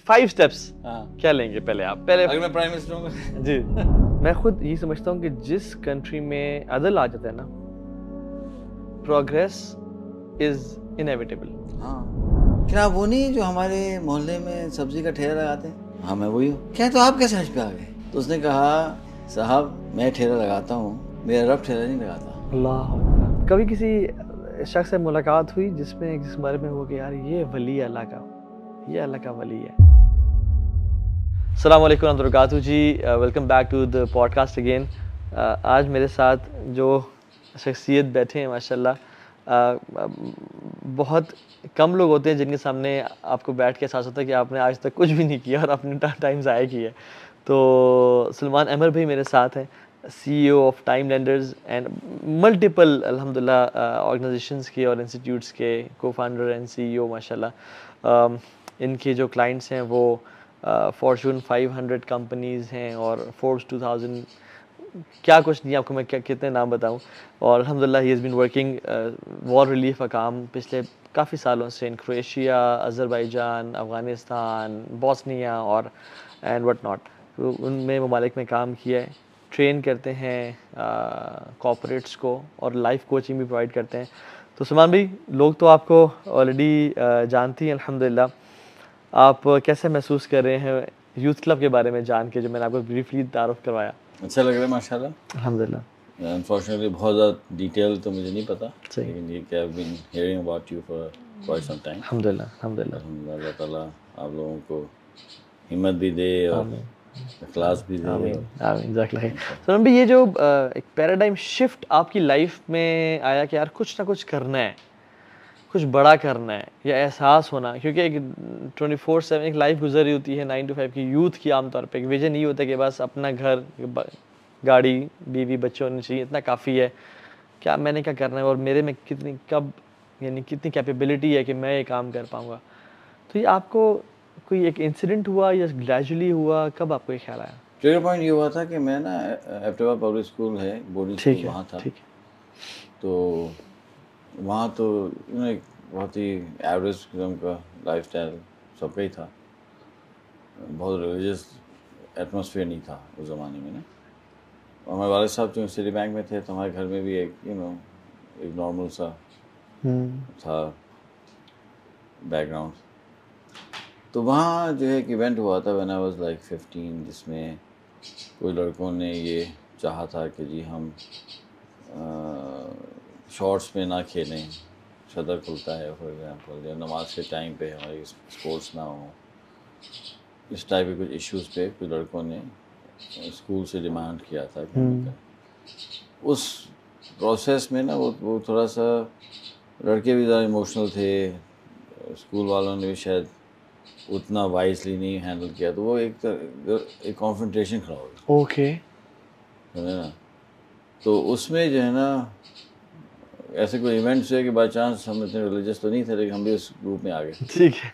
5 steps हाँ। क्या लेंगे पहले आप? पहले अगर मैं प्राइम मिनिस्टर हूँ जी मैं खुद ये समझता हूँ कि जिस कंट्री में अदल आ जाता है ना, प्रोग्रेस इज इनएविटेबल। हाँ, क्या वो नहीं जो हमारे मोहल्ले में सब्जी का ठेला लगाते हैं? हाँ, मैं वही हूँ। क्या तो आप कैसे हज पे आ गए? तो उसने कहा, साहब मैं ठेला लगाता हूँ, मेरा रब ठेला नहीं लगाता। अल्लाह अकबर। कभी किसी शख्स से मुलाकात हुई जिस बारे में हो कि यार ये वली अल्लाह का, ये अल्लाह का वली है? अस्सलाम वालेकुम रहमतुल्लाहि व बरकातहू जी, welcome back to the podcast again. आज मेरे साथ जो शख्सियत बैठे हैं माशाल्लाह, बहुत कम लोग होते हैं जिनके सामने आपको बैठ के एहसास होता है कि आपने आज तक कुछ भी नहीं किया और अपने टाइम ज़ाया किया है। तो सलमान अहमर भाई मेरे साथ हैं, CEO of time lenders and multiple अल्हम्दुलिल्लाह ऑर्गेनाइजेशंस के और इंस्टीट्यूट्स के को-फाउंडर एंड CEO माशाल्लाह। इनके जो क्लाइंट्स हैं वो फॉर्चून 500 कंपनीज़ हैं और फोर्ब्स 2000, क्या कुछ नहीं, आपको मैं क्या कितने नाम बताऊं। और अल्हम्दुलिल्लाह he has been working war relief का काम पिछले काफ़ी सालों से in Croatia, Azerbaijan, Afghanistan, Bosnia और एंड व्हाट नॉट, तो उनमें ममालिक में काम किया है। ट्रेन करते हैं कॉर्पोरेट्स को और लाइफ कोचिंग भी प्रोवाइड करते हैं। तो सलमान भाई, लोग तो आपको ऑलरेडी जानती हैं अल्हम्दुलिल्लाह। आप कैसे महसूस कर रहे हैं यूथ क्लब के बारे में जान के, जो मैंने आपको ब्रीफली तारुफ करवाया? अच्छा लग रहा है माशाल्लाह। अल्हम्दुलिल्लाह। अनफॉर्चुनेटली बहुत ज़्यादा डिटेल तो मुझे नहीं पता, सही। लेकिन ये कि I have been hearing about you for quite some time. अल्हम्दुलिल्लाह अल्हम्दुलिल्लाह। अल्हम्दुलिल्लाह, अल्लाह ताला आप लोगों को हिम्मत भी दे और आमीन इखलास भी दे। आमीन आमीन, ज़ाकल्लाह खैर। सलमान भाई, ये जो एक पैराडाइम शिफ्ट आपकी लाइफ में आया कि यार कुछ ना कुछ करना है, कुछ बड़ा करना है, या एहसास होना, क्योंकि एक 24/7 एक लाइफ गुजर रही होती है 9 to 5 की यूथ की। आमतौर पे एक विजन ये होता है कि बस अपना घर, गाड़ी, बीवी, बच्चे होने चाहिए, इतना काफ़ी है। क्या मैंने क्या करना है और मेरे में कितनी कब यानी कितनी कैपेबिलिटी है कि मैं ये काम कर पाऊँगा। तो ये आपको कोई एक इंसिडेंट हुआ या ग्रेजुअली हुआ, कब आपको ये ख्याल आया? ट्रिगर पॉइंट ये हुआ था कि मैं ना एफ्टरबाद पब्लिक स्कूल है, बोर्डिंग स्कूल ठीक है, वहाँ था। ठीक है। तो वहाँ तो एक बहुत ही एवरेज किस्म का लाइफस्टाइल सबका ही था। बहुत रिलीजियस एटमॉस्फेयर नहीं था उस ज़माने में ना। और हमारे वाले साहब जो सिटी बैंक में थे, तो हमारे घर में भी एक एक नॉर्मल सा था बैकग्राउंड। तो वहाँ जो है एक इवेंट हुआ था व्हेन आई वाज लाइक 15, जिसमें कोई लड़कों ने ये चाहा था कि जी हम शॉर्ट्स में ना खेलें, सदर खुलता है फॉर एग्जांपल, या नमाज के टाइम पे हमारी स्पोर्ट्स ना हो। इस टाइप के कुछ इश्यूज़ पे कुछ लड़कों ने स्कूल से डिमांड किया था कि हम करें। उस प्रोसेस में ना वो थोड़ा सा, लड़के भी ज़्यादा इमोशनल थे, स्कूल वालों ने भी शायद उतना वाइजली नहीं हैंडल किया, तो वो एक कॉन्फ्रंटेशन खड़ा हो गया। ओके। समझे ना? तो उसमें जो है ना, ऐसे कोई इवेंट्स है कि बाई चांस हम इतने रिलीजियस तो नहीं थे, लेकिन हम भी उस ग्रुप में आ गए। ठीक है,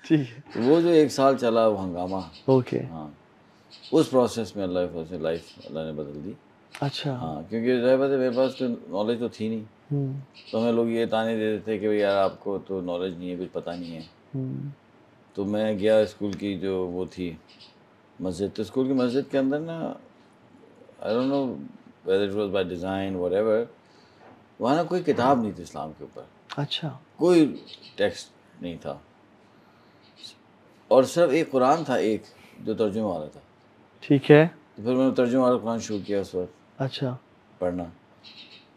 ठीक है। तो वो जो 1 साल चला वो हंगामा, ओके। हाँ, उस प्रोसेस में लाइफ अल्लाह ने बदल दी। अच्छा। हाँ, क्योंकि ज़ाहिर बात है मेरे पास तो नॉलेज तो थी नहीं, तो हमें लोग ये ताने देते थे कि भाई यार आपको तो नॉलेज नहीं है, कुछ पता नहीं है। तो मैं गया स्कूल की जो वो थी मस्जिद, तो स्कूल की मस्जिद के अंदर ना, आई don't know whether it was by design whatever, वहाँ ना कोई किताब नहीं थी इस्लाम के ऊपर, अच्छा। कोई टेक्स्ट नहीं था, और सिर्फ एक कुरान था, एक जो तर्जुमे वाला था। ठीक है। तो फिर मैंने तर्जुमे वाला कुरान शुरू किया उस वक्त अच्छा। पढ़ना।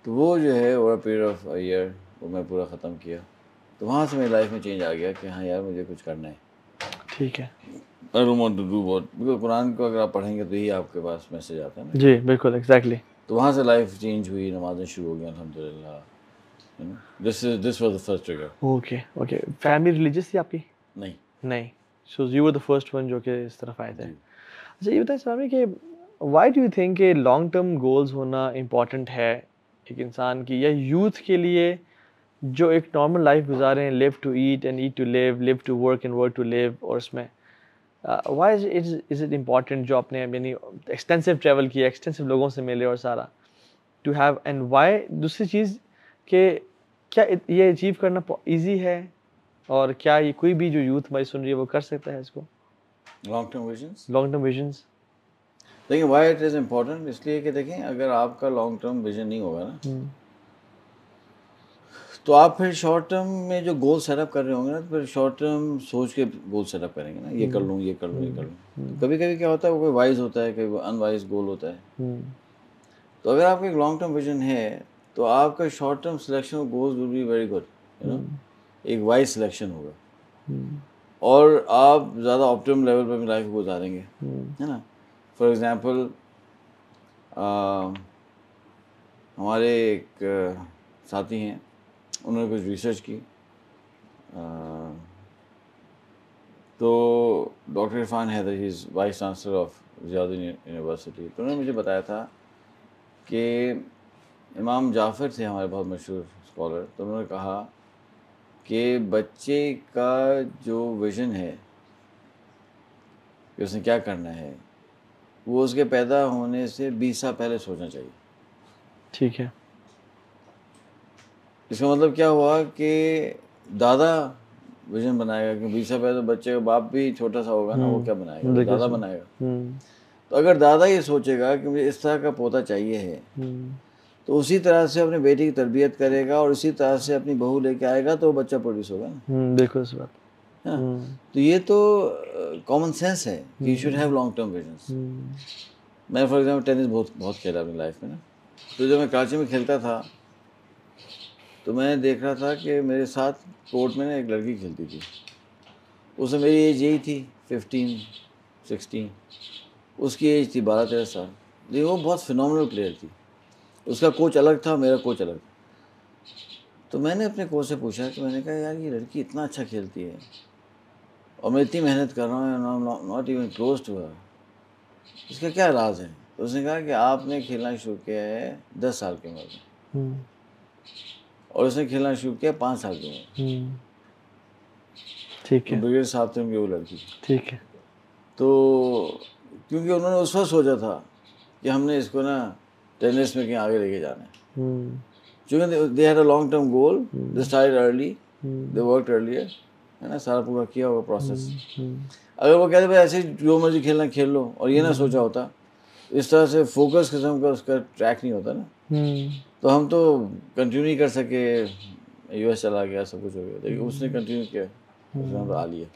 तो वो जो है over period of a year वो मैं पूरा ख़त्म किया। तो वहाँ से मेरी लाइफ में चेंज आ गया कि हाँ यार मुझे कुछ करना है। ठीक है। I don't want to do what, because कुरान को अगर आप पढ़ेंगे तो ही आपके पास मैसेज आता है ना। जी बिल्कुल, एग्जैक्टली। तो वहाँ से लाइफ चेंज हुई, नमाज़ें शुरू हो गई अल्हम्दुलिल्लाह। This was the first trigger. Okay okay. Family religious थी आपकी? नहीं। नहीं। So you were the first one जो कि इस तरफ आए थे। जी। अच्छा, ये बताइए स्वामी कि व्हाई डू यू थिंक कि लॉन्ग टर्म गोल्स होना इम्पोर्टेंट है एक इंसान की या यूथ के लिए, जो एक नॉर्मल लाइफ गुजारे हैं, live to eat and eat to live, live to work and work to live, और उसमें व्हाई इज इट इम्पॉर्टेंट जो आपने यानी एक्सटेंसिव ट्रैवल किया, एक्सटेंसिव लोगों से मिले और सारा टू हैव, एंड व्हाई दूसरी चीज़ कि क्या ये अचीव करना इजी है और क्या ये कोई भी जो यूथ हमारी सुन रही है वो कर सकता है इसको? Long term visions, long term visions. देखिए वाई इट इज़ इम्पोर्टेंट, इसलिए कि देखें अगर आपका लॉन्ग टर्म विजन नहीं होगा ना, तो आप फिर शॉर्ट टर्म में जो गोल सेटअप कर रहे होंगे ना, तो फिर शॉर्ट टर्म सोच के गोल सेटअप करेंगे ना, ये कर लूँ, ये कर लूँ, ये कर लूँ। तो कभी कभी क्या होता है, वो कोई वाइज होता है, कभी अनवाइज गोल होता है। तो अगर आपका एक लॉन्ग टर्म विजन है, तो आपका short term selection of goals will be very good, you know, एक वाइज सिलेक्शन होगा और आप ज़्यादा ऑप्टिमम लेवल पर अपनी लाइफ को गुजारेंगे, है ना। फॉर एग्ज़ाम्पल हमारे एक साथी हैं, उन्होंने कुछ रिसर्च की, तो doctor Irfan Haider, he is vice chancellor of Ziauddin university, तो उन्होंने मुझे बताया था कि इमाम जाफ़र थे हमारे बहुत मशहूर स्कॉलर, तो उन्होंने कहा कि बच्चे का जो विज़न है कि उसने क्या करना है, वो उसके पैदा होने से 20 साल पहले सोचना चाहिए। ठीक है। इसका मतलब क्या हुआ कि दादा विजन बनाएगा, कि 20 साल पहले तो बच्चे का बाप भी छोटा सा होगा ना, वो क्या बनाएगा, तो दादा बनाएगा। तो अगर दादा ये सोचेगा कि मुझे इस तरह का पोता चाहिए है, तो उसी तरह से अपने बेटी की तरबियत करेगा और उसी तरह से अपनी बहू लेके आएगा, तो बच्चा प्रोड्यूस होगा ना। बिल्कुल इस बात है ना। तो ये तो कॉमन सेंस है कि you should have long term visions. मैं फॉर एग्जाम्पल टेनिस बहुत खेला अपनी लाइफ में ना, तो जब मैं कराची में खेलता था तो मैं देख रहा था कि मेरे साथ कोर्ट में ना एक लड़की खेलती थी, उसमें मेरी एज यही थी 15-16, उसकी एज थी 12-13 साल, लेकिन वो बहुत फिनोमिनल प्लेयर थी। उसका कोच अलग था, मेरा कोच अलग था। तो मैंने अपने कोच से पूछा कि मैंने कहा यार ये लड़की इतना अच्छा खेलती है और मैं इतनी मेहनत कर रहा हूँ, not even close to her, इसका क्या राज है। तो उसने कहा कि आपने खेलना शुरू किया है 10 साल की उम्र में और उसने खेलना शुरू किया 5 साल की उम्र। ठीक है। तो ब्रिगेड साहब थे उनकी वो लड़की। ठीक है। तो क्योंकि उन्होंने उस वक्त सोचा था कि हमने इसको ना टेनिस में कहीं आगे लेके जाना है, क्योंकि they had a long term goal, they started early, they worked earlier, है ना, सारा पूरा किया होगा प्रोसेस। अगर वो कहते भाई ऐसे जो मर्जी खेलना खेल लो और ये ना सोचा होता, इस तरह से फोकस किस्म का उसका ट्रैक नहीं होता ना, तो हम तो कंटिन्यू नहीं कर सके, यूएस चला गया, सब कुछ हो गया, लेकिन उसने कंटिन्यू किया, उसने तो आ लिया।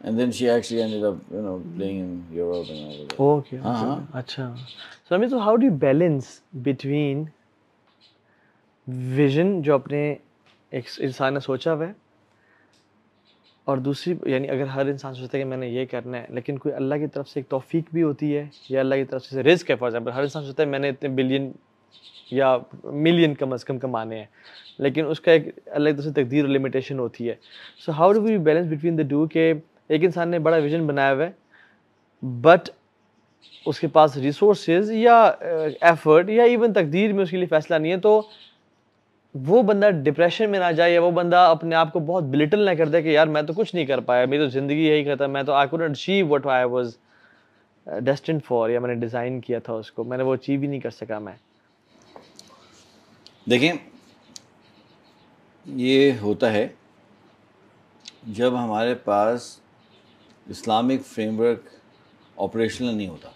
And then she actually ended up, you know, playing in Europe and all of that. Okay. अच्छा. So I mean, so how do you balance between vision जो अपने एक इंसान ने सोचा हुआ है और दूसरी, यानी अगर हर इंसान सोचता है कि मैंने ये करना है, लेकिन कोई अल्लाह की तरफ से एक तौफीक भी होती है या अल्लाह की तरफ से रिस्क है। फॉर एग्जाम्पल हर इंसान सोचता है मैंने इतने बिलियन या मिलियन कम अज़ कम कमाने हैं, लेकिन उसका एक अल्लाह की तरफ से तकदीर और लिमिटेशन होती है। So how do we balance between the two के एक इंसान ने बड़ा विजन बनाया हुआ है बट उसके पास रिसोर्सेज या एफर्ट या इवन तकदीर में उसके लिए फ़ैसला नहीं है, तो वो बंदा डिप्रेशन में ना जाए या वो बंदा अपने आप को बहुत बिलिटल ना कर दे कि यार मैं तो कुछ नहीं कर पाया, मेरी तो ज़िंदगी यही खत्म, मैं तो I couldn't achieve what I was destined for, या मैंने डिज़ाइन किया था उसको, मैंने वो अचीव ही नहीं कर सका। मैं देखें, ये होता है जब हमारे पास इस्लामिक फ्रेमवर्क ऑपरेशनल नहीं होता।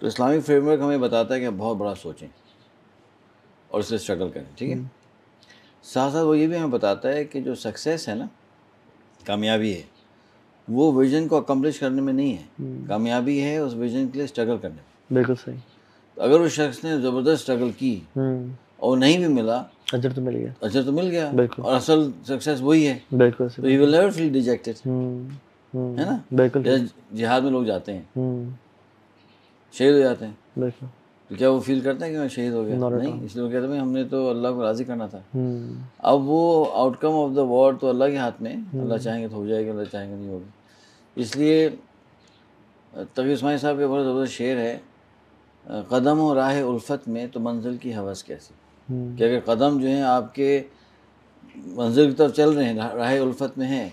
तो इस्लामिक फ्रेमवर्क हमें बताता है कि बहुत बड़ा सोचें और उससे स्ट्रगल करें, ठीक है। साथ साथ वो ये भी हमें बताता है कि जो सक्सेस है ना, कामयाबी है, वो विजन को अकम्प्लिश करने में नहीं है, कामयाबी है उस विजन के लिए स्ट्रगल करने में। बिल्कुल सही। तो अगर उस शख्स ने ज़बरदस्त स्ट्रगल की और नहीं भी मिला, अजर तो मिल गया, अजर तो मिल गया, और असल सक्सेस वही है, बिल्कुल। तो you will never feel dejected, है ना। बिल्कुल। जिहाद में लोग जाते हैं, शहीद हो जाते हैं, बिल्कुल, तो क्या वो फील करते हैं कि मैं शहीद हो गया? नहीं, इसलिए वो कहते हैं हमने तो अल्लाह को राज़ी करना था। अब वो आउटकम ऑफ द वॉर तो अल्लाह के हाथ में, अल्लाह चाहेंगे तो हो जाएगा, अल्लाह चाहेंगे नहीं होगी। इसलिए तकी उस्मानी साहब के बहुत ज़बरदस्त शेर है, कदम और राह उल्फत में तो मंजिल की हवस कैसी, कि अगर कदम जो हैं आपके मंजिल की तरफ चल रहे हैं, राह उल्फत में हैं,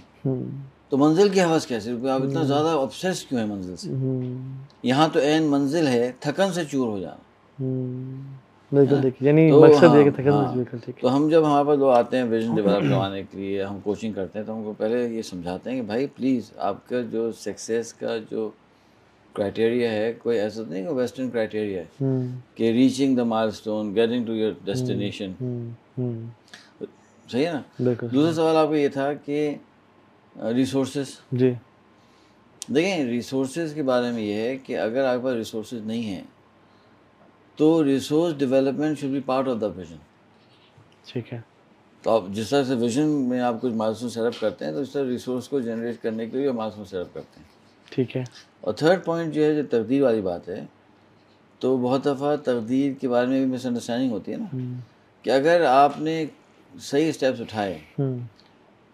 तो मंजिल की हवस कैसे, आप इतना ज़्यादा ऑब्सेस क्यों है मंजिल से? यहाँ तो ऐन मंजिल है थकन से चूर हो जाना, बिल्कुल ठीक है, यानी तो मकसद हाँ ये था, हाँ, बिल्कुल ठीक तो हम जब हमारे पास लोग आते हैं विजन डेवलप करवाने के लिए, हम कोचिंग करते हैं, तो हमको पहले ये समझाते हैं कि भाई प्लीज़ आपका जो सक्सेस का जो क्राइटेरिया है, कोई ऐसा तो नहीं कि वेस्टर्न क्राइटेरिया है कि reaching the milestone, getting to your destination, सही है ना। बिल्कुल दूसरा सवाल आपका ये था कि रिसोर्सेज। जी, देखें, रिसोर्सेज के बारे में ये है कि अगर आपके पास रिसोर्सेज नहीं हैं तो resource development should be part of the vision. ठीक है, तो आप जिस तरह से विजन में आप कुछ माइलस्टोन सेटअप करते हैं, तो इस तरह रिसोर्स को जनरेट करने के लिए माइलस्टोन सेटअप करते हैं। ठीक है, और थर्ड पॉइंट जो है, जो तकदीर वाली बात है, तो बहुत दफ़ा तकदीर के बारे में भी मिसअंडरस्टैंडिंग होती है ना, कि अगर आपने सही स्टेप्स उठाए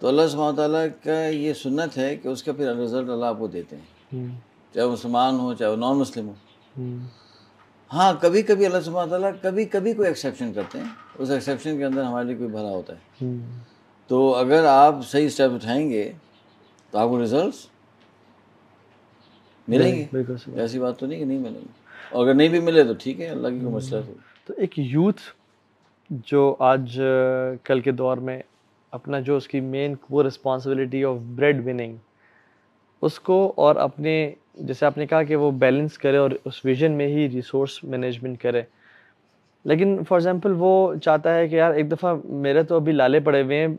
तो अल्लाह सुब्हानहू तआला का ये सुन्नत है कि उसका फिर रिज़ल्ट अल्लाह आपको देते हैं, चाहे वो मुसलमान हो चाहे वो नॉन मुस्लिम हो। हाँ, कभी कभी अल्लाह सुब्हानहू तआला कभी कभी कोई एक्सेप्शन करते हैं, उस एक्सेप्शन के अंदर हमारे लिए कोई भला होता है। तो अगर आप सही स्टेप उठाएंगे तो आपको रिजल्ट्स मिलेंगे, बिल्कुल सही। ऐसी बात तो नहीं कि नहीं मिलेंगे, और अगर नहीं भी मिले तो ठीक है, अल्लाह की कोई मसला है। तो एक यूथ जो आज कल के दौर में अपना जो उसकी मेन वो रिस्पॉन्सिबिलिटी ऑफ ब्रेड विनिंग उसको, और अपने जैसे आपने कहा कि वो बैलेंस करे और उस विजन में ही रिसोर्स मैनेजमेंट करे, लेकिन फॉर एग्जांपल वो चाहता है कि यार एक दफ़ा मेरे तो अभी लाले पड़े हुए हैं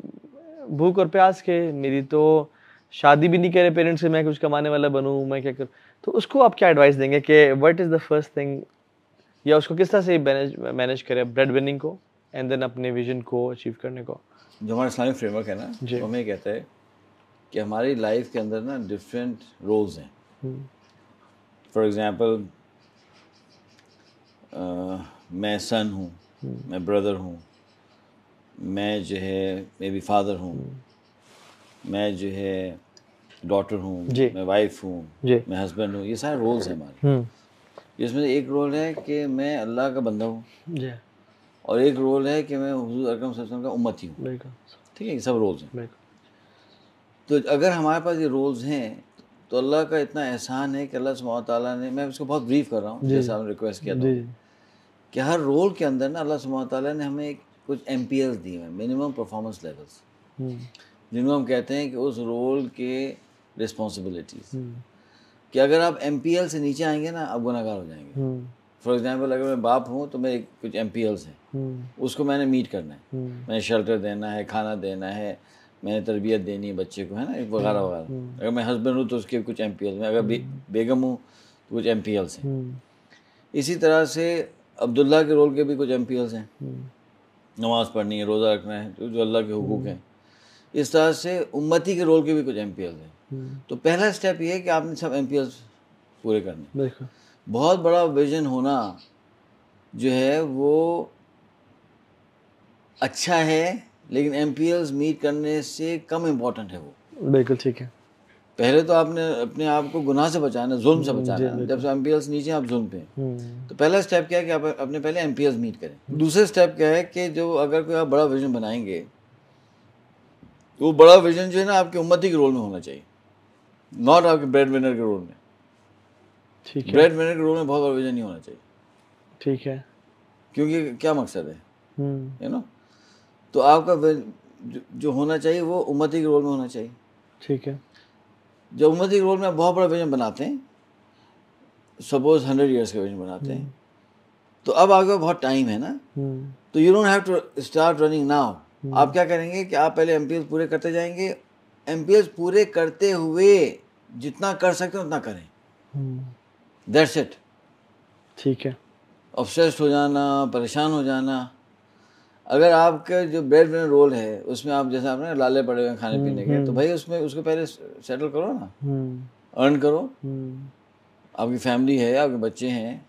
भूख और प्यास के, मेरी तो शादी भी नहीं करे पेरेंट्स से, मैं कुछ कमाने वाला बनूं, मैं क्या करूं, तो उसको आप क्या एडवाइस देंगे कि what is the first thing, या उसको किस तरह से मैनेज करे ब्रेड विनिंग को एंड देन अपने विजन को अचीव करने को? जो हमारा इस्लामिक फ्रेमवर्क है ना, वो हमें कहता है कि हमारी लाइफ के अंदर ना डिफरेंट रोल्स हैं। फॉर एग्जांपल मैं सन हूँ, मैं ब्रदर हूँ, मैं जो है मे बी फादर हूँ, मैं जो है डॉटर हूँ, मैं वाइफ हूँ, मैं हस्बैंड हूँ, ये सारे रोल्स हैं हमारे। जिसमें एक रोल है कि मैं अल्लाह का बंदा हूँ, और एक रोल है कि मैं हुजूर अकरम सल्लल्लाहु अलैहि वसल्लम का उम्मती हूँ। ठीक है, ये सब रोल्स हैं। तो अगर हमारे पास ये रोल्स हैं तो अल्लाह का इतना एहसान है कि अल्लाह सुब्हानहू तआला ने, मैं उसको बहुत ब्रीफ कर रहा हूँ जैसा आपने रिक्वेस्ट किया था, कि हर रोल के अंदर ना अल्लाह सुब्हानहू तआला ने हमें कुछ MPLs दिए हैं, मिनिमम परफॉर्मेंस लेवल्स, जिनको हम कहते हैं कि उस रोल के रिस्पॉन्सिबिलिटीज़, कि अगर आप MPL से नीचे आएंगे ना आप गुनाहगार हो जाएंगे। फॉर एग्जांपल अगर मैं बाप हूँ तो मेरे कुछ MPLs हैं, उसको मैंने मीट करना है, मैंने शेल्टर देना है, खाना देना है, मैंने तरबियत देनी है बच्चे को, है ना, वगैरह वगैरह। अगर मैं हस्बैंड हूँ तो उसके कुछ MPLs हैं, अगर बेगम हूँ तो कुछ MPLs हैं। इसी तरह से अब्दुल्ला के रोल के भी कुछ MPLs हैं, नमाज़ पढ़नी है, रोज़ा रखना है, जो अल्लाह के हुकूक हैं। इस तरह से उम्मती के रोल के भी कुछ MPLs हैं। तो पहला स्टेप ये है कि आपने सब MPLs पूरे करने। बहुत बड़ा विजन होना जो है वो अच्छा है, लेकिन MPLs मीट करने से कम इम्पोर्टेंट है वो। बिल्कुल ठीक है। पहले तो आपने अपने आप को गुनाह से बचाना, जुल्म से बचाना है। जब से MPLs नीचे आप जुल्म पे, तो पहला स्टेप क्या है कि आप अपने पहले MPLs मीट करें। दूसरा स्टेप क्या है कि जो अगर कोई आप बड़ा विजन बनाएंगे तो वो बड़ा विजन जो है ना आपके उम्मती के रोल में होना चाहिए, नॉट आपके ब्रेड विनर के रोल में। ठीक है, ब्रेड विनर के रोल में बहुत बड़ा विजन नहीं होना चाहिए। ठीक है, क्योंकि क्या मकसद है, यू नो, तो आपका जो होना चाहिए वो उम्मती के रोल में होना चाहिए। ठीक है। जब उम्मती के रोल में आप बहुत बड़ा विजन बनाते हैं, सपोज 100 ईयर्स का विजन बनाते हैं, तो अब आपके बहुत टाइम है ना, तो you don't have to start running now. आप क्या करेंगे कि आप पहले MPLs पूरे करते जाएंगे, MPLs पूरे करते हुए जितना कर सकते हैं उतना करें, दैट्स इट। ठीक है। ऑब्सेस्ड हो जाना, परेशान हो जाना, अगर आपका जो ब्रेड विनर रोल है उसमें आप जैसे आपने लाले पड़े हुए खाने पीने के, तो भाई उसमें उसको पहले सेटल करो ना, अर्न करो। आपकी फैमिली है, आपके बच्चे हैं,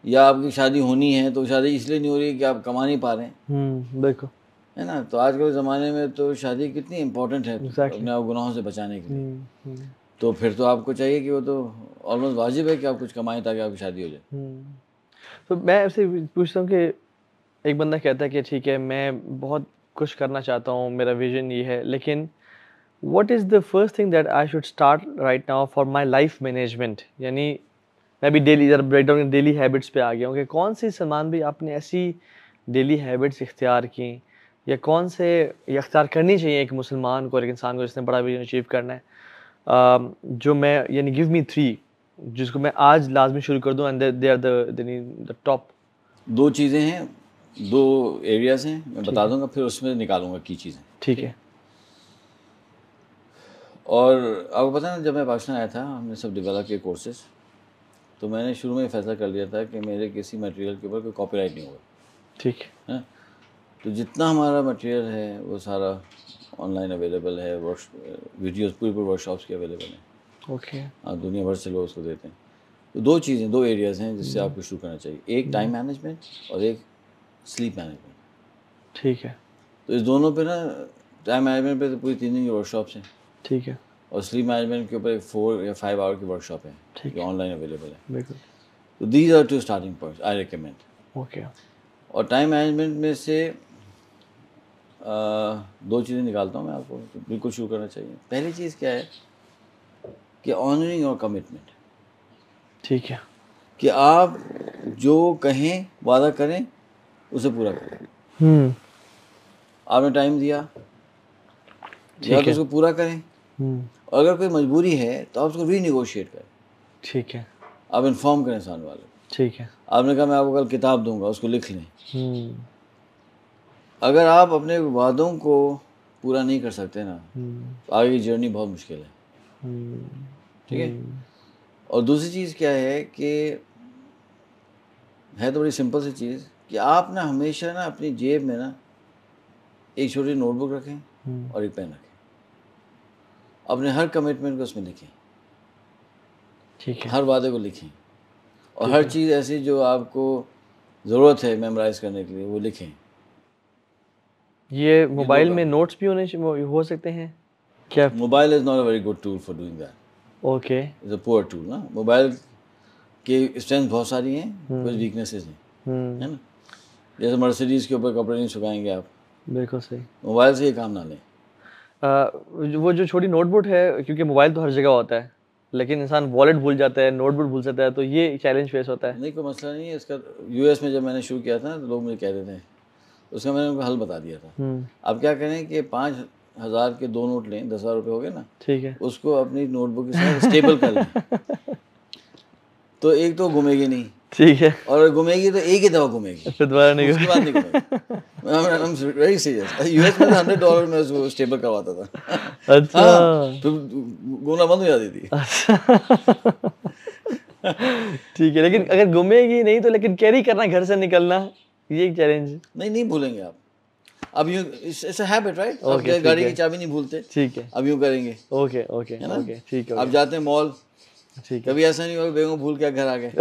या आपकी शादी होनी है, तो शादी इसलिए नहीं हो रही कि आप कमा नहीं पा रहे हैं, देखो, है ना। तो आज के ज़माने में तो शादी कितनी इम्पोर्टेंट है अपने आप गुनाहों से बचाने के लिए। तो फिर तो आपको चाहिए कि वो तो ऑलमोस्ट वाजिब है कि आप कुछ कमाएं ताकि आपकी शादी हो जाए। तो मैं आपसे पूछता हूँ कि एक बंदा कहता है कि ठीक है मैं बहुत कुछ करना चाहता हूँ, मेरा विजन ये है, लेकिन what is the first thing that I should start right now for my life management, यानी मैं भी डेली इधर ब्रेकडाउन डेली हैबिट्स पे आ गया हूँ कि कौन सी सलमान भाई आपने ऐसी डेली हैबिट्स इख्तियार की या कौन से ये इख्तियार करनी चाहिए एक मुसलमान को, एक इंसान को जिसने बड़ा विजन अचीव करना है, जो मैं यानी गिव मी 3 जिसको मैं आज लाजमी शुरू कर दूँ and they are the top. 2 चीज़ें हैं, 2 एरियाज़ हैं, मैं बता दूंगा, फिर उसमें निकालूंगा की चीज़ें। ठीक है। और आपको पता है ना, जब मैं पाकिस्तान आया था हमने सब डेवलप किए कोर्सेज, तो मैंने शुरू में फैसला कर लिया था कि मेरे किसी मटेरियल के ऊपर कोई कॉपीराइट नहीं होगा। ठीक है, तो जितना हमारा मटेरियल है वो सारा ऑनलाइन अवेलेबल है, वीडियोस पूरे वर्कशॉप्स के अवेलेबल हैं। ओके। हाँ, दुनिया भर से लोग उसको देते हैं। तो 2 चीज़ें, 2 एरियाज़ हैं जिससे आपको शुरू करना चाहिए, एक टाइम मैनेजमेंट और एक स्लीप मैनेजमेंट। ठीक है। तो इस दोनों पे ना, टाइम मैनेजमेंट पे तो पूरी 3 दिन की वर्कशॉप्स हैं, ठीक है। और स्लीप मैनेजमेंट के ऊपर एक 4 या 5 आवर की वर्कशॉप है ठीक जो ऑनलाइन अवेलेबल है। बिल्कुल। तो these are 2 starting points I recommend. Okay. और टाइम मैनेजमेंट में से 2 चीज़ें निकालता हूँ मैं आपको, तो बिल्कुल शुरू करना चाहिए। पहली चीज़ क्या है कि ऑनरिंग योर कमिटमेंट। ठीक है। कि आप जो कहें, वादा करें, उसे पूरा करें। आपने टाइम दिया, या तो उसको पूरा करें, और अगर कोई मजबूरी है तो आप उसको रीनिगोशिएट करें। ठीक है। आप इन्फॉर्म करें सामने वाले को। ठीक है। आपने कहा मैं आपको कल किताब दूंगा, उसको लिख लें। अगर आप अपने वादों को पूरा नहीं कर सकते ना, तो आगे की जर्नी बहुत मुश्किल है। ठीक है। और दूसरी चीज़ क्या है कि है तो बड़ी सिंपल सी चीज़ कि आप ना हमेशा ना अपनी जेब में ना एक छोटी नोटबुक रखें और एक पेन रखें, अपने हर कमिटमेंट को उसमें लिखें। ठीक है। हर वादे को लिखें, और हर चीज़ ऐसी जो आपको ज़रूरत है मेमोराइज करने के लिए वो लिखें। ये मोबाइल में नोट्स भी हो सकते हैं क्या? Mobile is not a very good tool for doing that. Okay. Is a poor tool ना। मोबाइल के स्ट्रेंथ बहुत सारी हैं, कुछ वीकनेसेस हैं, है ना। जैसे मर्सिडीज़ के ऊपर कपड़े नहीं सुखाएंगे आप, बिल्कुल सही। मोबाइल से ये काम ना लें। वो जो छोटी नोटबुक है, क्योंकि मोबाइल तो हर जगह होता है, लेकिन इंसान वॉलेट भूल जाता है, नोटबुक भूल जाता है, तो ये चैलेंज फेस होता है। नहीं, कोई मसला नहीं है इसका। यूएस में जब मैंने शुरू किया था तो लोग मुझे कहते थे, उसका मैंने उनको हल बता दिया था। आप क्या करें कि 5,000 के 2 नोट लें, 10,000 रुपये हो गए ना, ठीक है। उसको अपनी नोटबुक के साथ स्टेबल कर लें। तो एक तो घूमेगी नहीं, ठीक है, और घूमेगी तो एक ही दफ़ा घूमेगी, फिर दोबारा नहीं उसके बाद नहीं घूमेगी। Very serious. यूएस में तो $100 में उसको स्टेबल करवाता था। अच्छा। हाँ, फिर घूमना बंद हो जाती थी। ठीक है, लेकिन अगर घूमेगी नहीं तो, लेकिन कैरी करना, घर से निकलना, ये एक चैलेंज है। नहीं भूलेंगे आप। अब यूँ इट्स अ हैबिट, राइट। आप Okay, गाड़ी ठीक की है। चाबी नहीं भूलते, ठीक है। अब यूँ करेंगे, ओके ओके है ना। ओके, ठीक है। आप जाते हैं मॉल, ठीक है। कभी ऐसा नहीं होगा बेगम भूल के घर आ गए।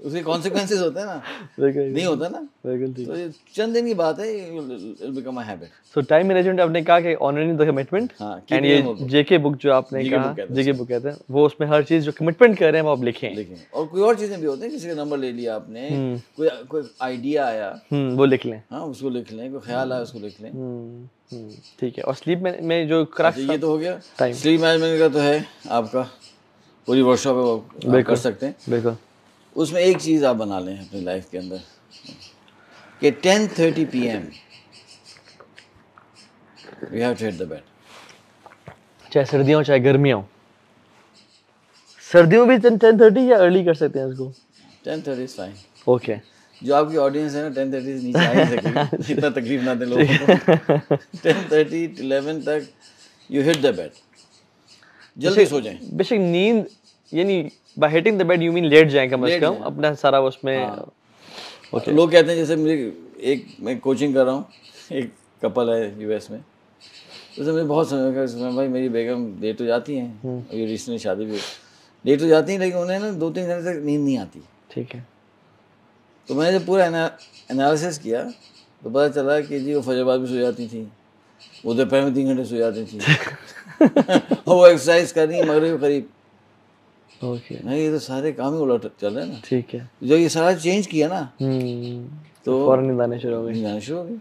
उसके कॉन्सिक्वेंसेस होते हैं ना, बिल्कुल नहीं होता ना। बिल्कुल ठीक। तो ये चंद दिन की बात है, it become a habit. So time management आपने कहा कि ऑनरिंग द कमिटमेंट, हाँ, एंड ये जेके बुक जो आपने JK कहा, book कहते हैं जेके बुक कहते हैं, वो उसमें हर चीज जो कमिटमेंट कर रहे हैं वो आप लिखें। लिखें। और कोई और चीज़ें भी होती हैं, किसी का नंबर ले लिया आपने, कोई आइडिया आया, वो लिख लें। हाँ उसको लिख लें, कोई ख्याल आया उसको लिख लें। ठीक है। और स्लीप में जो क्रक्स, ये तो हो गया। टाइम। स्लीप मैनेजमेंट का तो है आपका, पूरी वर्कशॉप है वो आप कर सकते हैं। बिल्कुल। उसमें एक चीज़ आप बना लें अपनी लाइफ के अंदर कि 10:30 PM we have to hit the bed. चाहे सर्दियाँ हो चाहे गर्मियाँ हो, सर्दियों में 10:30 या अर्ली कर सकते हैं इसको? 10:30 इज फाइन। ओके। जो आपकी ऑडियंस है ना 10:30 से नीचे आ ही सकेगी, इतना तकलीफ ना दें लोगों को। 10:30 11 तक यू हिट द बेड, जल्दी सो जाएं। बेशक नींद, यानी by hitting the bed you mean late जाएं कम से कम, अपना सारा उसमें। ओके। लोग कहते हैं, जैसे मेरी मैं कोचिंग कर रहा हूँ, एक कपल है यूएस में, तो मुझे बहुत समय भाई मेरी बेगम लेट हो जाती हैं, ये रिसेंटली शादी भी लेट हो जाती हैं, लेकिन उन्हें ना 2-3 घंटे तक नींद नहीं आती। ठीक है। तो मैंने जब पूरा एनालिसिस किया तो पता चला कि जी वो फजर बाद भी सो जाती थी, वो दोपहर में 3 घंटे सो जाती थी। और वो एक्सरसाइज कर रही है मगरिब के करीब। ओके। नहीं, ये तो सारे काम ही उलट चल रहे हैं ना। ठीक है। जब ये सारा चेंज किया ना, तो फौरन नींद आने शुरू हो गई। नींद आनी शुरू हो गई।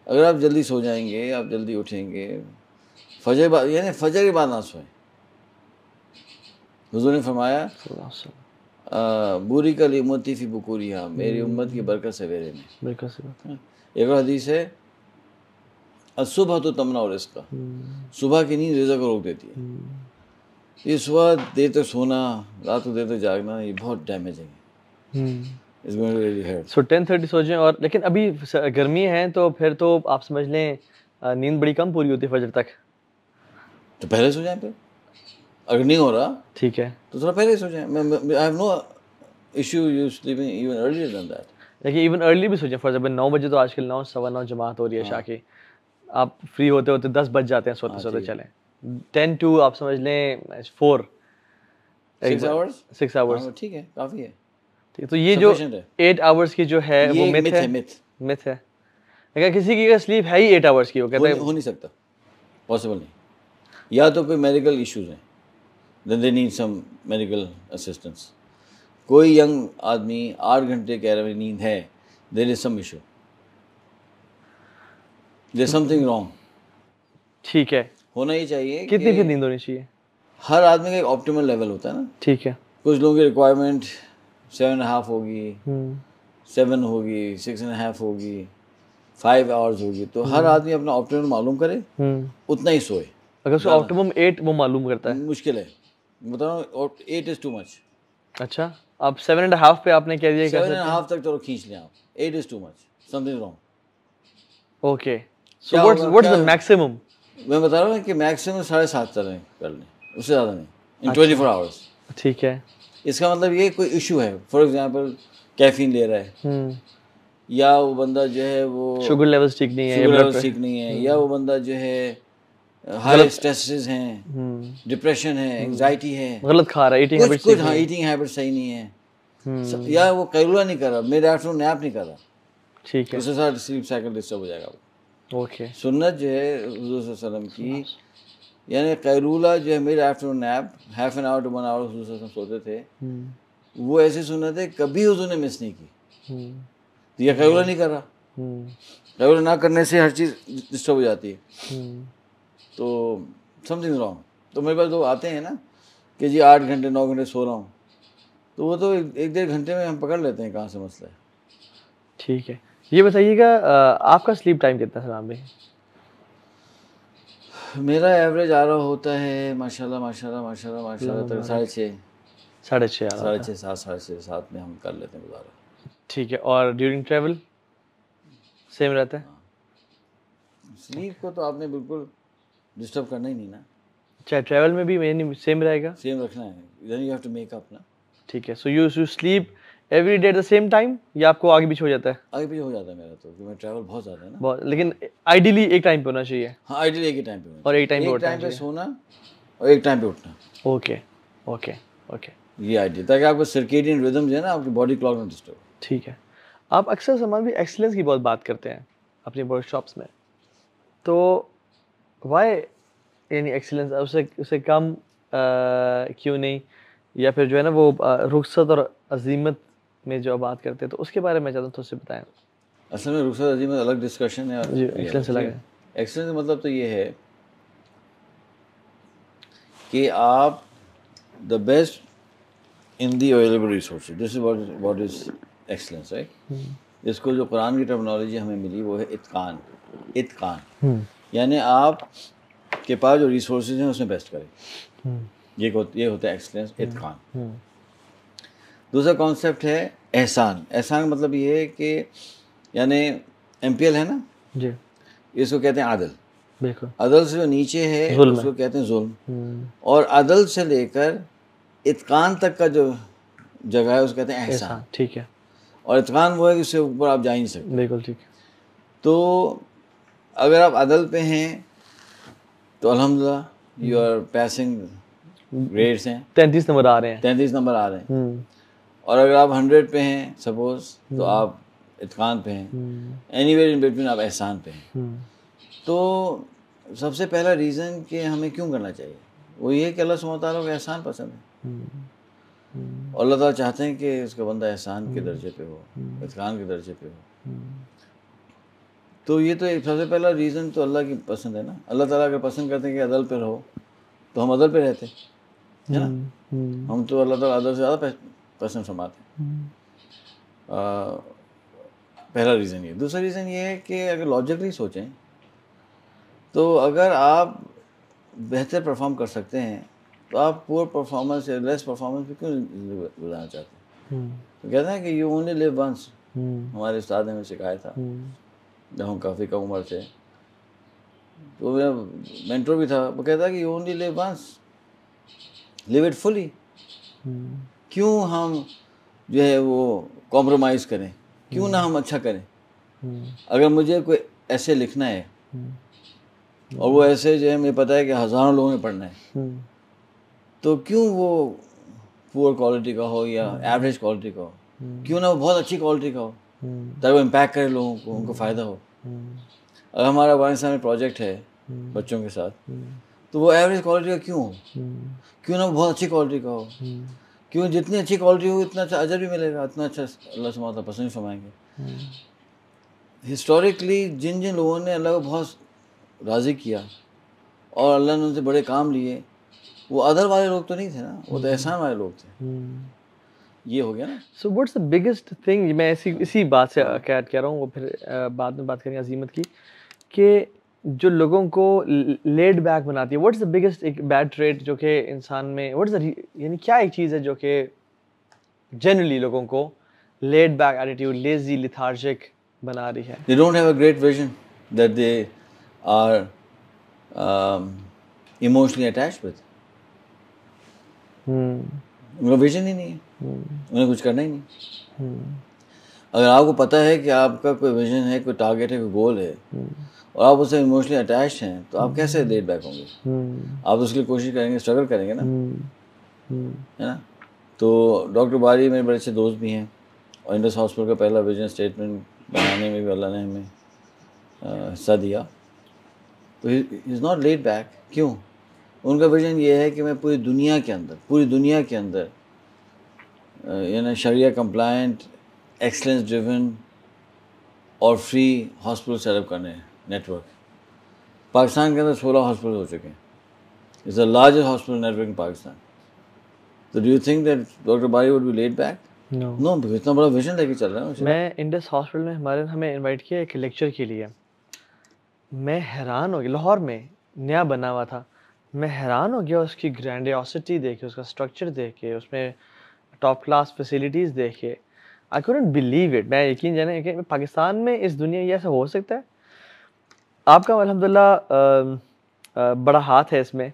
अगर आप जल्दी सो जाएंगे, आप जल्दी उठेंगे, फजर के बाद, यानी फजर के बाद ना सोएं, हुजूर ने फरमाया सल्लल्लाहु अलैहि वसल्लम। बुरी कल उम्मती फी बुकुरिहा, मेरी उम्मत की बरकत सवेरे में। बिल्कुल सही बात है। एक और हदीस है, सुबह तो तमना और इसका, सुबह की नींद रिज़्क़ को रोक देती है। ये सुबह देर तक सोना, रात को देर तक जागना, ये बहुत डैमेजिंग है। It's going to really hurt. So 10:30 सो जाएं, और लेकिन अभी गर्मी है तो फिर तो आप समझ लें नींद बड़ी कम पूरी होती है फजर तक। तो पहले सो जाएं फिर, अगर नहीं हो रहा ठीक है, तो थोड़ा पहले सो जाएं। I have no issue you sleeping even earlier than that. देखिए इवन अर्ली भी सो जाएं, फॉर एग्जाम्पल 9 बजे तो आजकल 9 सवा 9 जमात हो रही है शाह की, आप फ्री होते होते 10 बज जाते हैं सोते हाँ सोते। जी। चलें 10 to आप समझ लें 4, 6 आवर्स, 6 आवर्स। हाँ ठीक है, काफ़ी है, ठीक है, तो ये जो सफिशिएंट है। 8 आवर्स की जो है ये वो एक मिथ मिथ है। है, मिथ मिथ है। अगर किसी की स्लीप है ही 8 आवर्स की, वो कहते हैं हो नहीं सकता, पॉसिबल नहीं। या तो कोई मेडिकल इश्यूज हैं, then they need some medical assistance. कोई यंग आदमी 8 घंटे कह रहा है नींद है, there is some issue, there is something wrong. ठीक है, होना ही चाहिए कितनी फिर कि नींद होनी चाहिए? हर आदमी का एक ऑप्टिमल लेवल होता है ना। ठीक है। कुछ लोगों की रिक्वायरमेंट 7.5 होगी, 7 हम्म होगी, 6.5 होगी, 5 आवर्स होगी। तो हर आदमी अपना ऑप्टिमल मालूम करे, उतना ही सोए। अगर उसका ज़्यादा ऑप्टिमम 8 वो मालूम करता है। मुश्किल है, बताओ 8 इज़ टू मच। अच्छा, आप 7.5 पे आपने कह दिया कर सकते हैं। 7.5 तक चलो खींच लें आप, 8 is too much, something wrong. Okay, so क्या होगा, व्हाट्स द क्या मैक्सिमम? मैं बता रहा हूँ कि मैक्सिमम 7.5 चलें कर लें, उससे ज़्यादा नहीं, इन 24 आवर्स। ठीक है। इसका मतलब ये कोई इशू है, फॉर एग्जांपल कैफीन ले रहा है, या वो बंदा जो है वो शुगर लेवल्स ठीक नहीं है, शुगर ब्लड लेवल ठीक नहीं है, या वो बंदा जो है हाई स्ट्रेसेस हैं, डिप्रेशन है, एंग्जाइटी है, गलत खा रहा है, ईटिंग हैबिट्स कुछ ठीक हाँ नहीं ईटिंग हैबिट सही नहीं है, या वो कैलुला नहीं कर रहा, मिड आफ्टरनून नैप नहीं कर रहा, है। ठीक है, उसके साथ स्लीप साइकिल डिस्टर्ब हो जाएगा। ओके। सुन्नत जो है हुजूर सल्लल्लाहु अलैहि वसल्लम की, यानी कैलूला जो है mid afternoon nap, half an hour to 1 hour हुजूर सल्लल्लाहु अलैहि वसल्लम सोते थे, वो ऐसी सुन्नत है कभी हुजूर ने मिस नहीं की। तो यह कैलूला नहीं कर रहा, कैलूला ना करने से हर चीज़ डिस्टर्ब हो जाती है, तो समथिंग रॉन्ग। तो मेरे पास लोग आते हैं ना कि जी 8 घंटे 9 घंटे सो रहा हूँ, तो वो तो 1-1.5 घंटे में हम पकड़ लेते हैं कहाँ से मसला है। ठीक है, ये बताइएगा आपका स्लीप टाइम कितना है सलाम भाई? मेरा एवरेज आ रहा होता है माशाल्लाह माशाल्लाह माशाल्लाह माशाल्लाह तक 6:30, 6:30 आ रहा था। 6:30 7, 6:30 7 में हम कर लेते हैं गुजारा। ठीक है, और ड्यूरिंग ट्रैवल सेम रहता है? स्लीप को तो आपने बिल्कुल डिस्टर्ब करना ही नहीं ना, चाहे ट्रैवल में भी मैंने सेम रहेगा? सेम रखना है, then you have to make up ना। ठीक है, so you sleep every day at the same time, या आपको आगे पीछे हो जाता है? आगे पीछे हो जाता है मेरा तो, क्योंकि मैं ट्रैवल बहुत ज़्यादा है ना। बहुत, लेकिन आइडियली एक टाइम पे होना चाहिए। हाँ आइडियल एक ही टाइम पे होना और एक चाहिए। टाइम पे उठना टाइम पे चाहिए। सोना और एक टाइम पे उठना, ओके ओके ओके, ये आइडिया, ताकि आपका सर्केडियन रिदम जो है ना, आपकी बॉडी क्लॉक ना डिस्टर्ब। ठीक है। आप अक्सर समाज में एक्सीलेंस की बहुत बात करते हैं अपनी वर्कशॉप्स में, तो वाई यानी एक्सीलेंस उससे उससे कम क्यों नहीं, या फिर जो है ना वो रुखसत और अजीमत में जो बात करते हैं, तो उसके बारे में ज़्यादा तो उससे बताएं। असल में रुखसत अजीमत अलग डिस्कशन है, जी, एक्सीलेंस अलग है। एक्सीलेंस का मतलब तो ये है कि आप the best in the available resources, this is what is excellence, right. इसको जो कुरान की टर्मिनोलॉजी हमें मिली वो है इत्कान। इत्कान यानी आप के पास जो रिसोर्सेज हैं उसमें बेस्ट करें, ये होता है एक्सीलेंस, इत्कान। दूसरा कॉन्सेप्ट है एहसान। एहसान का मतलब ये है कि यानी MPL है ना जी, इसको कहते हैं आदल। बिल्कुल। अदल से जो नीचे है जुल्म उसको कहते हैं जुल्म, और अदल से लेकर इत्कान तक का जो जगह है उसको कहते हैं एहसान। एहसान, ठीक है। और इत्कान वो है कि उससे ऊपर आप जा ही नहीं सकते। बिल्कुल ठीक है। तो अगर आप अदल पे हैं तो अल्हम्दुलिल्लाह यू आर पासिंग ग्रेड्स हैं, 33 नंबर आ रहे हैं। 33 नंबर आ रहे हैं। और अगर आप 100 पे हैं सपोज, तो आप इत्कान पे हैं। एनीवेयर इन बिटवीन आप एहसान पे हैं। तो सबसे पहला रीज़न कि हमें क्यों करना चाहिए वो ये है कि अल्लाह सुब्हानहू व तआला को एहसान पसंद है, और अल्लाह ताला चाहते हैं कि उसका बंदा एहसान के दर्जे पे हो, इत्कान के दर्जे पे हो। तो ये तो सबसे पहला रीज़न तो अल्लाह की पसंद है ना। अल्लाह ताला अगर पसंद करते हैं कि अदल पे रहो तो हम अदल पे रहते, है ना। हम तो अल्लाह ताला अदर से ज़्यादा पसंद फरमाते हैं। पहला रीज़न ये। दूसरा रीज़न ये है कि अगर लॉजिकली सोचें तो अगर आप बेहतर परफॉर्म कर सकते हैं तो आप पुअर परफॉर्मेंस या लेस परफॉर्मेंस पे क्यों गुजारना चाहते हैं। तो कहते हैं कि यू ओनली लिव वंस। हमारे उस्ताद ने हमें सिखाया था जब हम काफ़ी कम उम्र थे, तो मेरा मेंटर भी था, वो कहता है कि you only live once, live it fully. क्यों हम जो है वो कॉम्प्रोमाइज़ करें, क्यों ना हम अच्छा करें। अगर मुझे कोई ऐसे लिखना है और वो ऐसे जो है मुझे पता है कि हज़ारों लोगों ने पढ़ना है, तो क्यों वो पुअर क्वालिटी का हो या एवरेज क्वालिटी का हो, क्यों ना वो बहुत अच्छी क्वालिटी का हो ताकि वो इम्पैक्ट करे लोगों को, उनको फ़ायदा हो। अगर हमारा अफगानिस्तान में प्रोजेक्ट है बच्चों के साथ, तो वो एवरेज क्वालिटी का क्यों हो, क्यों ना वो बहुत अच्छी क्वालिटी का हो। क्यों जितनी अच्छी क्वालिटी हो उतना अच्छा अजर भी मिलेगा, इतना अच्छा अल्लाह सुब्हानहू तआला पसंद फरमाएंगे। हिस्टोरिकली जिन जिन लोगों ने अल्लाह को बहुत राज़ी किया और अल्लाह ने उनसे बड़े काम लिए, वो अदर वाले लोग तो नहीं थे ना, वो तो एहसान वाले लोग थे। ये हो गया ना। So what's the biggest thing, मैं इसी बात से कैट कह रहा हूँ, वो फिर बाद में बात करेंगे अजीमत की, कि जो लोगों को लेड बैक बनाती है, व्हाट्स द बिगेस्ट एक बैड ट्रेट जो कि इंसान में, व्हाट्स द यानी क्या एक चीज़ है जो कि जनरली लोगों को laid back attitude, lazy, lethargic बना रही है। They don't have a great vision that they are emotionally attached with. उनका विजन ही नहीं है, उन्हें कुछ करना ही नहीं। अगर आपको पता है कि आपका कोई विजन है, कोई टारगेट है, कोई गोल है और आप उससे इमोशनली अटैच्ड हैं, तो आप कैसे लेड बैक होंगे। आप उसके लिए कोशिश करेंगे, स्ट्रगल करेंगे ना, है ना। तो डॉक्टर बारी मेरे बड़े अच्छे दोस्त भी हैं और इंडस हॉस्पिटल का पहला विजन स्टेटमेंट बनाने में भी अल्लाह ने हमें हिस्सा दिया। तो he is not laid back. क्यों? उनका विजन ये है कि मैं पूरी दुनिया के अंदर यानी शरिया कंप्लायंट, एक्सलेंस ड्रिवन और फ्री हॉस्पिटल सेटअप करने हैं, नेटवर्क। पाकिस्तान के अंदर 16 हॉस्पिटल हो चुके हैं। It's the largest hospital network in Pakistan. तो do you think that doctor Bari would be led back? No, इतना बड़ा विजन लेके चल रहा है। मैं इंडस हॉस्पिटल में हमें इनवाइट किया एक लेक्चर के लिए। मैं हैरान हो गया, लाहौर में नया बना हुआ था। मैं हैरान हो गया उसकी ग्रैंडियोसिटी देख के, उसका स्ट्रक्चर देख के, उसमें टॉप क्लास फैसिलिटीज़ देख के। I couldn't believe it. मैं यकीन जाने कि पाकिस्तान में इस दुनिया ये ऐसा हो सकता है। आपका अल्हम्दुलिल्लाह बड़ा हाथ है इसमें।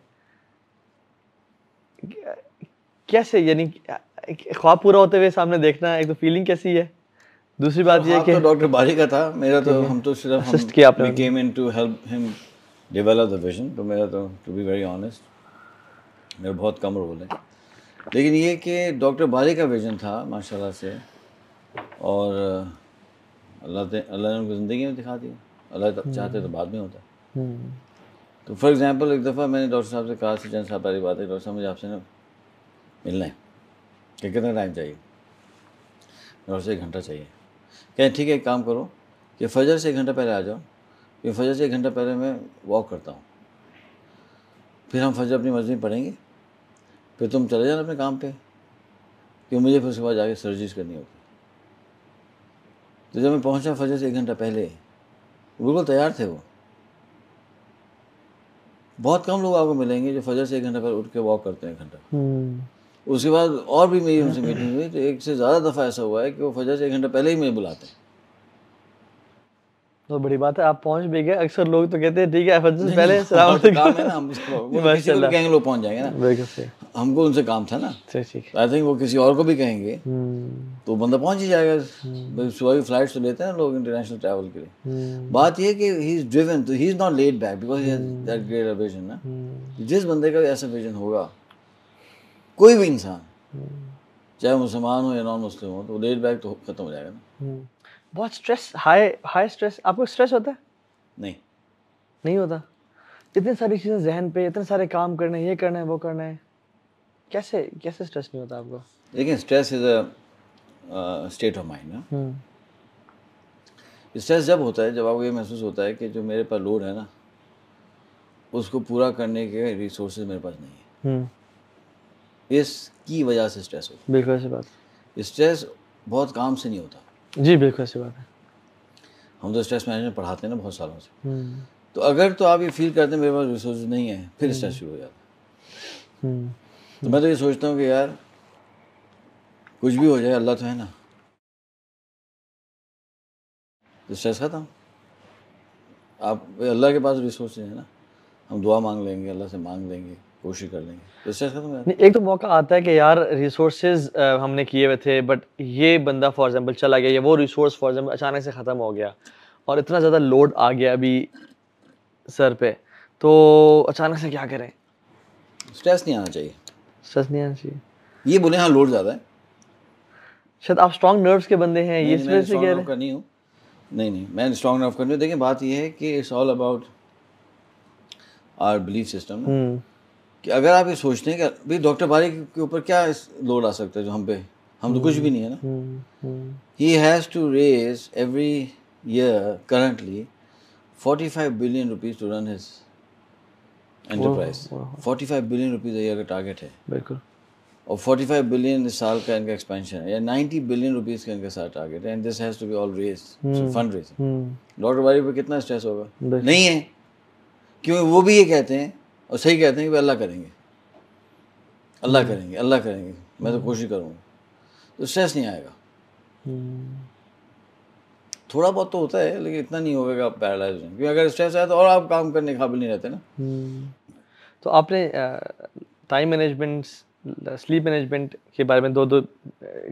कैसे, यानी ख्वाब पूरा होते हुए सामने देखना, एक तो फीलिंग कैसी है, दूसरी बात ये है कि तो डॉक्टर बारी का था, मेरा तो हम तो सिर्फ असिस्ट किया आपने। We came in to help him develop the vision. तो मेरा तो टू बी वेरी ऑनेस्ट मेरा बहुत कम रोल है, लेकिन ये कि डॉक्टर बारी का विजन था माशाल्लाह से, और अल्लाह ने उनको ज़िंदगी में दिखा दिया। अल्लाह चाहते तो बाद में होता। तो फॉर एग्जांपल एक दफ़ा मैंने डॉक्टर साहब से कहा, चंद साहब पहली बात है, डॉक्टर साहब मुझे आपसे ना मिलना है। कि कितना टाइम चाहिए? डॉक्टर से 1 घंटा चाहिए। कहें ठीक है, एक काम करो कि फजर से 1 घंटा पहले आ जाओ, कि फजर से 1 घंटा पहले मैं वॉक करता हूँ, फिर हम फजर अपनी मस्जिद में पढ़ेंगे, फिर तुम चले जाना अपने काम पे, कि मुझे फिर उसके बाद जाके सर्जरीज करनी होगी। तो जब मैं पहुँचा फजर से 1 घंटा पहले, बिल्कुल तैयार थे वो। बहुत कम लोग आपको मिलेंगे जो फजर से 1 घंटा पहले उठ के वॉक करते हैं 1 घंटा। उसके बाद और भी मेरी उनसे मीटिंग हुई, तो 1 से ज़्यादा दफ़ा ऐसा हुआ है कि वो फजर से 1 घंटा पहले ही मुझे बुलाते हैं। तो बड़ी बात है, आप पहुंच भी गए। अक्सर लोग तो कहते हैं ठीक है फजर से पहले सलाम काम है ना, हम किसी को भी कहेंगे लोग पहुंच जाएंगे ना, बिल्कुल सही। हमको उनसे काम था ना। ठीक। आई थिंक वो किसी और को भी कहेंगे तो बंदा पहुंच ही जाएगा। सुबह की फ्लाइट तो लेते हैं लोग इंटरनेशनल ट्रैवल के लिए। बात ये है कि ही इज ड्रिवन, तो he is not laid back because he has that great vision ना। जिस बंदे का ऐसा विजन होगा, कोई भी इंसान चाहे मुसलमान हो या नॉन मुस्लिम हो, तो लेड बैक तो खत्म हो जाएगा ना। बहुत स्ट्रेस, हाई स्ट्रेस। आपको स्ट्रेस होता है? नहीं होता। इतनी सारी चीज़ें जहन पे, इतने सारे काम करने, ये करना है, वो करना है, कैसे स्ट्रेस नहीं होता आपको? लेकिन stress is a state of mind ना। स्ट्रेस जब होता है जब आपको ये महसूस होता है कि जो मेरे पास लोड है ना, उसको पूरा करने के रिसोर्सेज मेरे पास नहीं है। इसकी वजह से स्ट्रेस होता बिल्कुल ऐसी बात है। स्ट्रेस बहुत काम से नहीं होता। जी, बिल्कुल ऐसी बात है। हम तो स्ट्रेस मैनेजमेंट पढ़ाते हैं ना बहुत सालों से। तो अगर तो आप ये फील करते हैं मेरे पास रिसोर्स नहीं है, फिर स्ट्रेस शुरू हो जाता है। तो मैं तो ये सोचता हूँ कि यार कुछ भी हो जाए अल्लाह तो है ना, तो स्ट्रेस खत्म। आप अल्लाह के पास रिसोर्स है ना, हम दुआ मांग लेंगे, अल्लाह से मांग लेंगे, कोशिश कर लेंगे, तो स्ट्रेस खत्म हो जाता है। नहीं, एक तो मौका आता है कि यार रिसोर्सेज हमने किए हुए थे, बट ये बंदा फॉर एग्जांपल चला गया, या वो रिसोर्स फॉर एग्जांपल अचानक से ख़त्म हो गया और इतना ज़्यादा लोड आ गया अभी सर पे, तो अचानक से क्या करें? स्ट्रेस नहीं आना चाहिए। स्ट्रेस नहीं आना चाहिए। ये बोले हाँ लोड ज़्यादा है, शायद आप स्ट्रॉन्ग नर्व्स के बंदे हैं, ये नहीं इस मैं वजह से स्ट्रॉन्ग कह नर्व रहे का नहीं हूँ, नहीं मैं स्ट्रॉन्ग नर्व का नहीं हूँ। देखिए बात ये है कि it's all about our belief system ना, कि अगर आप ये सोचते हैं कि भाई डॉक्टर बारी के ऊपर क्या लोड आ सकता है जो हम पे, हम तो कुछ भी नहीं है ना। He has to raise every year currently 45 billion rupees to run his enterprise. 45 billion rupees year का टारगेट है, बिल्कुल। और 45 बिलियन इस साल का इनका एक्सपेंशन है, या 90 बिलियन रुपीज़ का इनका साथ टारगेट है, and this has to be all raised, fund raising. Doctor Bari पे कितना स्ट्रेस होगा? नहीं है, क्योंकि वो भी ये कहते हैं और सही कहते हैं कि अल्लाह करेंगे, अल्लाह करेंगे, अल्लाह करेंगे, मैं तो कोशिश करूँगा, तो स्ट्रेस नहीं आएगा। थोड़ा बहुत तो होता है, लेकिन इतना नहीं होगा कि आप पैरालाइज हो, क्योंकि अगर स्ट्रेस आया तो और आप काम करने के काबिल नहीं रहते ना। तो आपने टाइम मैनेजमेंट, स्लीप मैनेजमेंट के बारे में दो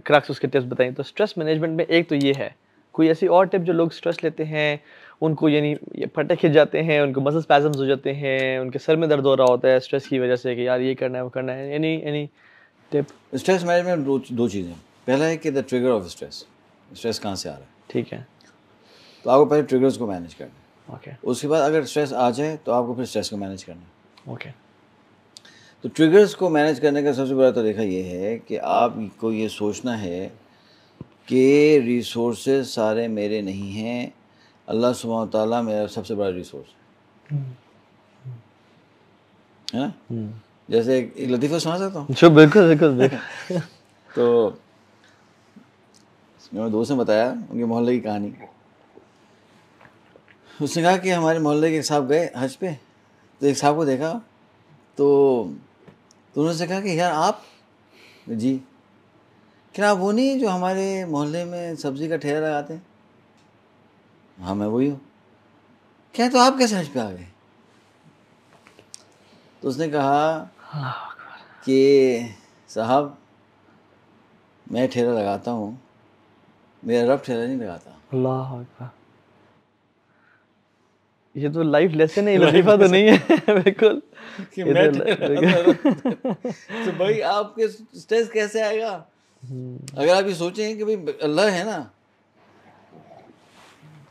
क्रक्स उसके टिप्स बताई, तो स्ट्रेस मैनेजमेंट में एक तो ये है, कोई ऐसी और टिप जो लोग स्ट्रेस लेते हैं उनको, यानी ये फटे खिंच जाते हैं, उनको मसल स्पैज़म्स हो जाते हैं, उनके सर में दर्द हो रहा होता है स्ट्रेस की वजह से कि यार ये करना है वो करना है, एनी टिप? स्ट्रेस मैनेजमेंट दो चीज़ें, पहला है कि the trigger of stress, stress कहाँ से आ रहा है, ठीक है, तो आपको पहले ट्रिगर्स को मैनेज करना है। ओके उसके बाद अगर स्ट्रेस आ जाए तो आपको फिर स्ट्रेस को मैनेज करना है। ओके। तो ट्रिगर्स को मैनेज करने का सबसे बड़ा तरीका ये है कि आपको ये सोचना है कि रिसोर्सेज सारे मेरे नहीं हैं, अल्लाह सुब्हानहू तआला मेरा सबसे बड़ा रिसोर्स है ना। जैसे एक लतीफ़ा सुना सकता हूँ? जो बिल्कुल बिल्कुल बिल्कुल। तो मेरे दोस्त ने बताया उनके मोहल्ले की कहानी। उसने कहा कि हमारे मोहल्ले के एक साहब गए हज पे, तो एक साहब को देखा, तो उन्होंने से कहा कि यार आप, जी क्या आप वो नहीं जो हमारे मोहल्ले में सब्ज़ी का ठेला लगाते हैं? हाँ मैं वही हूँ। क्या तो आप कैसे हज पे आ गए? तो उसने कहा कि साहब मैं ठेला लगाता हूँ, मेरा रब ठेला नहीं लगाता। अल्लाह अकबर, ये तो लाइफ लेसन है, लतीफ़ा तो नहीं है। बिल्कुल कि मैं तो भाई आपके स्ट्रेस कैसे आएगा? अगर आप ये सोचें कि भाई अल्लाह है ना,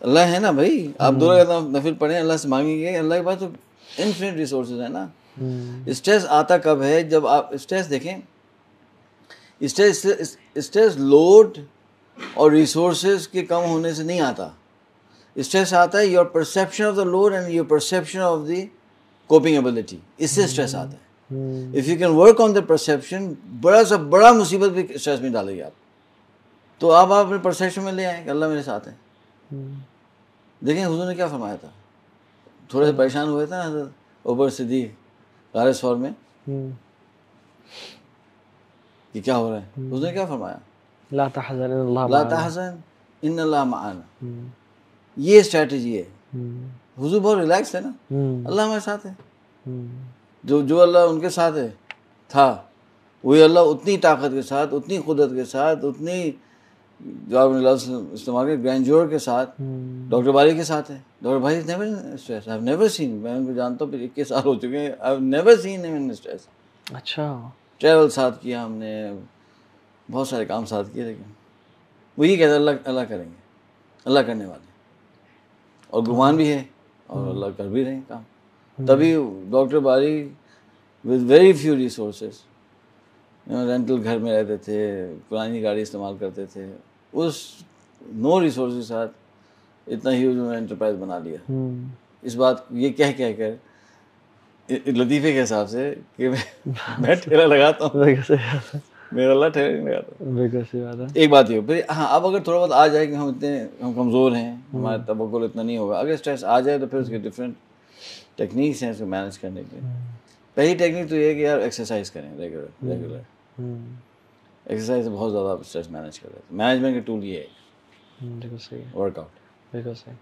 अल्लाह है ना भाई, आप 2 रकात नफिल पढ़ें, अल्लाह से मांगेंगे, अल्लाह के पास तो इनफिनिट रिसोर्सेज है ना। स्ट्रेस आता कब है? जब आप स्ट्रेस देखें, स्ट्रेस लोड और रिसोर्सेज के कम होने से नहीं आता। स्ट्रेस आता है your perception of the load and your perception of the coping ability, इससे स्ट्रेस आता है। If you can work on the perception, बड़ा मुसीबत भी स्ट्रेस में डालेगी आप। तो आप अपने परसेप्शन में ले आए कि अल्लाह मेरे साथ है। देखें हुजूर ने क्या फरमाया था, थोड़े से परेशान हुए थे ना ऊपर सिद्दीक गारे सौर में कि क्या हो रहा है, हुजूर ने क्या फरमाया? ला तहज़न इन्नल्लाह मआना। ये स्ट्रेटजी है। हुजूर बहुत रिलैक्स है ना, अल्लाह हमारे साथ है। जो अल्लाह उनके साथ है था, वही अल्लाह उतनी ताकत के साथ, उतनी कुदरत के साथ, उतनी जो आपने लफ्ज़ इस्तेमाल किया ग्रैंड्योर के साथ डॉक्टर बारी के साथ है। डॉक्टर बारी is never stress, I have never seen, मैं उनको जानता हूँ, 21 साल हो चुके हैं, I have never seen him in stress. अच्छा, ट्रैवल साथ किया हमने, बहुत सारे काम साथ किए, लेकिन वो ये कहते अल्लाह अल्लाह करेंगे, अल्लाह करने वाले, और गुमान भी है और अल्लाह कर भी रहे हैं काम। तभी डॉक्टर बारी with very few resources, rental घर में रहते थे, पुरानी गाड़ी इस्तेमाल करते थे, उस नो रिसोर्स के साथ इतना ह्यूज एंटरप्राइज बना लिया। इस बात ये कह कर लतीफ़े के हिसाब से कि मैं ठेला लगाता हूँ, बिल्कुल सही बात है, मेरा अल्लाह ठेला नहीं लगाता। बिल्कुल सही बात है। एक बात ये फिर हाँ, अब अगर थोड़ा बहुत आ जाए कि हम कमज़ोर हैं, हमारा तवक्कुल इतना नहीं होगा, अगर स्ट्रेस आ जाए तो फिर उसके डिफरेंट टेक्निक्स हैं इसको मैनेज करने के। पहली टेक्निक तो ये है कि यार एक्सरसाइज करें रेगुलर। एक्सरसाइज से बहुत ज़्यादा स्ट्रेस मैनेज कर देते हैं। मैनेजमेंट का टूल ये है, बिल्कुल सही है, वर्कआउट। बिल्कुल सही।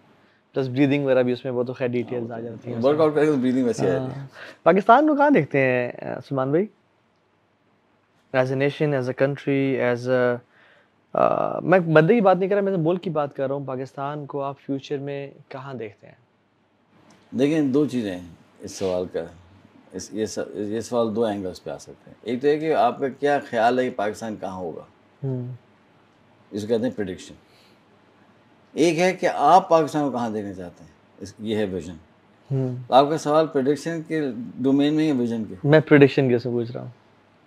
प्लस ब्रीदिंग वगैरह भी उसमें, वो तो खैर डिटेल्स आ जाती हैं उसमें। वर्कआउट करें तो ब्रीदिंग वैसी आ जाती है। हाँ। पाकिस्तान को कहाँ देखते हैं सलमान भाई? As a nation, as a country, as a मैं बंदे की बात नहीं कर रहा, मैं तो मुल्क की बात कर रहा हूँ। पाकिस्तान को आप फ्यूचर में कहाँ देखते हैं? देखिए, दो चीज़ें हैं इस सवाल का। ये सवाल दो एंगल्स पे आ सकते हैं। एक तो है कि आपका क्या ख्याल है कि पाकिस्तान कहाँ होगा, इसको कहते हैं प्रेडिक्शन। एक है कि आप पाकिस्तान को कहाँ देखना चाहते हैं, ये है विजन। तो आपका सवाल प्रेडिक्शन के डोमेन में है, विजन के। मैं प्रेडिक्शन कैसे पूछ रहा हूँ?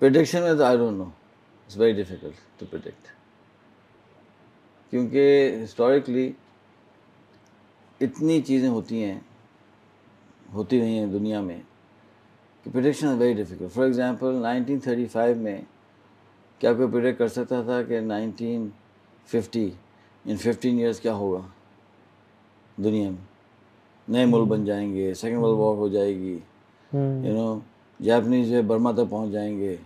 प्रेडिक्शन में तो I don't know, it's very difficult to predict, क्योंकि हिस्टोरिकली इतनी चीज़ें होती रही हैं दुनिया में कि prediction is very difficult. For example 1935 में क्या कोई प्रेडिक्ट कर सकता था कि 1950 इन 15 ईयर्स क्या होगा दुनिया में? नए मुल्क बन जाएंगे, सेकेंड वर्ल्ड वॉर हो जाएगी, यू नो, जापानीज जो है बर्मा तक पहुंच जाएंगे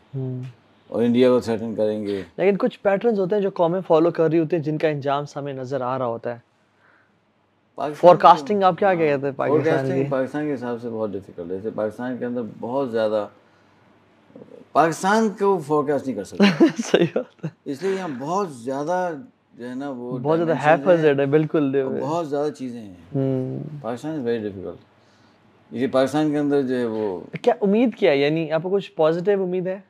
और इंडिया को थ्रेटन करेंगे। लेकिन कुछ पैटर्न्स होते हैं जो कौमें फॉलो कर रही होती हैं, जिनका अंजाम सामने नजर आ रहा होता है। फोरकास्टिंग आप क्या कहते हैं पाकिस्तान की? पाकिस्तान के हिसाब से बहुत डिफिकल्ट है। जैसे पाकिस्तान के अंदर बहुत ज़्यादा, पाकिस्तान को फोरकास्ट नहीं कर सकते। सही बात है। इसलिए यहाँ बहुत ज़्यादा जो है ना वो बहुत ज़्यादा हैफज़र्ड है, बिल्कुल। बहुत ज़्यादा चीज़ें हैं। Pakistan is very difficult. ये पाकिस्तान के अंदर जो है वो क्या उम्मीद क्या है, यानी आपको कुछ पॉजिटिव उम्मीद है?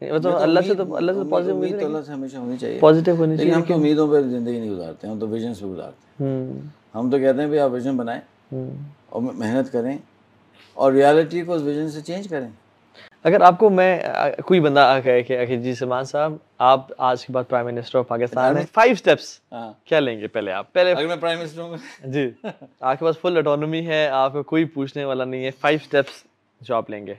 मतलब अल्लाह से पॉजिटिव उम्मीद तो अल्लाह से हमेशा होनी चाहिए, पॉजिटिव होनी चाहिए। लेकिन हम तो उम्मीदों पर ज़िंदगी नहीं गुजारते, हम तो विजन पे गुजारते हैं। हम तो कहते हैं भाई आप विजन बनाएं और मेहनत करें और रियलिटी को उस विजन से चेंज करें। अगर आपको कोई बंदा आ कहे कि जी सलमान साहब, आप आज के बाद प्राइम मिनिस्टर ऑफ पाकिस्तान हैं, 5 स्टेप्स क्या लेंगे? पहले अगर मैं प्राइम मिनिस्टर हूँ जी, आपके पास फुल ऑटोनॉमी है, आपको कोई पूछने वाला नहीं है, 5 स्टेप्स जो आप लेंगे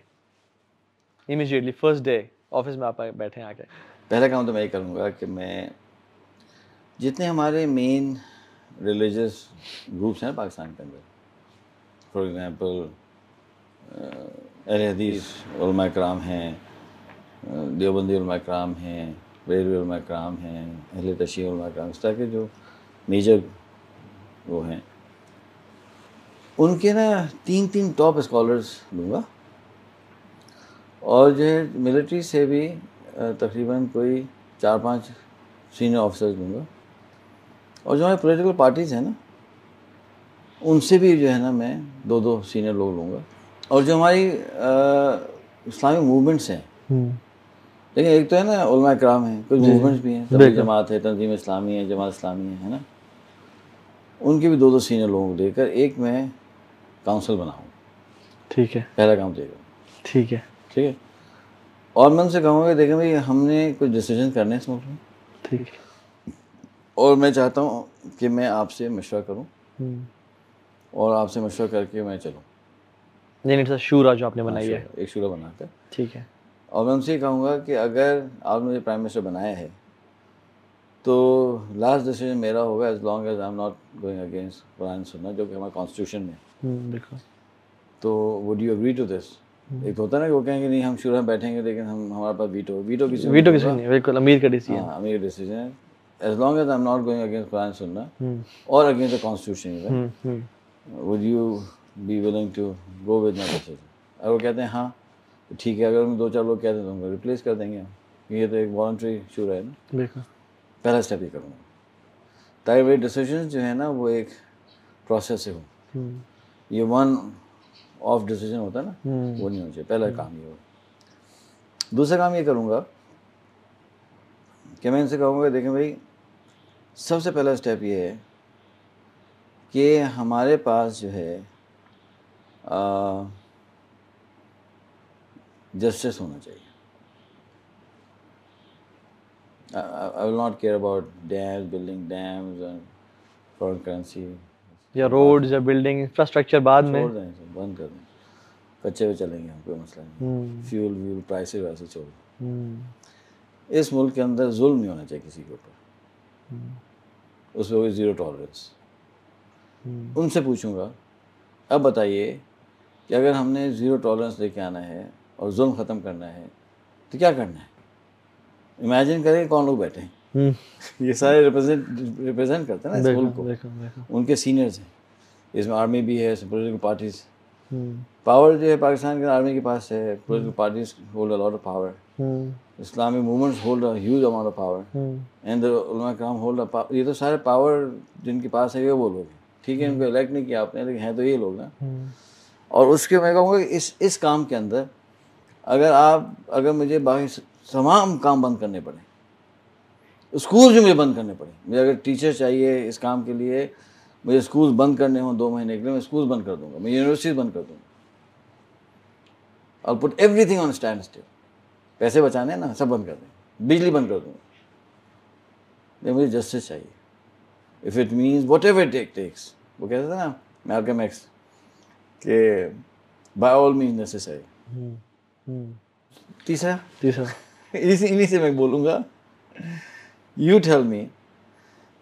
इमीडिएटली फर्स्ट डे ऑफिस में आप बैठे आके। पहला काम तो मैं ये करूँगा कि मैं जितने हमारे मेन रिलीजियस ग्रुप्स हैं पाकिस्तान के अंदर, फॉर एग्जांपल अहले हदीस उलमा कराम हैं, देवबंदी उलमा कराम हैं, बरेलवी उलमा कराम हैं, अहले तशय्युअ उलमा कराम, इस तरह के जो मेजर वो हैं, उनके ना 3 टॉप स्कॉलर्स लूँगा और जो है मिलिट्री से भी तकरीबन कोई 4-5 सीनियर ऑफिसर्स लूँगा और जो हमारे पॉलिटिकल पार्टीज़ हैं ना उनसे भी जो है ना मैं 2-2 सीनियर लोग लूँगा और जो हमारी इस्लामिक मूवमेंट्स हैं, लेकिन एक तो है ना उलमा कराम हैं, कुछ मूवमेंट्स भी हैं, तबलीग जमात है, तंजीम इस्लामी है, जमात इस्लामी है ना, उनके भी 2-2 सीनियर लोगों को लेकर एक मैं काउंसिल बनाऊँ। ठीक है, पहला काम तो ये। ठीक है। और मैं उनसे कहूँगा कि देखें भाई हमने कुछ डिसीजन करने हैं इस मुल्क में, ठीक है, और मैं चाहता हूँ कि मैं आपसे मशवरा करूँ और आपसे मशवरा करके मैं चलूँ। नहीं, शूरा जो आपने बनाई है, एक शूरा बनाकर, ठीक है। और मैं उनसे कहूँगा कि अगर आपने मुझे प्राइम मिनिस्टर बनाया है तो लास्ट डिसीजन मेरा होगा, as long as I am not going against Quran Sunnah, जो कि हमारे कॉन्स्टिट्यूशन में। बिल्कुल। तो would you agree to this? एक होता है ना कि वो कहेंगे नहीं हम शूरा में बैठेंगे लेकिन हमारे पास वीटो किसी नहीं, बिल्कुल अमीर का डिसीजन। हाँ, अमीर डिसीजन है, as long as I am not going against Quran Sunnah और against the constitution, would you be willing to go with my decision? अगर वो कहते हैं हाँ तो ठीक है, अगर उनमें 2-4 लोग कहते हैं तो उनको रिप्लेस कर देंगे हम, ये तो एक वॉलंटरी शूरा है ना। बिल्कुल, पहला स्टेप ही करूँगा ताकि मेरे डिसीजन जो है ना वो एक प्रोसेस से हो। ये वन ऑफ डिसीजन होता है ना, वो नहीं होना चाहिए। पहला काम ये होगा। दूसरा काम ये करूँगा कि मैं इनसे कहूँगा देखें भाई, सबसे पहला स्टेप ये है कि हमारे पास जो है जस्टिस होना चाहिए। I will not care about dams, building dams and foreign currency. या रोड्स या बिल्डिंग इंफ्रास्ट्रक्चर बाद में बंद कर दें। कच्चे पे चलेंगे हम, कोई मसला नहीं। फ्यूल व्यूल प्राइसेस वैसे चल, इस मुल्क के अंदर जुल्म नहीं होना चाहिए किसी के ऊपर, उस पर कोई ज़ीरो टॉलरेंस। उनसे पूछूंगा अब बताइए कि अगर हमने ज़ीरो टॉलरेंस लेके आना है और जुल्म ख़त्म करना है तो क्या करना है। इमेजिन करें कौन लोग बैठे हैं ये सारे रिप्रेजेंट करते हैं ना इस मुल्क को, उनके सीनियर्स हैं, इसमें आर्मी भी है, पॉलिटिकल पार्टीज। पावर जो है पाकिस्तान के आर्मी के पास है, political parties hold a lot of power, Islamic movements hold a huge amount of power, and the उलमा किराम होल्ड अ, ये तो सारे पावर जिनके पास है ये वो लोग हैं, ठीक है। इनको इलेक्ट नहीं किया आपने, लेकिन हैं तो ये लोग ना। और उसके मैं कहूँगा इस काम के अंदर अगर मुझे बाकी तमाम काम बंद करने पड़े, स्कूल भी मुझे बंद करने पड़े, मुझे अगर टीचर चाहिए इस काम के लिए, मुझे स्कूल बंद करने हों 2 महीने के लिए, मैं स्कूल बंद कर दूंगा, मैं यूनिवर्सिटीज बंद कर दूंगा। I'll put everything on stand still. पैसे बचाने हैं ना, सब बंद कर दें, बिजली बंद कर दूंगा। लेकिन मुझे जस्टिस चाहिए, if it means whatever it takes. वो कहते थे ना मैल्कम एक्स के बाय ऑल मीन्स नेसेसरी। तीसरा इन्हीं से मैं बोलूँगा, यू टेल मी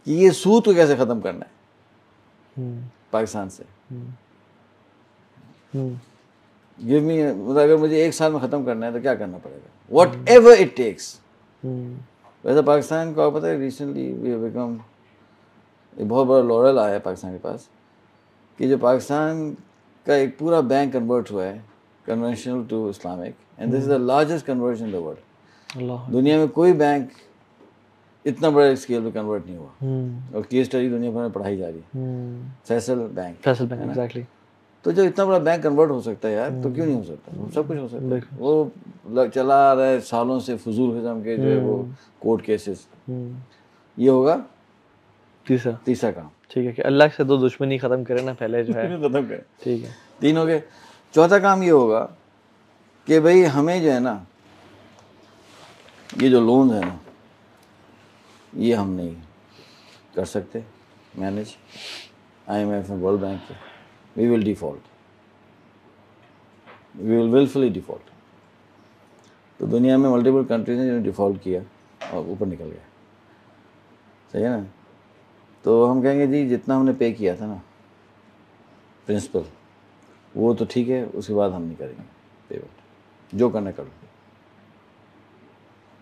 कि ये सूद को कैसे ख़त्म करना है पाकिस्तान से। गिव मी, मतलब अगर मुझे 1 साल में ख़त्म करना है तो क्या करना पड़ेगा, वट एवर इट टेक्स। वैसे पाकिस्तान को पता है रिसेंटली वी हैव बिकम, एक बहुत बड़ा लॉरल आया है पाकिस्तान के पास कि जो पाकिस्तान का एक पूरा बैंक कन्वर्ट हुआ है conventional to Islamic, and this is the largest conversion in the world. दुनिया में कोई बैंक इतना बड़ा स्केल पे कन्वर्ट नहीं हुआ, और केस स्टडी दुनिया भर में पढ़ाई जा रही है। Faisal bank exactly. तो जो इतना बड़ा बैंक कन्वर्ट हो सकता है यार, तो क्यों नहीं हो सकता, सब कुछ हो सकता है। वो चला आ रहा है सालों से फजूल किस्म के जो है वो कोर्ट केसेस। ये होगा तीसरा काम, ठीक है, कि अल्लाह से 2 दुश्मनी खत्म करे ना पहले जो है खत्म करें, ठीक है। 3 हो गए। चौथा काम ये होगा कि भाई हमें जो है ना, ये जो लोन है ना, ये हम नहीं कर सकते मैनेज, IMF और वर्ल्ड बैंक के, we will default, we will wilfully default. तो दुनिया में मल्टीपल कंट्रीज हैं जिन्होंने डिफ़ॉल्ट किया और ऊपर निकल गया, सही है ना। तो हम कहेंगे जी जितना हमने पे किया था ना प्रिंसिपल, वो तो ठीक है, उसके बाद हम नहीं करेंगे पेमेंट, जो करना कर लो।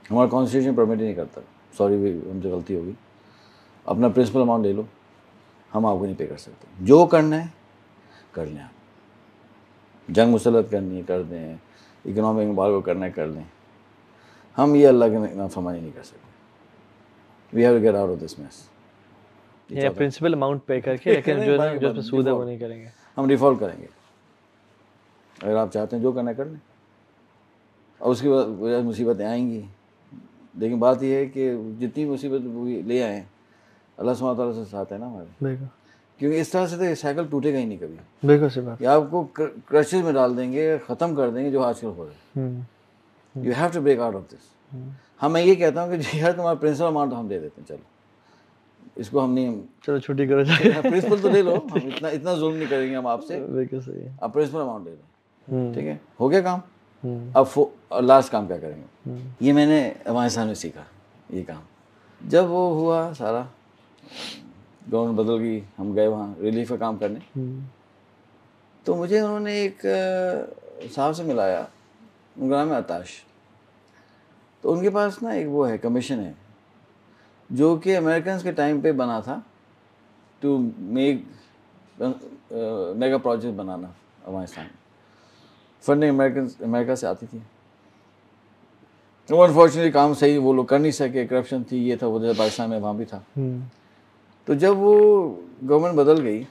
हमारा कॉन्स्टिट्यूशन परमिट ही नहीं करता, सॉरी हमसे गलती होगी, अपना प्रिंसिपल अमाउंट ले लो, हम आपको नहीं पे कर सकते, जो करना है कर लें आप, जंग मुसलत करनी है कर दें, इकोनॉमिक एम्बार्गो करना है कर लें, हम ये अल्लाह के नाफरमानी नहीं कर सकते। We have to get out of this mess. ये प्रिंसिपल अमाउंट पे करके, लेकिन जो पे सूद है वो नहीं करेंगे, हम डिफ़ॉल्ट करेंगे। अगर आप चाहते हैं जो करना है कर लें, और उसके बाद मुसीबतें आएंगी, लेकिन बात यह है कि जितनी मुसीबत ले आए अल्लाह सुब्हानहू तआला से साथ है ना हमारे, क्योंकि इस तरह से तो ये साइकिल टूटेगा ही नहीं कभी। बिल्कुल सही बात। या आपको क्रशेस में डाल देंगे, ख़त्म कर देंगे जो आजकल हो रहा है। You have to break out of this. हाँ मैं ये कहता हूँ कि यार तुम्हारा प्रिंसिपल अमाउंट हम दे देते हैं, चलो इसको हम नहीं, चलो छुट्टी करो जाके, प्रिंसिपल तो ले लो, हम इतना जुल्म नहीं करेंगे हम आपसे, बिल्कुल सही है, आप प्रिंसिपल अमाउंट ले लो, ठीक है, हो गया काम। अब लास्ट काम क्या करेंगे, ये मैंने अफगानिस्तान में सीखा। ये काम जब वो हुआ सारा, गवर्नमेंट बदल गई, हम गए वहाँ रिलीफ का काम करने, तो मुझे उन्होंने एक साहब से मिलाया, उनका नाम है आताश। तो उनके पास ना एक वो है कमीशन है जो कि अमेरिकन के टाइम पे बना था, टू मेक मेगा प्रोजेक्ट बनाना अफगानिस्तान में, फंडिंग अमेरिका से आती थी। तो अनफॉर्चुनेटली काम सही वो लोग कर नहीं सके, करप्शन थी, ये था वो, जैसे पाकिस्तान में वहाँ भी था। तो जब वो गवर्नमेंट बदल गई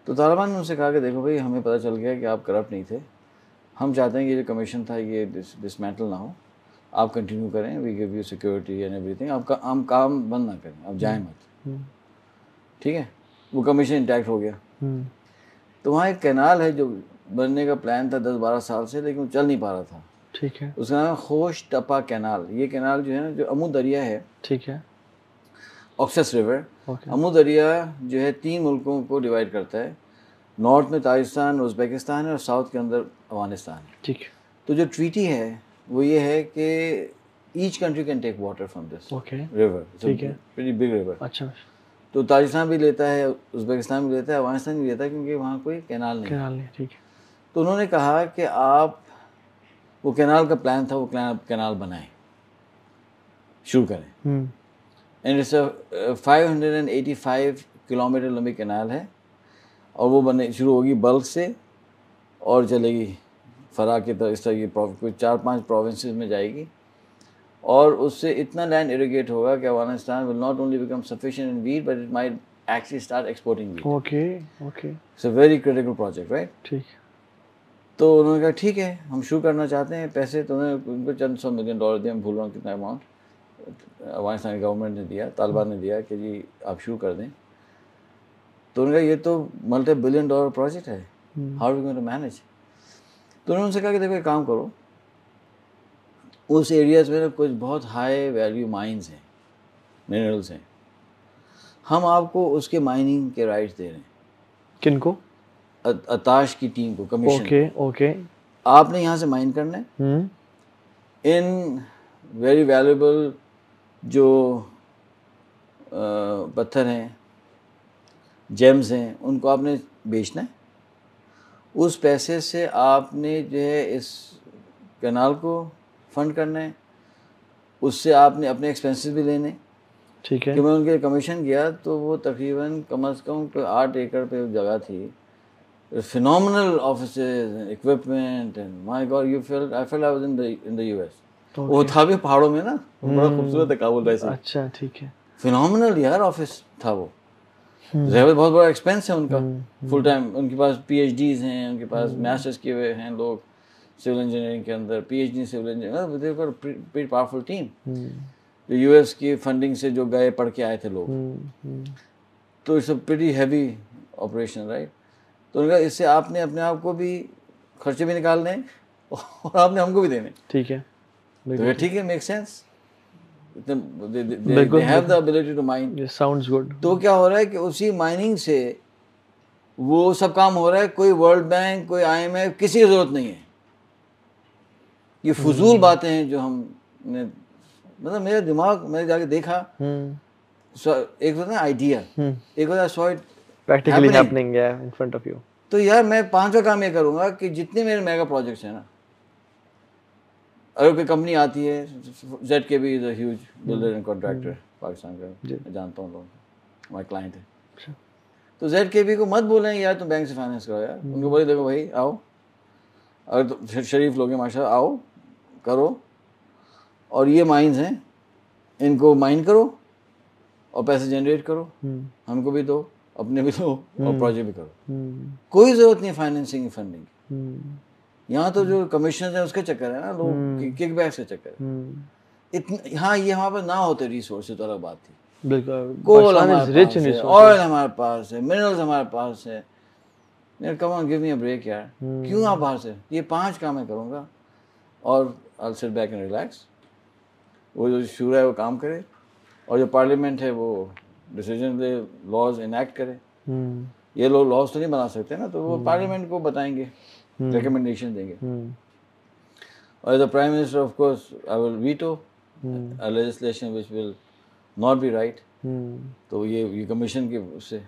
तो तालिबान ने उनसे कहा कि देखो भाई हमें पता चल गया कि आप करप्ट नहीं थे, हम चाहते हैं कि ये जो कमीशन था ये डिसमेंटल ना हो, आप कंटिन्यू करें, we give you security and everything, आपका हम काम बंद ना करें, आप जाएं मत, ठीक है। वो कमीशन इंटैक्ट हो गया। तो वहाँ एक कैनाल है जो बनने का प्लान था 10-12 साल से, लेकिन वो चल नहीं पा रहा था, ठीक है। उसका नाम खोश टपा कैनाल। ये कैनाल जो है ना, जो अमू दरिया है, ठीक है, ऑक्सस रिवर, अमू दरिया जो है 3 मुल्कों को डिवाइड करता है, नॉर्थ में ताजिकिस्तान उज़्बेकिस्तान है और साउथ के अंदर अफगानिस्तान है। ठीक है। तो जो ट्रीटी है वो ये है कि each country can take water from this okay. River, ठीक है। Very big river. अच्छा। तो ताजिकिस्तान भी लेता है, उज़्बेकिस्तान भी लेता है, अफगानिस्तान भी लेता है, क्योंकि वहाँ कोई कैनाल नहीं है। कैनाल नहीं, ठीक है। तो उन्होंने कहा कि आप, वो कैनाल का प्लान था, वो कैनाल बनाएं, शुरू करें। एंड इट्स 585 किलोमीटर लंबी कैनाल है और वो बने शुरू होगी बल्क से और चलेगी फरा की तरह, इस तरह की कोई 4-5 प्रोविंसेस में जाएगी और उससे इतना लैंड इरिगेट होगा कि Afghanistan will not only become sufficient in wheat but it might actually start exporting wheat. Okay okay. It's a very critical project, right. ठीक। तो उन्होंने कहा ठीक है हम शुरू करना चाहते हैं, पैसे तो उन्होंने उनको चंद $100 मिलियन दिए, मैं भूल रहा हूँ कितना अमाउंट अफगानिस्तान की गवर्नमेंट ने दिया, तालिबान ने दिया कि जी आप शुरू कर दें। तो उन्होंने कहा ये तो $multi-billion प्रोजेक्ट है, how are we going to manage. तो उन्होंने उनसे कहा कि देखो एक काम करो, उस एरियाज़ में कुछ बहुत हाई वैल्यू माइंस हैं, मिनरल्स हैं, हम आपको उसके माइनिंग के राइट्स दे रहे हैं। किनको? अताश की टीम को, कमीशन। Okay okay. आपने यहाँ से माइन करना है, इन वेरी वैल्यूएबल जो पत्थर हैं, जेम्स हैं, उनको आपने बेचना है। उस पैसे से आपने जो है इस कैनाल को फंड करना है, उससे आपने अपने एक्सपेंसेस भी लेने। ठीक है। कि मैं उनके कमीशन गया तो वो तकरीबन कम से कम 8 एकड़ पे जगह थी, phenomenal offices and equipment and my God, I felt I was in the US। वो था भी पहाड़ों में ना, बड़ा खूबसूरत है काबुल वैसे। अच्छा ठीक है। फिनोमिनल यार ऑफिस था वो। रहते बहुत बड़ा एक्सपेंस है उनका, फुल टाइम उनके पास PhDs हैं, उनके पास मास्टर्स किए हुए हैं लोग सिविल इंजीनियरिंग के अंदर, PhD civil engineering, they got pretty powerful team. जो US की फंडिंग से जो गए पढ़ के आए थे लोग, तो it's a pretty heavy operation, right. तो उनका इससे आपने अपने आप को भी खर्चे भी निकालने और आपने हमको भी देने। ठीक है। तो ठीक है, make sense. they have the ability to mine। ये साउंड्स गुड। तो क्या हो रहा है कि उसी माइनिंग से वो सब काम हो रहा है, कोई वर्ल्ड बैंक, कोई IMF, किसी की जरूरत नहीं है। ये फजूल बातें हैं जो हमने, मतलब मेरा दिमाग, मैंने जाके देखा, एक होता है आइडिया, एक होता है saw it practically happening in front of you. तो यार मैं 5वां काम ये करूंगा कि जितने मेरे मेगा प्रोजेक्ट्स हैं ना, अगर कोई कंपनी आती है, ZKB is a huge builder and contractor Pakistan का, मैं जानता हूँ लोगों को, हमारे क्लाइंट है। तो ZKB को मत बोलें यार तुम बैंक से फाइनेंस करो यार, उनको बोले देखो भाई आओ, अगर तो शरीफ लोग हैं माशाल्लाह, आओ करो, और ये माइंस हैं, इनको माइन करो और पैसे जनरेट करो, हमको भी दो, अपने भी दो, और प्रोजेक्ट भी करो। कोई ज़रूरत नहीं फाइनेंसिंग की, फंडिंग की। यहाँ तो जो कमीशन है उसके चक्कर है ना, लोग किकबैक्स के चक्कर है। इतना हाँ, ये हमारे पास ना होते रिसोर्सेज तो अलग बात थी। कोल हमारे पास है, ऑयल हमारे पास है, मिनरल्स हमारे पास है। यार come on, give me a break यार, क्यों आप बाहर से? ये 5 काम मैं करूँगा और I sit back and relax. वो जो शूरा है वो काम करे, और जो पार्लियामेंट है वो डिसीजन ले, लॉज इनैक्ट करे। ये लोग लॉज तो नहीं बना सकते ना, तो वो पार्लियामेंट को बताएंगे, रिकमेंडेशन देंगे। और as a prime minister of course I will veto a legislation which will not be right. तो ये कमीशन के उससे,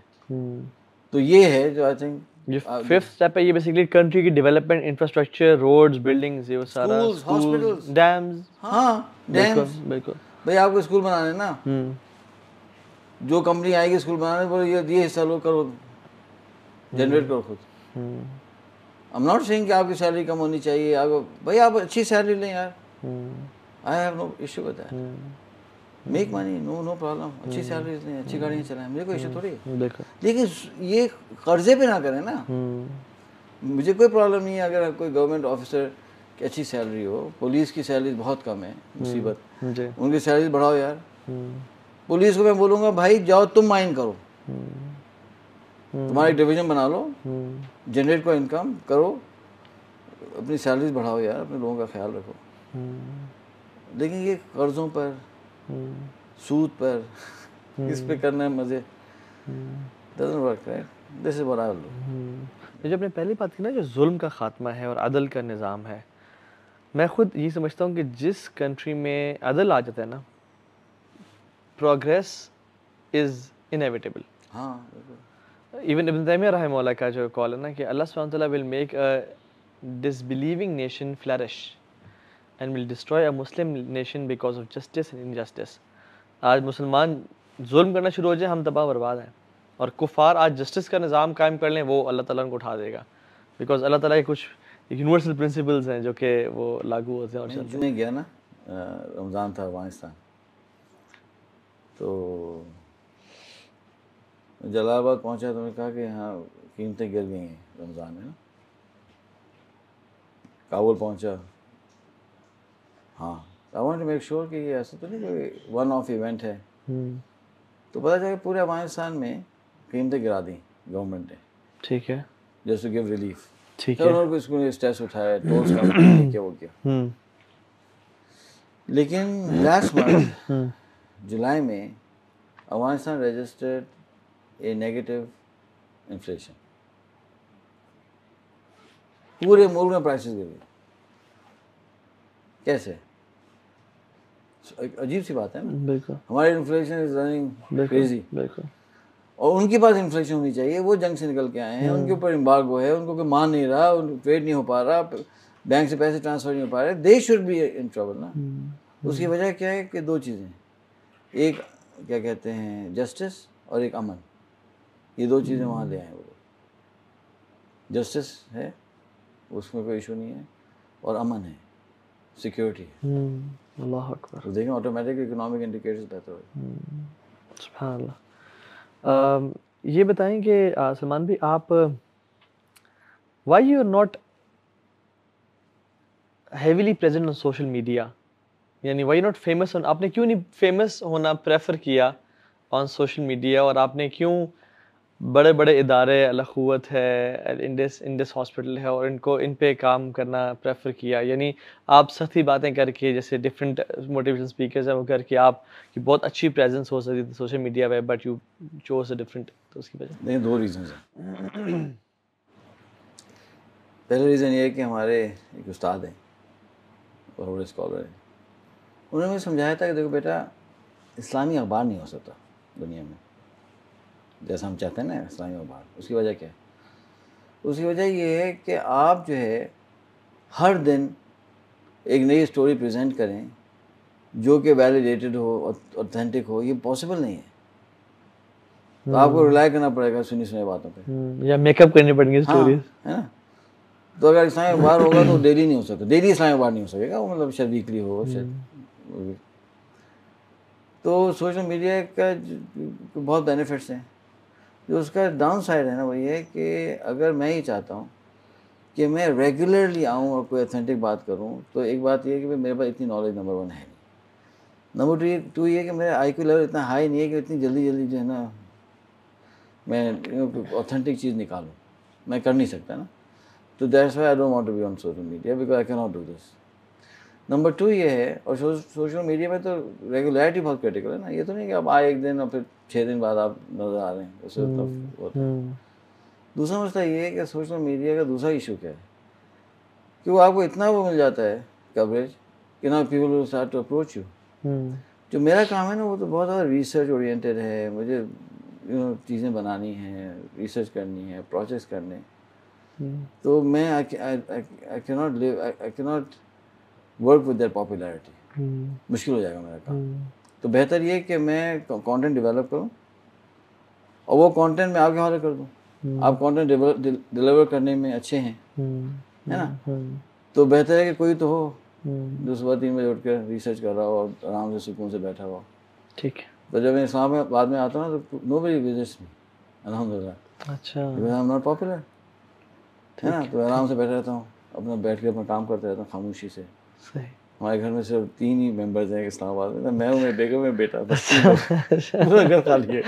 तो ये है जो आई थिंक ये फिफ्थ स्टेप है। ये बेसिकली कंट्री की डेवलपमेंट, इंफ्रास्ट्रक्चर, रोड्स, बिल्डिंग्स, ये वो सारा, स्कूल्स, हॉस्पिटल्स, डैम्स। हाँ डैम्स, बिल्कुल। भाई आपको स्कूल बनाने ना, जो कंपनी आएगी स्कूल बनाने, बोले ये हिस्सा लो, करो, जनरेट करो खुद। आई एम नॉट सेइंग कि आपकी सैलरी कम होनी चाहिए, आपको भाई आप अच्छी सैलरी लें यार, I have no issue with that, make money, no problem, अच्छी सैलरीज लें, अच्छी गाड़ियाँ चलाएं, मुझे कोई इश्यू थोड़ी है। लेकिन ये कर्जे पे ना करें ना। मुझे कोई प्रॉब्लम नहीं है अगर कोई गवर्नमेंट ऑफिसर की अच्छी सैलरी हो, पुलिस की सैलरी बहुत कम है, मुसीबत, उनकी सैलरी बढ़ाओ यार। पुलिस को मैं बोलूँगा भाई जाओ तुम माइन करो, तुम्हारा एक डिवीजन बना लो, जनरेट को इनकम करो, अपनी सैलरीज बढ़ाओ यार, अपने लोगों का ख्याल रखो। लेकिन ये कर्जों पर, सूद पर, इस पे करना है मजे, doesn't work, right? This is what I will do। ये जो आपने पहली बात की ना, जो जुल्म का खात्मा है और अदल का निज़ाम है, मैं खुद ये समझता हूँ कि जिस कंट्री में अदल आ जाता है ना, प्रोग्रेस इज़ इनेविटेबल। हाँ इवन इब्न तैमिया रहमहुल्लाह का जो कॉल है ना कि अल्लाह सुब्हानहू व तआला will make a disbelieving nation flourish and will destroy a Muslim nation because of justice and injustice. आज मुसलमान जुल्म करना शुरू हो जाए, हम तबाह बर्बाद हैं, और कुफार आज जस्टिस का निज़ाम कायम कर लें, वो अल्लाह ताला उनको उठा देगा, बिकॉज अल्लाह ताला के कुछ यूनिवर्सल प्रिंसिपल्स हैं जो कि वो लागू होते हैं और चलते हैं। मैं गया ना, रमज़ान था अफगानिस्तान, तो जलालाबाद पहुंचा तो उन्होंने कहा कि हाँ कीमतें गिर गई हैं रमज़ान में ना। काबुल पहुंचा, हाँ I want to make sure कि ये ऐसा तो नहीं कोई वन ऑफ इवेंट है। तो पता चला कि पूरे अफगानिस्तान में कीमतें गिरा दी गवर्नमेंट ने, ठीक है, जस्ट टू गिव रिलीफ। ठीक तो है। उन्होंने इसको स्ट्रेस उठाया, टोल्स कम किए, क्या वो किया। लेकिन लास्ट मंथ जुलाई में अफगानिस्तान रजिस्टर्ड ए नेगेटिव इन्फ्लेशन, पूरे मुल्क में प्राइसेस गिर गए। कैसे? अजीब सी बात है ना। बिल्कुल, हमारी इन्फ्लेशन इज रनिंग क्रेजी, बिल्कुल। और उनके पास इन्फ्लेशन होनी चाहिए। वो जंग से निकल के आए हैं, उनके ऊपर एम्बार्गो है, उनको कोई मान नहीं रहा, ट्रेड नहीं हो पा रहा, बैंक से पैसे ट्रांसफर नहीं हो पा रहे, they should be in trouble ना। उसकी वजह क्या है कि दो चीज़ें, एक क्या कहते हैं जस्टिस और एक अमन, ये दो चीज़ें वहाँ ले आए वो। जस्टिस है, उसमें कोई इशू नहीं है, और अमन है, सिक्योरिटी है। अल्लाह अकबर। तो देखें ऑटोमेटिक इकोनॉमिक इंडिकेटर्स बेहतर हो। सुभान अल्लाह। ये बताएं कि सलमान भाई, आप why you are not heavily present on social media, यानी व्हाई नॉट फेमस ऑन, आपने क्यों नहीं फेमस होना प्रेफर किया ऑन सोशल मीडिया, और आपने क्यों बड़े बड़े इदारे, अल-अख़ुवत है, इंडस हॉस्पिटल है, और इन पे काम करना प्रेफर किया, यानी आप सख्ती बातें करके, जैसे डिफरेंट मोटिवेशनल स्पीकर्स हैं वो करके आप की बहुत अच्छी प्रेजेंस हो सकती थी सोशल मीडिया पे, but you chose a different, तो उसकी वजह? नहीं, दो रीज़न्स हैं। पहला रीज़न ये है कि हमारे एक उस्ताद हैं और बड़े स्कॉलर हैं, उन्होंने मुझे समझाया था कि देखो बेटा, इस्लामी अखबार नहीं हो सकता दुनिया में जैसा हम चाहते हैं ना इस्लामी अखबार। उसकी वजह क्या है? उसकी वजह ये है कि आप जो है हर दिन एक नई स्टोरी प्रेजेंट करें जो कि वैलिडेटेड हो, ऑथेंटिक हो, ये पॉसिबल नहीं है। तो आपको रिलाई करना पड़ेगा सुनी सुनाई बातों पे, या मेकअप करनी पड़ेंगी स्टोरीज, है ना। तो अगर इस्लामी अखबार होगा तो डेली नहीं हो सकता, डेली इस्लामी अखबार नहीं हो सकेगा, वो मतलब शायद वीकली हो शायद। तो सोशल मीडिया का बहुत बेनिफिट्स हैं, जो उसका डाउन साइड है ना वो ये है कि अगर मैं ही चाहता हूँ कि मैं रेगुलरली आऊँ और कोई ऑथेंटिक बात करूँ, तो एक बात ये है कि मेरे पास इतनी नॉलेज नंबर 1 है नहीं। नंबर 2 ये है कि मेरा IQ लेवल इतना हाई नहीं है कि इतनी जल्दी जल्दी जो है ना मैं ऑथेंटिक चीज़ निकालूँ, मैं कर नहीं सकता ना। तो that's why I don't want to be on social media, because I can not do this. Number 2 ये है, और सोशल मीडिया में तो रेगुलरिटी बहुत क्रिटिकल है ना। ये तो नहीं कि आप आए एक दिन और फिर 6 दिन बाद आप नजर आ रहे हैं, उससे तो दूसरा मसला ये है कि सोशल मीडिया का दूसरा इशू क्या है कि वो आपको इतना वो मिल जाता है कवरेज कि ना people will start to approach you. जो मेरा काम है ना वो तो बहुत ज़्यादा रिसर्च ओरिएंटेड है, मुझे चीज़ें बनानी है, रिसर्च करनी है, प्रोजेक्ट्स करने। तो मैं आई can not work with their popularity, मुश्किल हो जाएगा मेरा काम। तो बेहतर ये कि मैं कंटेंट डेवलप करूं और वो कंटेंट मैं आपके हवाले कर दूं। आप कंटेंट डिलीवर करने में अच्छे हैं, है ना। तो बेहतर है कि कोई तो हो जो सुबह 3 बजे उठकर रिसर्च कर रहा हो और आराम से सुकून से बैठा हुआ। ठीक है। तो जब मैं इस्लामाबाद में आता हूँ तो नोबडी विजिट्स मी, अल्हम्दुलिल्लाह। अच्छा, because I am not popular, है ना। तो आराम से बैठा रहता हूँ, अपना बैठ के अपना काम करते रहता हूँ खामोशी से। सही। हमारे घर में सिर्फ 3 ही मेंबर्स हैं इस्लामाबाद में, मैं हूँ, मेरे बेगम, मेरे बेटा, बस 3 लोग। पूरा घर खाली है।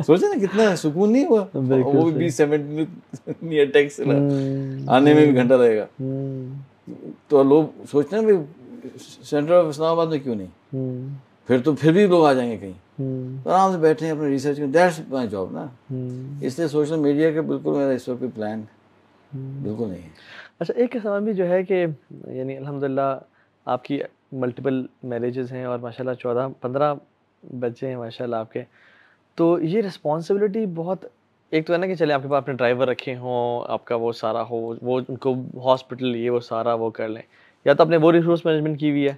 सोचे ना कितना सुकून नहीं हुआ, वो भी 70 अटैक से आने में भी घंटा लगेगा। तो लोग सोचते हैं भाई सेंटर ऑफ इस्लामाबाद में क्यों नहीं, फिर तो फिर भी लोग आ जाएंगे कहीं, तो आराम से बैठे हैं अपने रिसर्च में, दैट्स माय जॉब ना। इसलिए सोशल मीडिया के बिल्कुल मेरा इस वक्त प्लान बिल्कुल नहीं है। अच्छा, एक सवाल भी जो है कि यानी अल्हम्दुलिल्लाह आपकी मल्टीपल मैरिजेस हैं और माशाल्लाह 14-15 बच्चे हैं माशाल्लाह आपके। तो ये रिस्पॉन्सिबिलिटी बहुत, एक तो है ना कि चले आपके पास अपने ड्राइवर रखे हों, आपका वो सारा हो, वो उनको हॉस्पिटल ये वो सारा वो कर लें, या तो आपने वो रिसोर्स मैनेजमेंट की हुई है,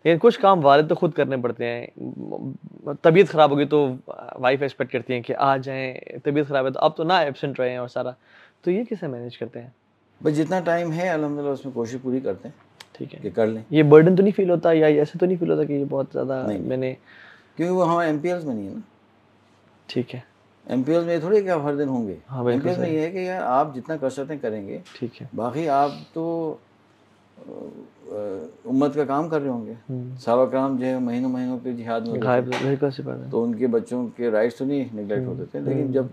लेकिन कुछ काम वालिद तो खुद करने पड़ते हैं। तबीयत ख़राब होगी तो वाइफ एक्सपेक्ट करती हैं कि आ जाएँ, तबीयत ख़राब है तो अब तो ना एब्सेंट रहे हैं और सारा, तो ये कैसे मैनेज करते हैं? बस जितना टाइम है अल्हम्दुलिल्लाह उसमें कोशिश पूरी करते हैं ठीक है, कि कर लें। ये बर्डन तो नहीं फील होता, या ऐसे तो नहीं फील होता कि ये बहुत ज़्यादा नहीं, मैंने? क्योंकि वो हमारे MPLs में नहीं है ना। ठीक है, MPLs में ये थोड़ी कि आप हर दिन होंगे। हाँ बिल्कुल MPLs में सही, ये है कि यार आप जितना कर सकते हैं करेंगे, ठीक है। बाकी आप तो उम्मत का काम कर रहे होंगे। साहबा कराम जो है महीनों महीनों के जिहाद में होते गायब, थे, बिल्कुल सी बात है। तो उनके बच्चों के राइट्स तो नहीं निगलेक्ट होते थे। लेकिन जब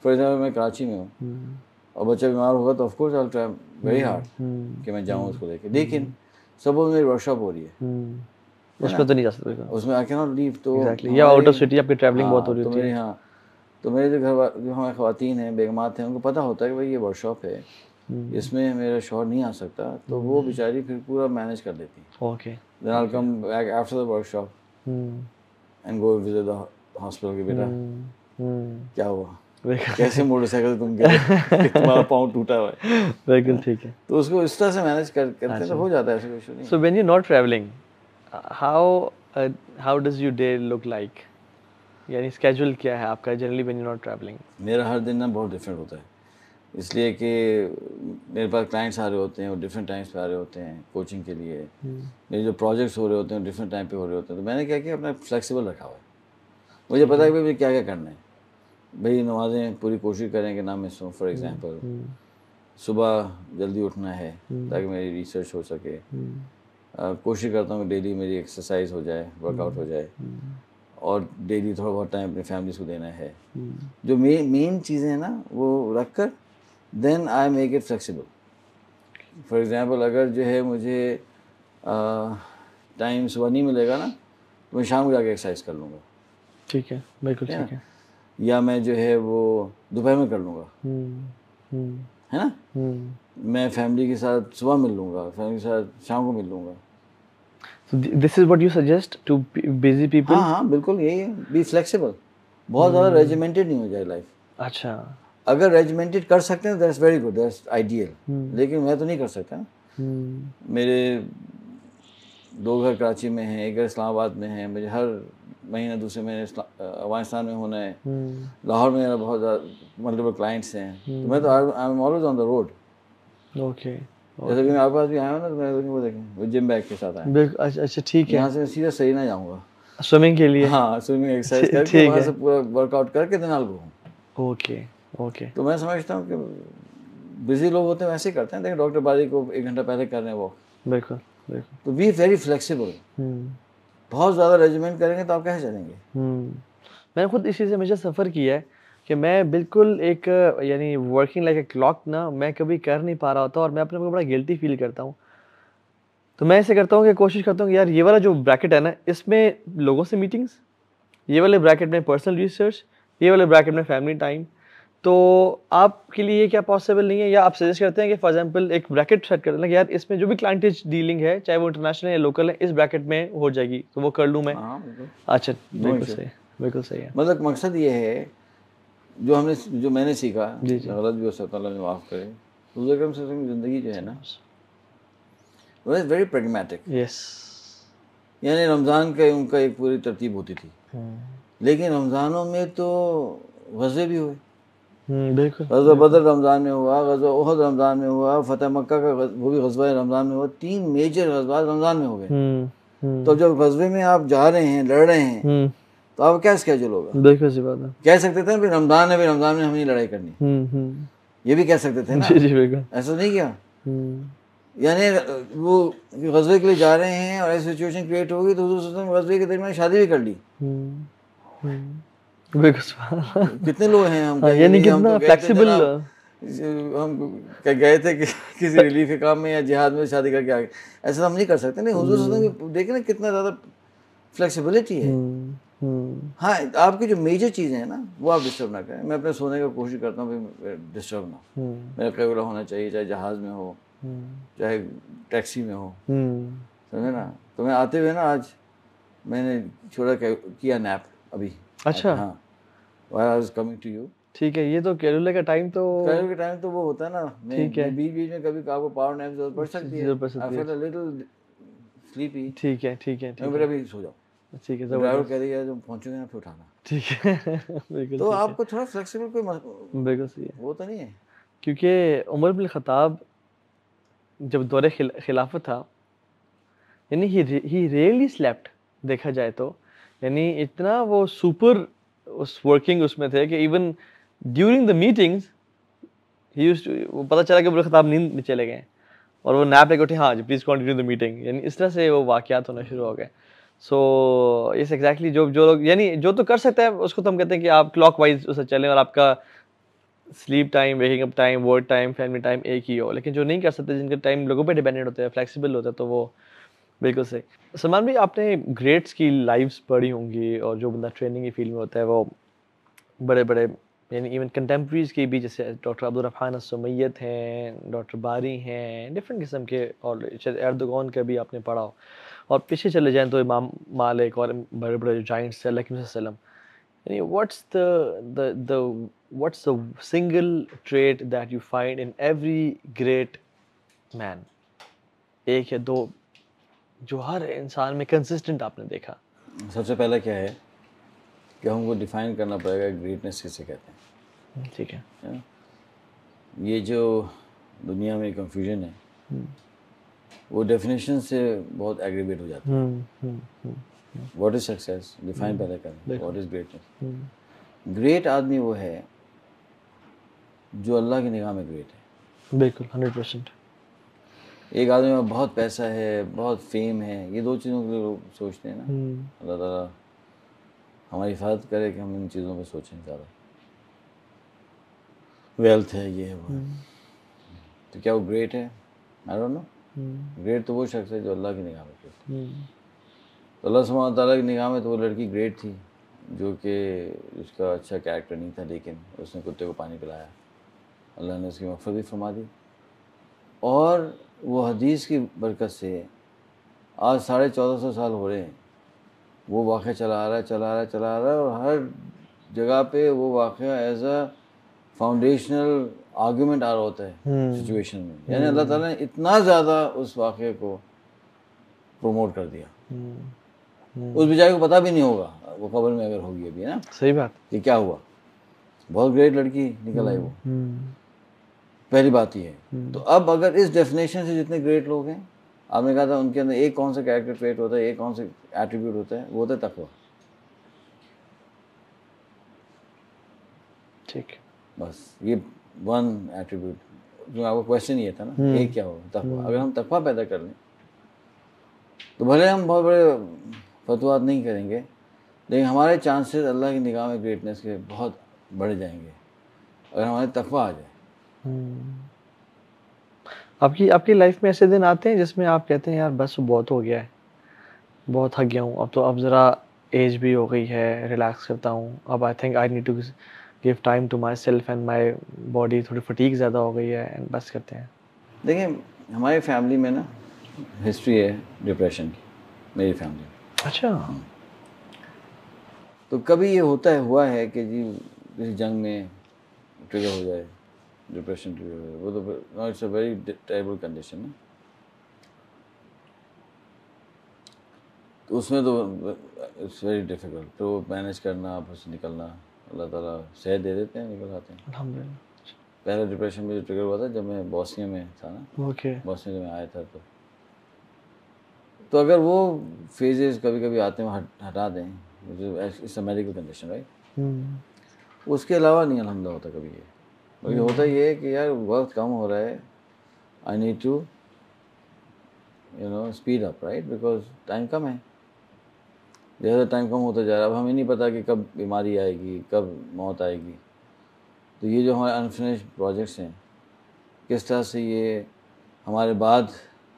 फॉर एग्जाम्पल मैं कराची में हूँ और बच्चा बीमार होगा तो of course I will try very hard कि मैं जाऊँ उसको लेके। लेकिन सपोज मेरी वर्कशॉप हो रही है, उसमें तो नहीं जा सकते, उसमें आई कैन नॉट लीव। तो एग्जैक्टली, या आउट ऑफ सिटी आपकी ट्रैवलिंग बहुत हो रही तो होती मेरे है। तो मेरे जो हमारे ख़वातीन हैं, बेगमात हैं, उनको पता होता है कि भाई ये वर्कशॉप है, इसमें मेरा शौहर नहीं आ सकता, तो वो बेचारी फिर पूरा मैनेज कर लेती है। Okay, then I will come back after the workshop and go visit the hospital के बेटा क्या हुआ, कैसे मोटरसाइकिल तुम गिरे, तुम्हारा पाँव टूटा हुआ है। बिल्कुल ठीक है। तो उसको इस तरह से मैनेज करते हैं तो हो जाता है, ऐसा कोई इशू नहीं। So when you not travelling, how does your day look like, यानी स्केड्यूल क्या है आपका generally when you not travelling? मेरा हर दिन ना बहुत डिफरेंट होता है, इसलिए कि मेरे पास क्लाइंट्स आ रहे होते हैं और डिफरेंट टाइम्स पे आ रहे होते हैं कोचिंग के लिए। मेरे जो प्रोजेक्ट्स हो रहे होते हैं डिफरेंट टाइम पे हो रहे होते हैं, तो मैंने क्या किया, अपना फ्लेक्सिबल रखा हुआ है। मुझे पता है कि भाई क्या क्या करना है। भाई नमाज़ें पूरी कोशिश करें कि ना मिस हो। फॉर एग्जांपल सुबह जल्दी उठना है ताकि मेरी रिसर्च हो सके। कोशिश करता हूँ कि डेली मेरी एक्सरसाइज हो जाए, वर्कआउट हो जाए, और डेली थोड़ा बहुत टाइम अपनी फैमिली को देना है। जो मेन चीज़ें हैं ना वो रख कर then I make it flexible. For example अगर जो है मुझे टाइम सुबह नहीं मिलेगा ना, तो मैं शाम को जाके एक्सरसाइज कर लूँगा। ठीक है, बिल्कुल ठीक है। या मैं जो है वो दोपहर में कर लूँगा, है ना। मैं फैमिली के साथ सुबह मिल लूँगा, फैमिली के साथ शाम को मिल लूँगा। So this is what you suggest to busy people? हाँ, बिल्कुल यही है, बी फ्लेक्सिबल। बहुत ज़्यादा रेजिमेंटेड नहीं हो जाए लाइफ। अच्छा, अगर रेजिमेंटेड कर सकते हैं that's very good, that's ideal. लेकिन मैं तो नहीं कर सकता। मेरे 2 घर कराची में हैं, 1 घर इस्लामाबाद में है, मुझे हर महीने दूसरे महीने अफगानिस्तान में होना है। लाहौर में मेरा बहुत ज़्यादा मल्टीपल क्लाइंट्स हैं, तो मैं तो I am always on the road. Okay, जैसे कि मैं आपके पास भी आया हूँ ना, तो मैं वो देखें वो जिम बैग के साथ आया। बिल्कुल, अच्छा ठीक है। यहाँ से सीधा सही ना जाऊँगा स्विमिंग के लिए? हाँ, स्विमिंग एक्सरसाइज करके वहाँ से पूरा वर्कआउट करके दिन आल घूम। Okay okay. तो मैं समझता हूँ कि बिजी लोग होते हैं वैसे ही करते हैं, लेकिन डॉक्टर बारी को 1 घंटा पहले कर रहे हैं वॉक। बिल्कुल बिल्कुल। तो बी वेरी फ्लेक्सिबल। बहुत ज़्यादा रेजिमेंट करेंगे तो आप कैसे चलेंगे? मैंने खुद इस चीज़ से हमेशा सफ़र किया है कि मैं बिल्कुल एक यानी वर्किंग लाइक ए क्लॉक ना मैं कभी कर नहीं पा रहा होता, और मैं अपने को बड़ा गिल्टी फील करता हूँ। तो मैं ऐसे करता हूँ कि कोशिश करता हूँ कि यार ये वाला जो ब्रैकेट है ना, इसमें लोगों से मीटिंग्स, ये वाले ब्रैकेट में पर्सनल रिसर्च, ये वाले ब्रैकेट में फैमिली टाइम। तो आपके लिए ये क्या पॉसिबल नहीं है, या आप सजेस्ट करते हैं कि फॉर एग्जांपल एक ब्रैकेट सेट कर देना कि यार इसमें जो भी क्लाइंटेज डीलिंग है, चाहे वो इंटरनेशनल या लोकल है, इस ब्रैकेट में हो जाएगी, तो वो कर लूँ मैं? अच्छा, बिल्कुल सही, बिल्कुल सही है। मतलब मकसद ये है जो मैंने सीखा, गलत भी हो सकता है, अल्लाह ने माफ़ करे। हुज़ूर अकरम सल्लल्लाहु अलैहि वसल्लम की ज़िंदगी जो है ना, वो इज़ वेरी प्रैग्मेटिक। यस, यानी रमज़ान का उनका एक पूरी तरतीब होती थी, लेकिन रमज़ानों में तो गज़वे भी हुए। बिल्कुल। गज़वा बदर रमज़ान में हुआ, गज़वा उहद रमज़ान में हुआ, फ़तह मक्का का वो भी गज़वा रमज़ान में हुआ। 3 मेजर गज़वात रमज़ान में हो गए। तो जब गज़वे में आप जा रहे हैं, लड़ रहे हैं, तो आप क्या स्केड्यूल होगा? बिल्कुल सी बात है। कह सकते थे ना रमज़ान है, भाई रमज़ान में हमें लड़ाई करनी, ये भी कह सकते थे ना। जी जी बिल्कुल। ऐसा नहीं किया। यानी वो गज़वे के लिए जा रहे हैं और ऐसी सिचुएशन क्रिएट होगी तो हुज़ूर गज़वे के दरमियान शादी भी कर ली। कितने लोग हैं हम, यानी कितना फ्लेक्सिबल। हम गए थे कि किसी रिलीफ के काम में या जिहाद में शादी करके आ गए, ऐसा हम नहीं कर सकते। नहीं, हुज़ूर देखे ना कितना ज़्यादा फ्लेक्सिबिलिटी है। हाँ, आपकी जो मेजर चीज़ें हैं ना वो आप डिस्टर्ब ना करें। मैं अपने सोने की कोशिश करता हूँ भाई डिस्टर्ब ना हो। मेरा कैबला होना चाहिए, चाहे जहाज़ में हो, चाहे टैक्सी में हो, समझे ना। तो मैं आते हुए ना आज मैंने छोड़ा किया नैप अभी। अच्छा। हाँ, while I was coming to you. ठीक है, ये तो कैलकुलेट का टाइम तो कैलकुलेट के टाइम तो वो होता है ना, ठीक है, मैं बीच बीच में कभी आपको पावर नैप जरूरत पड़ सकती है। जरूर पड़ आई सकती है। Felt a little sleepy. ठीक है, ठीक है, मैं ठीक बोला है, अभी सो जाओ। ठीक है, तो ड्राइवर ज़बरदस्त। कह दिया जब पहुंचोगे ना फिर उठाना। ठीक है बिल्कुल तो ठीक है, आपको थोड़ा फ्लेक्सिबल कोई बिल्कुल सही है। वो तो नहीं है। क्योंकि उमर बिन ख़त्ताब जब दौरे खिलाफत था, यानी ही रियली स्लेप्ट, देखा जाए तो। यानी इतना वो सुपर उस वर्किंग उसमें थे कि even during the meetings he used to, वो पता चला कि उमर ख़त्ताब नींद में चले गए और वो नैप लेके उठे, हाँ जी प्लीज़ कंटिन्यू द मीटिंग। यानी इस तरह से वो वाक़यात होना शुरू हो गए। सो इस एग्जैक्टली जो जो लोग, यानी जो तो कर सकते हैं उसको तो हम कहते हैं कि आप क्लॉक वाइज उसे चलें और आपका sleep time, waking up time, work time, family time एक ही हो। लेकिन जो नहीं कर सकते, जिनके टाइम लोगों पे डिपेंडेंट होते हैं, फ्लेक्सिबल होते हैं, तो वो बिल्कुल सही। सलमान भाई, आपने ग्रेट्स की लाइव्स पढ़ी होंगी और जो बंदा ट्रेनिंग की फील्ड में होता है वो बड़े बड़े, यानी इवन कंटेम्प्रेरीज की भी, जैसे डॉक्टर अब्दुल रफ़ान असुमैयत हैं, डॉक्टर बारी हैं, डिफरेंट किस्म के, और शायद एर्दोगान का भी आपने पढ़ा हो। और पीछे चले जाएं तो इमाम मालिक और बड़े बड़े जो जाइंट्स हैं, लेकिन वसल्लम, यानी what's the single trait that you find in every great man, एक या दो जो हर इंसान में कंसिस्टेंट आपने देखा? सबसे पहला क्या है कि हमको डिफाइन करना पड़ेगा ग्रेटनेस किसे कहते हैं। ठीक है। है? ये जो दुनिया में कंफ्यूजन है वो डेफिनेशन से बहुत एग्रीवेट हो जाता है। व्हाट इज सक्सेस, डिफाइन पहले करें। What is greatness. ग्रेट आदमी वो है जो अल्लाह की निगाह में ग्रेट है। बिल्कुल 100%। एक आदमी में बहुत पैसा है, बहुत फेम है, ये दो चीज़ों के लोग सोचते हैं ना। अल्लाह ताला हमारी हिफाजत करे कि हम इन चीज़ों पे सोचें ज़्यादा। वेल्थ है, ये है, वो है, तो क्या वो ग्रेट है? I don't no. ग्रेट तो वो शख्स है जो अल्लाह की निगाह में ग्रेट है। तो अल्लाह सुब्हानहू तआला की निगाह में तो वो लड़की ग्रेट थी जो कि उसका अच्छा कैरेक्टर नहीं था, लेकिन उसने कुत्ते को पानी पिलाया, अल्लाह ने उसकी मग़फ़िरत भी फरमा दी। और वो हदीस की बरकत से आज 1450 साल हो रहे हैं वो वाक़या चला आ रहा है और हर जगह पे वो वाक़या एज अ फाउंडेशनल आर्गूमेंट आ रहा होता है सिचुएशन में। यानी अल्लाह ताला ने इतना ज़्यादा उस वाक़े को प्रमोट कर दिया, उस बेचारे को पता भी नहीं होगा वो कब्र में अगर होगी अभी, है ना, सही बात। कि क्या हुआ। बहुत ग्रेट लड़की निकल आई वो। पहली बात ये है। तो अब अगर इस डेफिनेशन से जितने ग्रेट लोग हैं, आपने कहा था उनके अंदर एक कौन सा कैरेक्टर ट्रेट होता है, एक कौन सा एट्रीब्यूट होता है, वो होता है तकवा। ठीक। बस ये वन एट्रीब्यूट जो आपका क्वेश्चन ये था ना, ये क्या हो तकवा। अगर हम तकवा पैदा कर लें तो भले हम बहुत बड़े फतवात नहीं करेंगे, लेकिन हमारे चांसेस अल्लाह की निगाह में ग्रेटनेस के बहुत बढ़ जाएंगे अगर हमारे तकवा आ जाए। आपकी लाइफ में ऐसे दिन आते हैं जिसमें आप कहते हैं यार बस बहुत हो गया है, बहुत थक गया हूँ, अब तो अब ज़रा एज भी हो गई है, रिलैक्स करता हूँ, अब I think I need to give time to my self and my body थोड़ी फटीक ज़्यादा हो गई है एंड बस करते हैं? देखिए हमारी फैमिली में ना हिस्ट्री है डिप्रेशन की, मेरी फैमिली में। अच्छा। तो कभी ये होता है, हुआ है कि जी किसी जंग में ट्रिगर हो जाए, डिप्रेशन ट्रिगर हो जाए, वो तो it's a very terrible condition ना। तो उसमें तो इट्स वेरी डिफ़िकल्ट, तो मैनेज करना, आप उससे निकलना, अल्लाह ताला सेहत दे देते हैं, निकल आते हैं। अल्हम्दुलिल्लाह। पहला डिप्रेशन में जो ट्रिगर हुआ था जब मैं बॉस्निया में था ना, ओके। बॉस्निया जब मैं आया था, तो अगर वो फेजेस कभी कभी आते हैं हटा दें, it's a medical condition right, उसके अलावा नहीं अल्हम्दुलिल्लाह होता कभी ये। बल्कि होता ये है कि यार वक्त कम हो रहा है, I need to speed up right, because time कम है। जैसा टाइम कम होता जा रहा है, अब हमें नहीं पता कि कब बीमारी आएगी, कब मौत आएगी। तो ये जो हमारे अनफिनिश्ड प्रोजेक्ट्स हैं, किस तरह से ये हमारे बाद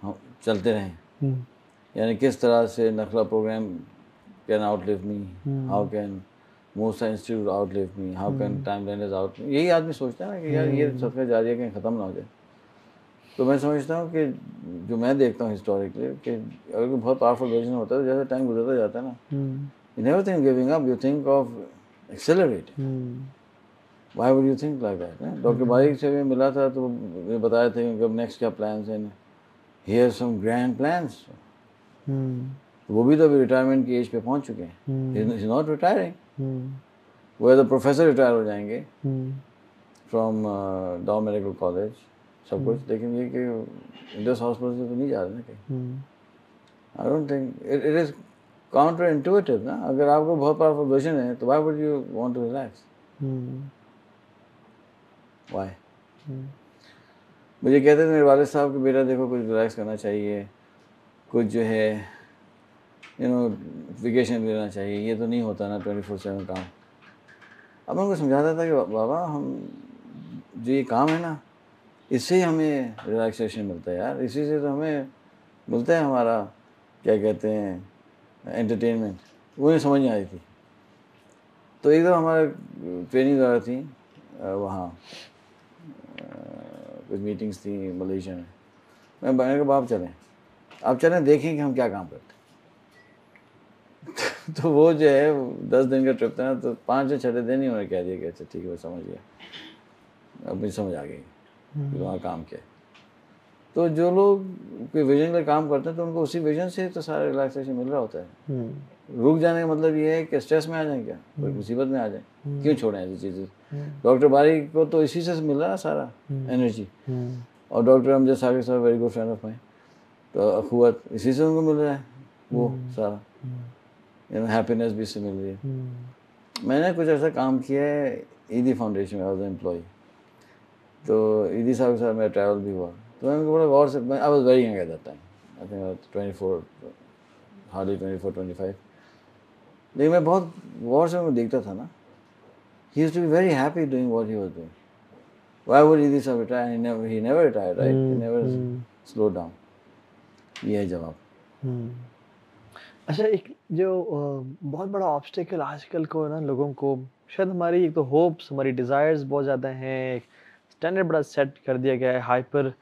हम चलते रहें, यानी किस तरह से नखला programme can outlive me, how can Mosa Institute outlive me, how can Timeliners outlive me. यही आदमी सोचता है ना कि यार ये सदका जारिया कहीं ख़त्म ना हो जाए। तो मैं समझता हूँ कि जो मैं देखता हूँ हिस्टोरिकली कि अगर कोई बहुत पावरफुल वर्जन होता है तो जैसे टाइम गुजरता जाता है ना, you never think giving up, you think of accelerating. Why would you think like that? Doctor Barik से भी मिला था तो मुझे बताया था कि अब नेक्स्ट क्या प्लान्स हैं, he has some grand plans. वो भी तो अभी रिटायरमेंट की एज पे पहुंच चुके हैं. He's not retiring. वो एज अ प्रोफेसर रिटायर हो जाएंगे फ्रॉम डाउ मेडिकल कॉलेज सब कुछ, लेकिन ये कि इंडस हॉस्पिटल से तो नहीं जा रहे ना कहीं. I don't think it is counter intuitive ना. अगर आपको बहुत पावरफुल विजन है तो why would you want to relax? Why? मुझे कहते थे मेरे वालिद साहब कि बेटा देखो कुछ रिलैक्स करना चाहिए, कुछ जो है यू नो वेकेशन लेना चाहिए, ये तो नहीं होता ना 24/7 काम. अब मैं उनको समझाता था कि बाबा हम जो ये काम है ना इससे ही हमें रिलैक्सेशन मिलता है यार, इसी से तो हमें मिलता है हमारा क्या कहते हैं एंटरटेनमेंट. वो नहीं समझ नहीं आई थी. तो एकदम हमारा ट्रेनिंग वगैरह थी वहाँ, कुछ मीटिंग्स थी मलेशिया में. मैं मैंने कहा आप चलें, आप चलें देखें कि हम क्या काम करते हैं. तो वो जो है 10 दिन का ट्रिप था ना, तो 5 या 6 दिन ही उन्होंने कह दिया कि अच्छा ठीक है समझ गया, अब मुझे समझ आ गई कि वहाँ काम क्या है. तो जो लोग कोई विजन पर काम करते हैं तो उनको उसी विजन से तो सारा रिलैक्सेशन मिल रहा होता है. रुक जाने का मतलब ये है कि स्ट्रेस में आ जाए, क्या कोई मुसीबत में आ जाए, क्यों छोड़ें ऐसी चीज़ें. डॉक्टर बारिक को तो इसी से मिल रहा है सारा एनर्जी, और डॉक्टर अमजद साकिब साहब very good friend of mine, तो अखुवत इसी से उनको मिल रहा है वो सारा, यू नो हैप्पीनेस भी इससे मिल रही है. मैंने कुछ ऐसा काम किया है ईदी फाउंडेशन में, एज एन एम्प्लॉय. तो ईदी साहब के साथ मेरा ट्रैवल भी हुआ. तो मैं उनको बड़ा गौर से, I was very young at that time, I think 24, hardly 24-25, लेकिन मैं बहुत गौर से उनको देखता था ना. He used to be very happy doing what he was doing. Why would Edhi साहब retire? He never retired, right? He never slowed down. ये है जवाब. अच्छा, एक जो बहुत बड़ा ऑब्स्टेकल आजकल को ना लोगों को, शायद हमारी एक तो होप्स, हमारी डिज़ायर्स बहुत ज़्यादा हैं, एक स्टैंडर्ड बड़ा सेट कर दिया गया है हाइपर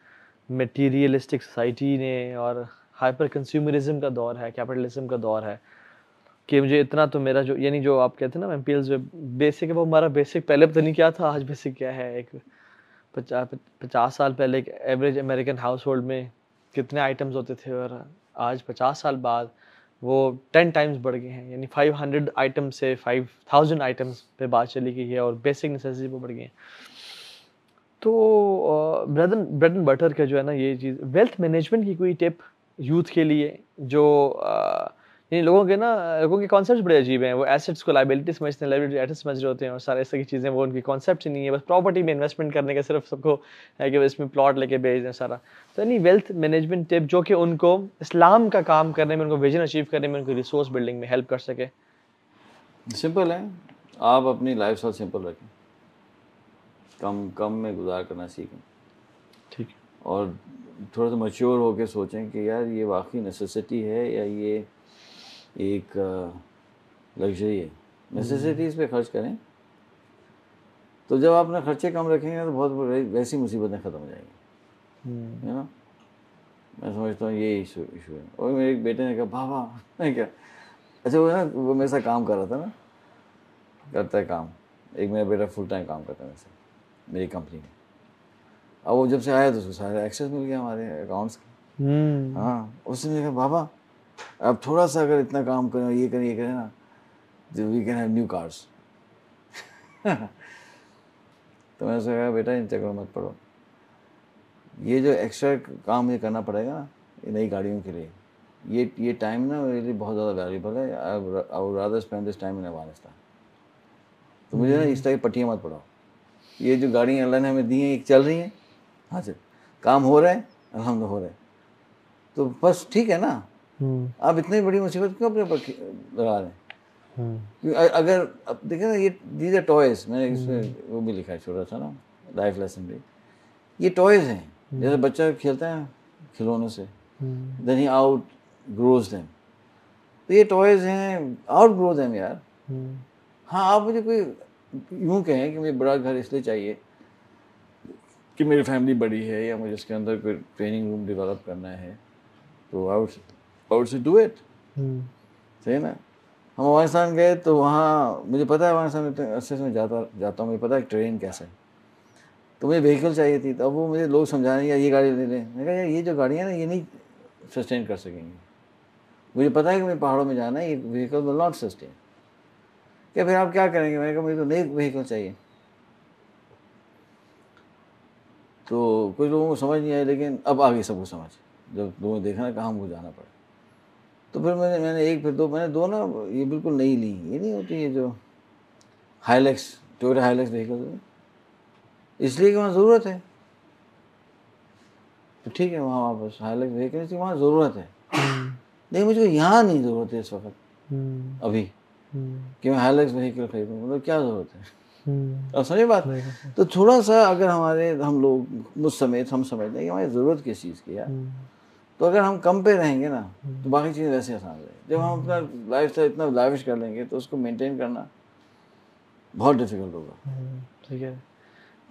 मटेरियलिस्टिक सोसाइटी ने, और हाइपर कंज्यूमरिज्म का दौर है, कैपिटलिज्म का दौर है कि मुझे इतना तो मेरा जो, यानी जो आप कहते हैं ना एमपीएल्स जो बेसिक है वो हमारा बेसिक पहले पता नहीं क्या था, आज बेसिक क्या है. एक 50 साल पहले एक एवरेज अमेरिकन हाउस होल्ड में कितने आइटम्स होते थे, और आज 50 साल बाद वो 10 टाइम्स बढ़ गए हैं. यानी 500 आइटम से 5000 आइटम्स पे बात चली गई है, और बेसिक नेसेसिटी पे बढ़ गई हैं. तो ब्रेड एंड बटर का जो है ना ये चीज़, वेल्थ मैनेजमेंट की कोई टिप यूथ के लिए जो यानी लोगों के कॉन्सेप्ट्स बड़े अजीब हैं. वो एसेट्स को लायबिलिटी समझते हैं, लायबिलिटी एसेट्स समझ रहे होते हैं, और सारे ऐसी चीज़ें वो उनकी कॉन्सेप्ट ही नहीं है. बस प्रॉपर्टी में इन्वेस्टमेंट करने का सिर्फ सबको है कि इसमें प्लॉट लेके बेच दें सारा. तो यानी वेल्थ मैनेजमेंट टिप जो कि उनको इस्लाम का काम करने में, उनको विजन अचीव करने में, उनको रिसोर्स बिल्डिंग में हेल्प कर सके. सिंपल है, आप अपनी लाइफ स्टाइल सिंपल रखें, कम में गुजार करना सीखें. ठीक है. और थोड़ा सा मैच्योर होकर सोचें कि यार ये वाकई नेसेसिटी है या ये एक लग्जरी है. नेसेसिटीज़ पे खर्च करें, तो जब आप अपने खर्चे कम रखेंगे तो बहुत वैसी मुसीबतें ख़त्म हो जाएंगी, है ना. मैं समझता हूँ ये इशू है. और मेरे एक बेटे ने कहा बाबा, मैं क्या, अच्छा वो मेरे साथ काम कर रहा था ना, करता है काम. एक मेरा बेटा फुल टाइम काम करता है मेरे साथ मेरी कंपनी में. अब वो जब से आया तो उसको सारा एक्सेस मिल गया हमारे अकाउंट्स का. हाँ, उसने कहा बाबा अब थोड़ा सा अगर इतना काम करें, ये करें ना, तो we can have new cars. तो मैंने उससे कहा बेटा इन चक्करों मत पड़ो, ये जो एक्स्ट्रा काम मुझे करना पड़ेगा ना ये नई गाड़ियों के लिए, ये टाइम ना मेरे लिए बहुत ज़्यादा वैल्यूबल है. I would rather spend this time in Afghanistan. तो मुझे ना इस तरह की पट्टियाँ मत पड़ाओ. ये जो गाड़ियाँ अल्लाह ने हमें दी हैं, चल रही हैं, हाँ सर, काम हो रहा है, अल्हम्दुलिल्लाह हो रहा है, तो बस ठीक है ना. आप इतनी बड़ी मुसीबत क्यों अपने ऊपर लगा रहे हैं? अगर अब देखें ना, ये दीज आर टॉयज़. मैंने इसमें वो भी लिखा है छोटा सा ना लाइफ लेसन भी. ये टॉयज़ हैं, जैसे बच्चा खेलता है खिलौनों से, then he outgrows them, तो ये टॉयज़ हैं, आउट ग्रो देम यार। हाँ, आप मुझे कोई यूँ कहें कि मुझे बड़ा घर इसलिए चाहिए कि मेरी फैमिली बड़ी है या मुझे इसके अंदर कोई ट्रेनिंग रूम डेवलप करना है, तो I would say do it. सही है ना? हम अफगानिस्तान गए तो वहाँ मुझे पता है अफगानिस्तान में इतने अच्छे से मैं जाता हूँ, मुझे पता है ट्रेन कैसा है। तो मुझे व्हीकल चाहिए थी, तो अब वो मुझे लोग समझाने यार ये गाड़ी ले लें। मैंने कहा यार ये जो गाड़ियाँ ना ये नहीं सस्टेन कर सकेंगी। मुझे पता है कि मुझे पहाड़ों में जाना है, ये व्हीकल विल नॉट सस्टेन। क्या फिर आप क्या करेंगे? मैंने कहा मुझे तो नई व्हीकल चाहिए। तो कुछ लोगों को समझ नहीं आई, लेकिन अब आ गई सबको समझ, जब लोगों ने देखा ना कहाँ हमको जाना पड़ा। तो फिर मैंने दो ना ये बिल्कुल नई ली। ये नहीं होती ये जो हाइलैक्स, टोयोटा हाइलैक्स व्हीकल, इसलिए कि वहाँ ज़रूरत है। तो ठीक है, वहाँ वापस हाइलैक्स व्हीकल थी, वहाँ ज़रूरत है, लेकिन मुझे यहाँ नहीं ज़रूरत है इस वक्त अभी कि मैं हाइलैक्स व्हीकल खरीदूँ। मतलब क्या ज़रूरत है? अब समझे बात? तो थोड़ा सा अगर हम लोग मुझ समेत हम समझते हैं कि हमारी ज़रूरत किस चीज़ की है, तो अगर हम कम पे रहेंगे ना तो बाकी चीज़ें वैसे आसान रहेंगी। जब हम अपना लाइफ स्टाइल इतना लाविश कर लेंगे तो उसको मेंटेन करना बहुत डिफिकल्ट होगा।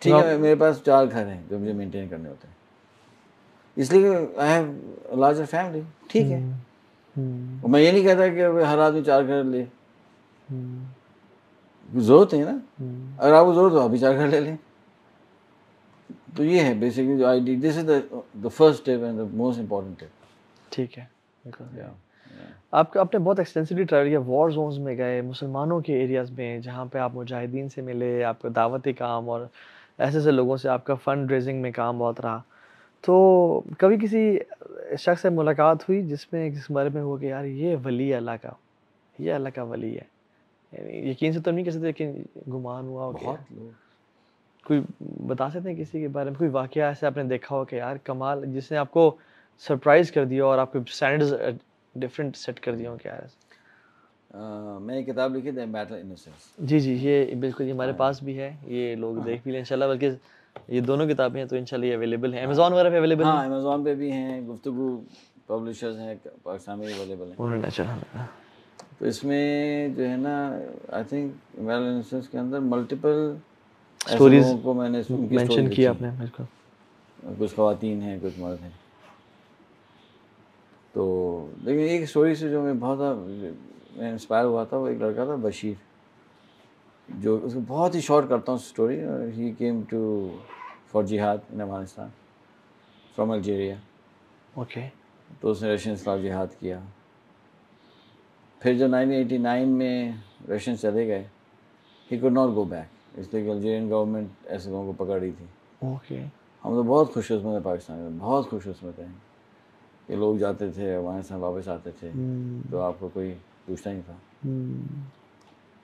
ठीक है, मेरे पास 4 घर हैं जो मुझे मेंटेन करने होते हैं, इसलिए आई हैव लार्जर फैमिली। ठीक है, और मैं ये नहीं कहता कि हर आदमी 4 घर ले, ज़रूरत है ना, अगर आपको ज़रूरत हो आप भी 4 घर ले लें। तो ये है बेसिकली जो I did, this is the first step and the most important step. ठीक है, आपने बहुत एक्सटेंसिवली ट्रैवल किया, वॉर जोन्स में गए, मुसलमानों के एरियाज़ में जहाँ पे आप मुजाहिदीन से मिले, आपका दावती काम और ऐसे लोगों से आपका फंड रेजिंग में काम बहुत रहा। तो कभी किसी शख्स से मुलाकात हुई जिसमें जिस बारे में हुआ कि यार ये वली अल्लाह का, ये अल्लाह का वली है? यानी यकीन से तो नहीं कह सकते, लेकिन गुमान हुआ हो? बहुत लोग कोई बता सकते हैं किसी के बारे में, कोई वाक़या ऐसा आपने देखा हो कि यार कमाल, जिसने आपको सरप्राइज़ कर दिया और आपके स्टैंडर्ड्स डिफरेंट सेट कर दिया हो क्या ऐसा? मैंने किताब लिखी द बैटल इनोसेंस। जी, ये बिल्कुल ये हमारे पास भी है, ये लोग देख भी लें इंशाल्लाह, बल्कि ये दोनों किताबें हैं तो इंशाल्लाह ये अवेलेबल हैं, अमेज़न वगैरह पे अवेलेबल हैं? हाँ, अमेज़न पे भी हैं, गुफ्तगू पब्लिशर्स हैं पाकिस्तान में अवेलेबल हैं। उन्होंने अच्छा, तो इसमें जो है ना, आई थिंक बैटल इनोसेंस के अंदर मल्टीपल स्टोरीज लोगों को मैंने उनकी स्टोरी मेंशन लिखी। किया आपने मेरे को। कुछ ख़वातीन हैं, कुछ मर्द हैं। तो लेकिन एक स्टोरी से जो मैं बहुत मैं इंस्पायर हुआ था, वो एक लड़का था बशीर, जो उसको बहुत ही शॉर्ट करता हूँ story. He came to for जिहाद in Afghanistan from Algeria. Okay. तो उसने रशियन के खिलाफ जिहाद किया। फिर जब 1989 में रशियन चले गए, he could not go back, इसलिए कि अल्जीरियन गवर्नमेंट ऐसे लोगों को पकड़ी थी। ओके। हम तो बहुत खुशकिस्मत हैं पाकिस्तान में, बहुत खुशकिस्मत हैं कि लोग जाते थे अफगानिस्तान, वापस आते थे तो आपको कोई पूछता नहीं था।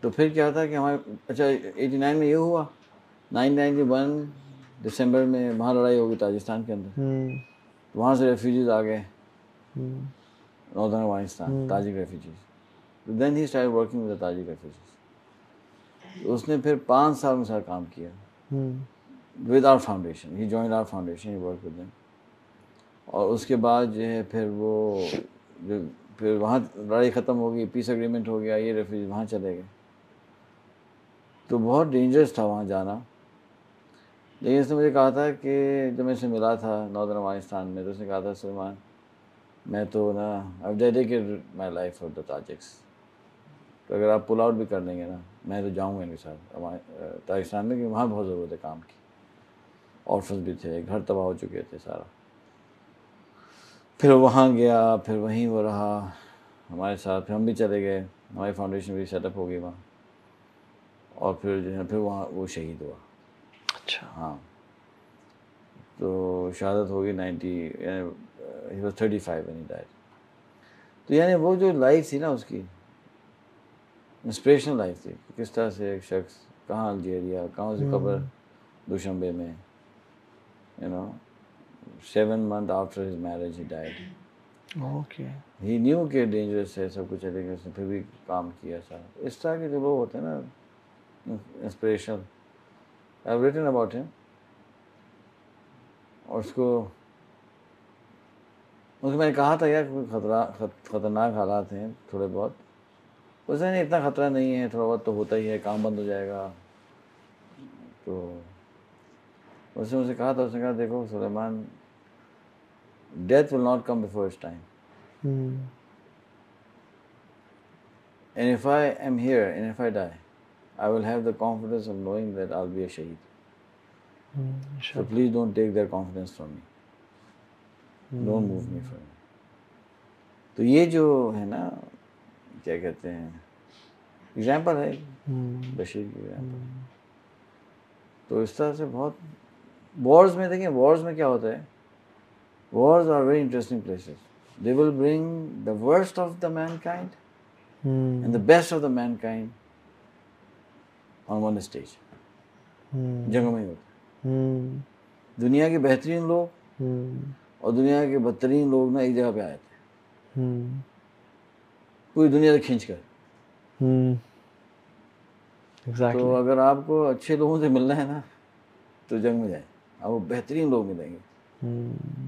तो फिर क्या था कि हमारे, अच्छा 89 में ये हुआ, 991 दिसंबर में वहाँ लड़ाई होगी ताजिस्तान के अंदर। वहाँ से रेफ्यूजीज आ गए northern Afghanistan, Tajik refugees. Then he started working with the Tajik refugees. उसने फिर 5 साल में सारा काम किया with our foundation. He joined our foundation, he work with them. और उसके बाद जो है फिर वहाँ लड़ाई ख़त्म हो गई, पीस एग्रीमेंट हो गया, ये रेफ्यूजी वहाँ चले गए। तो बहुत डेंजरस था वहाँ जाना। लेकिन उसने मुझे कहा था कि जब मैं इससे मिला था नॉर्दर्न अफगानिस्तान में, तो उसने कहा था सलमान, मैं तो ना I dedicated my life for the Tajiks. तो अगर आप पुल आउट भी कर लेंगे ना, मैं तो जाऊँगा इनके साथ ताजिकिस्तान में, कि वहाँ बहुत ज़रूरत है काम की। ऑर्फन्स भी थे, घर तबाह हो चुके थे सारा। फिर वहाँ गया, फिर वहीं वो रहा हमारे साथ, फिर हम भी चले गए, हमारी फाउंडेशन भी सेटअप हो गई वहाँ। और फिर जो है फिर वहाँ वो शहीद हुआ। अच्छा। हाँ, तो शहादत हो गई 90, he was 35 when he died. तो यानी वो जो लाइफ थी ना उसकी, इंस्पिरेशनल लाइफ थी। किस तरह से एक शख्स कहाँ अल्जीरिया, कहाँ उसकी कब्र दुशंबे में, you know 7 months after his marriage he died. Okay. He new कि डेंजरस है सब कुछ है, लेकिन उसने फिर भी काम किया सारा। इस तरह के जो लोग होते हैं ना, inspirational, I have written about him. और उसको उसको मैंने कहा था यार कोई खतरनाक हालात हैं थोड़े बहुत, उसने नहीं इतना ख़तरा नहीं है, थोड़ा बहुत तो होता ही है, काम बंद हो जाएगा। तो उसने मुझे कहा था, उसने कहा देखो Suleman, death will not come before its time, and if I am here and if I die, I will have the confidence of knowing that I'll be a shaheed. So please don't take their confidence from me. Don't move me from it. तो ये जो है ना, क्या कहते हैं, example है बशीर की एग्जाम्पल। तो इस तरह से बहुत वॉर्स में देखें, वॉर्स में क्या होता है, wars are very interesting places. They will bring the worst of the mankind and the best of the mankind on one stage. जंग में ही होता है। दुनिया के बेहतरीन लोग और दुनिया के बदतरीन लोग ना एक जगह पे आए थे, पूरी दुनिया से खींच कर। Exactly. तो अगर आपको अच्छे लोगों से मिलना है ना तो जंग में जाए, आपको बेहतरीन लोग मिलेंगे,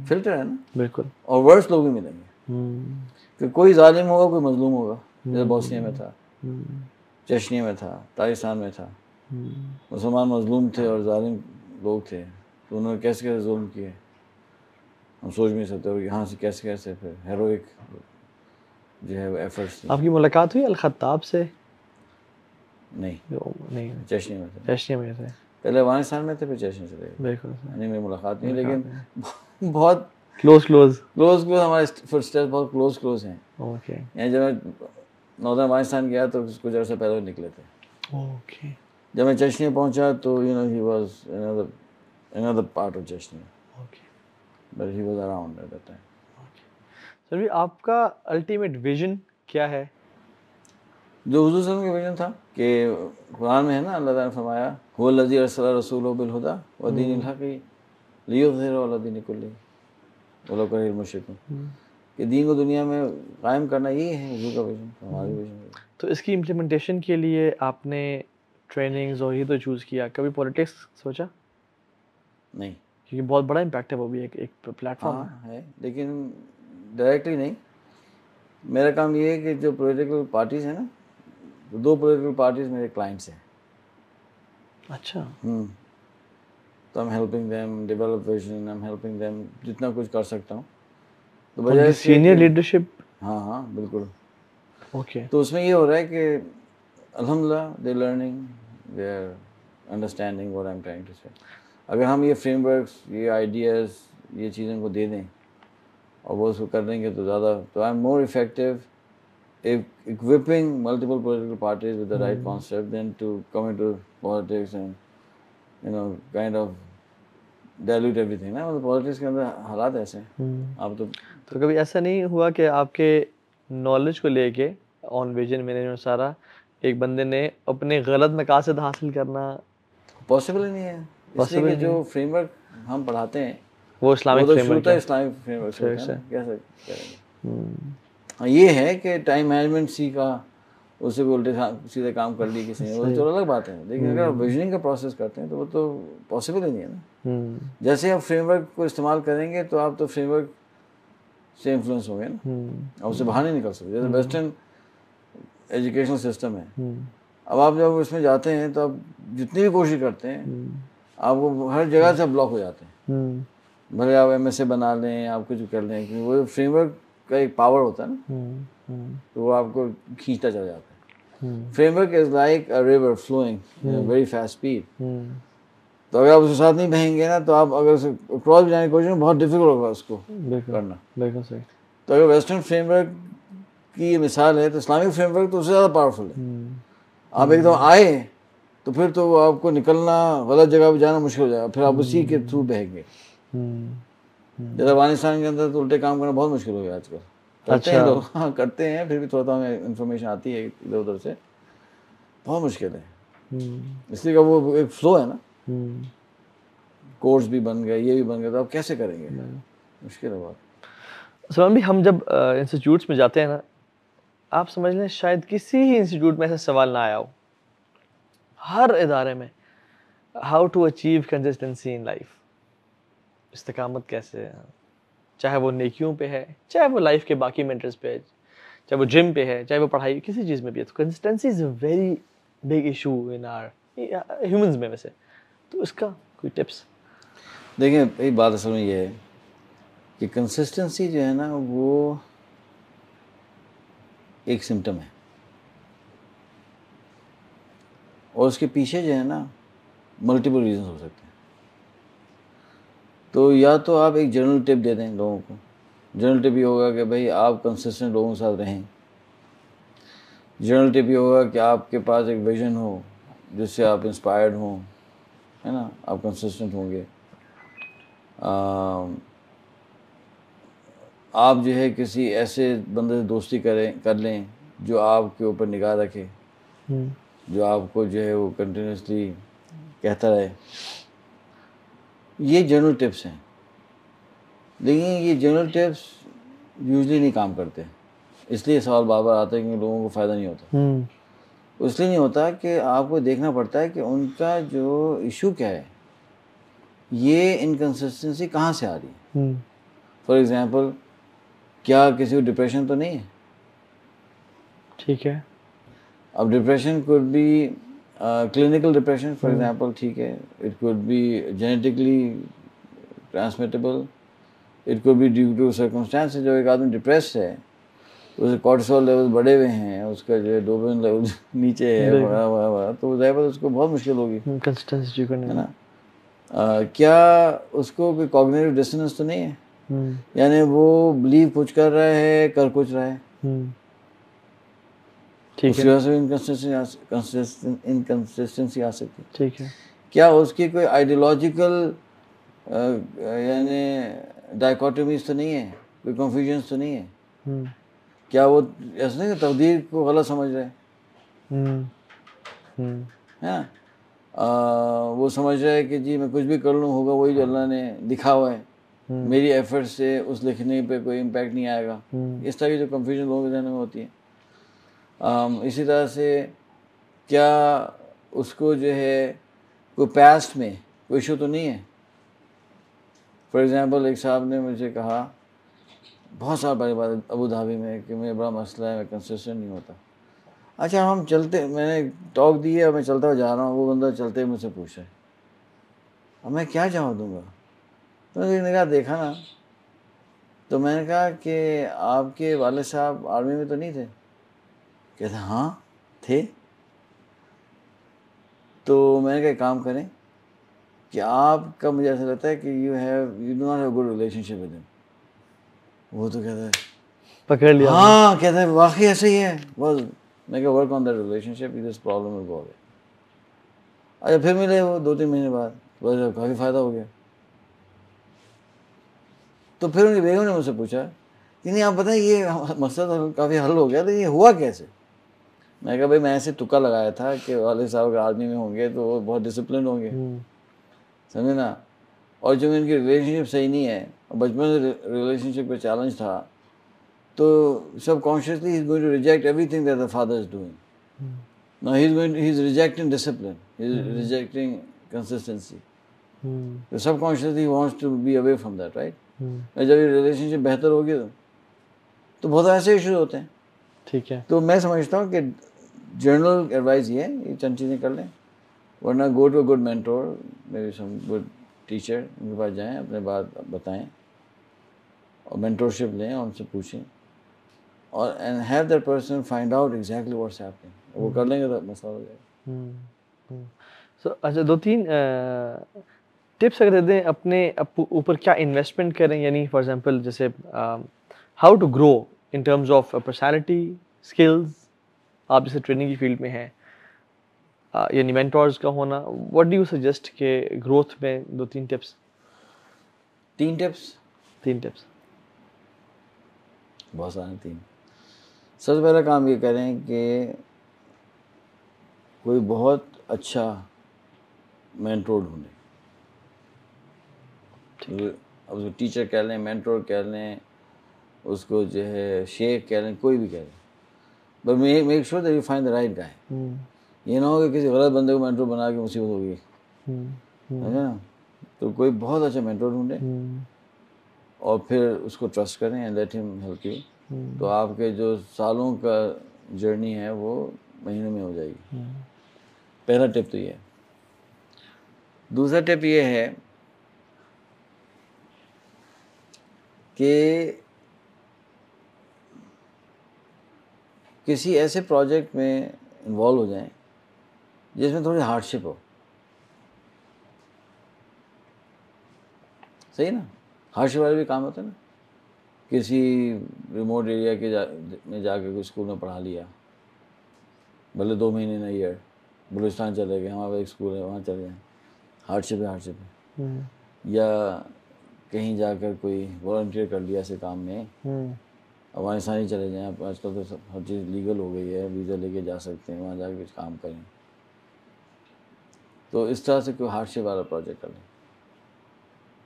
फिल्टर है ना, बिल्कुल। और वर्स्ट लोग भी मिलेंगे। कि कोई जालिम होगा, कोई मजलूम होगा, जैसे बोस्निया में था, चेचनिया में था, ताजिकिस्तान में था, मुसलमान मजलूम थे और जालिम लोग थे, तो उन्होंने कैसे कैसे जुल्म किए हम सोच भी नहीं सकते। और यहाँ से कैसे कैसे फिर हेरोइक जो है वो एफर्ट्स। आपकी मुलाकात हुई अल-खत्ताब से? नहीं, नहीं, चेचनिया में थे। चेचनिया में थे, पहले अफगानिस्तान में थे, फिर चेचनिया चले गए। बिल्कुल नहीं, मेरी मुलाकात नहीं, लेकिन बहुत क्लोज हमारे फुटस्टेप्स बहुत क्लोज हैं। ओके। यहाँ जब मैं नॉर्दर्न अफगानिस्तान गया तो कुछ अर्से पहले निकले थे। ओके। जब मैं चेचनिया पहुंचा तो you know he was another part of Chechnya, okay. but he was around at that time. Sir भी आपका अल्टीमेट विजन क्या है? जो हुजूर सल्लल्लाहु अलैहि वसल्लम का विजन था कि कुरान में है ना, अल्लाह ताला ने फरमाया हुवल्लज़ी अरसला रसूलहु बिल हुदा व दीनिल हक़ लियुज़हिरहु अला दीनि कुल्लिही वलौ करिहल मुशरिकून। कि दीन को दुनिया में कायम करना, ये है हुजूर का विजन, हमारा विजन। तो इसकी इम्प्लीमेंटेशन के लिए आपने ट्रेनिंग्स और ये तो चूज़ किया, कभी पॉलिटिक्स सोचा? नहीं, क्योंकि बहुत बड़ा इम्पैक्ट है वो भी, एक प्लेटफॉर्म है, लेकिन डायरेक्टली नहीं। मेरा काम ये है कि जो पॉलिटिकल पार्टीज़ हैं ना, तो 2 पॉलिटिकल पार्टीज़ मेरे क्लाइंट्स हैं। अच्छा। तो I am helping them develop vision, I am helping them जितना कुछ कर सकता हूँ। तो बजाय सीनियर लीडरशिप। हाँ बिल्कुल। ओके। तो उसमें ये हो रहा है कि अल्हम्दुलिल्लाह they learning, they are understanding what I am trying to say. अगर हम ये फ्रेमवर्क्स, ये आइडियाज़, ये चीज़ों को दे दें और वो उसको कर देंगे तो ज़्यादा, तो I am more effective equipping multiple political parties with the right concept than to come into politics and kind of dilute everything ना। मतलब पॉलिटिक्स के अंदर हालात ऐसे हैं। आप तो कभी ऐसा नहीं हुआ कि आपके नॉलेज को लेके ऑन विजन मैनेजमेंट सारा एक बंदे ने अपने गलत मकासद हासिल करना पॉसिबल ही नहीं है, इसलिए कि जो फ्रेमवर्क हम पढ़ाते हैं वो इस्लामिक फ्रेमवर्क है, इस्लामिक फ्रेमवर्क से कैसे करेंगे। ये है कि टाइम मैनेजमेंट सीखा, उससे भी उल्टे सीधे काम कर लिए किसी ने, वो तो अलग बात है। लेकिन अगर आप विजनिंग का प्रोसेस करते हैं तो वो तो पॉसिबल ही नहीं है ना। जैसे आप फ्रेमवर्क को इस्तेमाल करेंगे तो आप तो फ्रेमवर्क से इन्फ्लुएंस होंगे ना, और उससे बाहर नहीं निकल सकते। जैसे वेस्टर्न एजुकेशनल सिस्टम है, अब आप जब उसमें जाते हैं तो आप जितनी भी कोशिश करते हैं आपको हर जगह से ब्लॉक हो जाते हैं। भले आप MSA बना लें, आप कुछ कर लें, क्योंकि वो फ्रेमवर्क का एक पावर होता है ना, तो वो आपको खींचता चला जाता है। Framework is like a river flowing very fast speed. तो अगर आप उसके साथ नहीं बहेंगे ना, तो आप अगर उसे क्रॉस भी जाने की कोशिश, बहुत डिफिकल्ट होगा उसको करना। बिल्कुल सही। तो अगर वेस्टर्न फ्रेमवर्क की ये मिसाल है, तो इस्लामिक फ्रेमवर्क तो उससे ज़्यादा पावरफुल है। आप एकदम आए तो फिर तो आपको निकलना, गलत जगह पे जाना मुश्किल हो जाएगा, फिर आप उसी के थ्रू बहेंगे। जैसे अफगानिस्तान के अंदर तो उल्टे काम करना बहुत मुश्किल हो गया आजकल। करते हैं लोग, हाँ करते हैं, फिर भी थोड़ा हमें इन्फॉर्मेशन आती है इधर उधर से, बहुत मुश्किल है। इसलिए का वो एक फ्लो है ना, कोर्स भी बन गए, ये भी बन गया, तो आप कैसे करेंगे, मुश्किल है बहुत। सलमान भी, हम जब इंस्टीट्यूट्स में जाते हैं ना, आप समझ लें शायद किसी ही इंस्टीट्यूट में ऐसा सवाल ना आया हो, हर इदारे में, how to achieve consistency in life, इस्तिकामत कैसे है। चाहे वो नेकियों पे है, चाहे वो लाइफ के बाकी मैटर्स पे है, चाहे वो जिम पे है, चाहे वो पढ़ाई किसी चीज़ में भी है। तो consistency is a very big issue in our humans में वैसे। तो इसका कोई टिप्स? देखिए, एक बात असल में ये है कि कंसिस्टेंसी जो है ना, वो एक सिम्टम है, और उसके पीछे जो है ना मल्टीपल रीजन हो सकते हैं। तो या तो आप एक जनरल टिप दे दें लोगों को। जनरल टिप ये होगा कि भाई आप कंसिस्टेंट लोगों के साथ रहें। जनरल टिप ये होगा कि आपके पास एक विजन हो जिससे आप इंस्पायर्ड हों, है ना, आप कंसिस्टेंट होंगे। आप जो है किसी ऐसे बंदे से दोस्ती कर लें जो आपके ऊपर निगाह रखे, जो आपको जो है वो कंटिन्यूसली कहता रहे। ये जनरल टिप्स हैं। लेकिन ये जनरल टिप्स यूजली नहीं काम करते, इसलिए सवाल बार बार आता है कि लोगों को फ़ायदा नहीं होता। इसलिए नहीं होता कि आपको देखना पड़ता है कि उनका जो इशू क्या है, ये इनकन्सिस्टेंसी कहाँ से आ रही है। फॉर एग्ज़ाम्पल, क्या किसी को डिप्रेशन तो नहीं है? ठीक है। अब depression could be clinical depression for example, ठीक है। It could be genetically transmittable, it could be due to circumstances. जो एक आदमी डिप्रेस्ड है, उसके कॉर्टिसोल लेवल बढ़े हुए हैं, उसका जो है डोपामिन लेवल नीचे है, तो ज़ाहिर बात उसको बहुत मुश्किल होगी कंसिस्टेंसी करने, है ना। क्या उसको कोई कॉग्निटिव डिसोनेंस तो नहीं है? यानी वो बिलीव कुछ कर रहा है, कर कुछ रहा है। ठीक उसकी है। वजह से इनकंसिस्टेंसी आ सकती है। ठीक है। क्या उसकी कोई आइडियोलॉजिकल यानी डायकोटमीज तो नहीं है, कोई कन्फ्यूजन्स तो नहीं है? क्या वो ऐसा नहीं कि तकदीर को गलत समझ रहे हैं? वो समझ रहा है कि जी मैं कुछ भी कर लूँ होगा वही जो अल्लाह ने लिखा हुआ है, मेरी एफर्ट से उस लिखने पे कोई इम्पैक्ट नहीं आएगा। इस तरह की जो कन्फ्यूजन लोगों के जहन में होती है। इसी तरह से क्या उसको जो है कोई पास्ट में कोई इशू तो नहीं है? फॉर एग्ज़ाम्पल, एक साहब ने मुझे कहा बहुत साल पहले बात अबू धाबी में कि मेरा बड़ा मसला है, मैं कंसिस्टेंट नहीं होता। अच्छा, हम चलते, मैंने टॉक दी है और मैं चलता हुआ जा रहा हूँ, वो बंदा चलते हुए मुझसे पूछ रहा है, अब मैं क्या जवाब दूँगा? तो मैंने कहा देखा ना, तो मैंने कहा कि आपके वाले साहब आर्मी में तो नहीं थे? कहते हाँ थे। तो मैंने कहा काम करें कि आपका, मुझे ऐसा लगता है कि you do not have good relationship with him. वो तो कहता है पकड़ लिया, हाँ, कहता है वाकई ऐसे ही है बस। मैं क्या work on that relationship, this problem will go away. अच्छा, फिर मिले वो 2-3 महीने बाद, बस काफ़ी फ़ायदा हो गया। तो फिर उनकी बेगम ने मुझसे पूछा कि नहीं आप बताएं ये मसला तो काफ़ी हल हो गया, लेकिन ये हुआ कैसे? मैं कहा भाई मैं ऐसे तुक्का लगाया था कि वाले साहब के आर्मी में होंगे तो वो बहुत डिसिप्लिन होंगे, समझे ना। और जब इनकी रिलेशनशिप सही नहीं है, बचपन से रिलेशनशिप पे चैलेंज था, तो subconsciously he is going to reject everything that the father is doing. Now he is rejecting discipline, he is rejecting consistency. तो subconsciously he wants to be away from that, right. जब ये relationship बेहतर होगी तो बहुत ऐसे issues होते हैं। ठीक है। तो मैं समझता हूँ कि जनरल एडवाइस ये है, ये चंद चीज़ें कर लें, वरना go to a good mentor, may some good teacher, उनके पास जाएं, अपने बात बताएं और मेंटोरशिप लें और उनसे पूछें, और and have that person find out exactly what's happening. वो कर लेंगे तो मसला हो जाएगा। सो अच्छा, 2-3 टिप्स अगर दे दें अपने ऊपर, क्या इन्वेस्टमेंट करें, यानी फॉर एग्जांपल जैसे how to grow in terms of personality, skills. आप जैसे ट्रेनिंग की फील्ड में हैं, यानी मेंटोर्स का होना, व्हाट डू यू सजेस्ट के ग्रोथ में 2-3 टिप्स? 3 टिप्स? 3 टिप्स बहुत सारे 3। सबसे पहला काम ये करें कि कोई बहुत अच्छा मेंटोर ढूंढें। अब उसको टीचर कह लें, मेंटोर कह लें, उसको जो है शेख कह लें, कोई भी कह लें, but make sure that you find the right guy. ये ना हो कि किसी गलत बंदे को मेंटोर बना के मुसीबत होगी, समझे ना। तो कोई बहुत अच्छा मेंटोर ढूंढें। और फिर उसको ट्रस्ट करें and let him help you, तो आपके जो सालों का जर्नी है वो महीनों में हो जाएगी। पहला टिप तो ये है। दूसरा टिप ये है कि किसी ऐसे प्रोजेक्ट में इन्वॉल्व हो जाएं जिसमें थोड़ी हार्डशिप हो। सही ना, हार्डशिप वाले भी काम होते हैं ना। किसी रिमोट एरिया में जाके कोई स्कूल में पढ़ा लिया, भले 2 महीने ना ईयर, बलूचिस्तान चले गए, हमारा एक स्कूल है वहाँ चले गए, हार्डशिप है। या कहीं जाकर कोई वॉलंटियर कर लिया ऐसे काम में, अफगानिस्तान ही चले जाएँ, आजकल तो सब हर चीज़ लीगल हो गई है, वीज़ा लेके जा सकते हैं, वहाँ जाकर कुछ काम करें। तो इस तरह से कोई हार्डशिप वाला प्रोजेक्ट करें,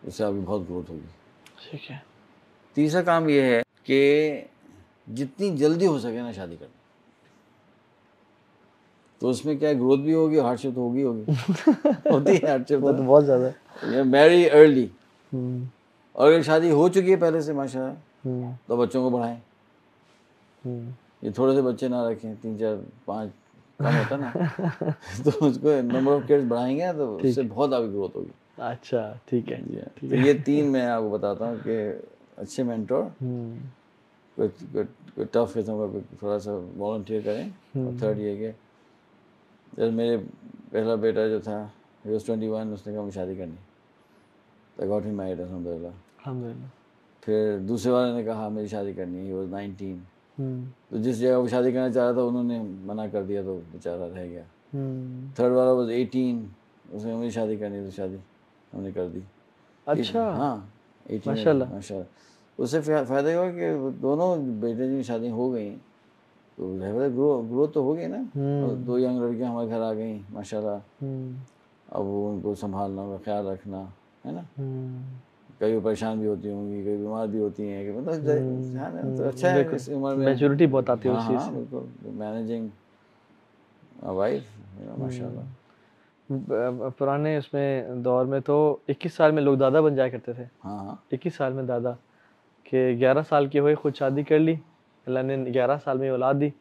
इससे आपकी बहुत ग्रोथ होगी। ठीक है। तीसरा काम ये है कि जितनी जल्दी हो सके ना शादी करनी, तो उसमें क्या ग्रोथ भी होगी, हार्डशिप तो होगी होती है हार्डशिप वो तो बहुत ज़्यादा। मैरी अर्ली, और अगर शादी हो चुकी है पहले से माशाल्लाह, तो बच्चों को बढ़ाएं। ये थोड़े से बच्चे ना रखें, 3 4 5 कम होता ना तो उसको नंबर ऑफ किड्स बढ़ाएंगे तो उससे बहुत आपकी ग्रोथ होगी। अच्छा ठीक है। तो ये 3 मैं आपको बताता हूँ कि अच्छे मेंटोर, कोई टफ किस्म का थोड़ा सा वॉलंटियर करें। और थर्ड ये कि जब मेरे पहला बेटा जो था, he was 21, उसने कहा मुझे शादी करनी, तो गॉट हिम मैरिड अल्हम्दुलिल्लाह। फिर दूसरे वाले ने कहा मेरी शादी करनी है, he was 19, तो जिस जगह वो शादी करना चाह रहा था उन्होंने मना कर दिया, तो बेचारा रह गया। थर्ड वाला was 18, उसने मुझे शादी करनी है, तो शादी हमने कर दी। अच्छा। हाँ 18 माशाल्लाह। उससे फ़ायदा हुआ कि दोनों बेटे की शादी हो गई, तो ग्रोथ तो हो गई ना। और 2 यंग लड़कियां हमारे घर आ गई माशाल्लाह। अब वो उनको संभालना, उनका ख्याल रखना, है ना। कभी परेशान भी होती होंगी, कभी बीमार भी होती हैं, कि मतलब तो अच्छा है इस उम्र में, मैच्योरिटी बहुत आती है उस चीज़ से। बिल्कुल मैनेजिंग अ वाइफ, माशाल्लाह। पुराने उसमें दौर में तो 21 साल में लोग दादा बन जाया करते थे। 21 साल में दादा, कि 11 साल के हुए खुद शादी कर ली, अल्लाह ने 11 साल में औलाद दी।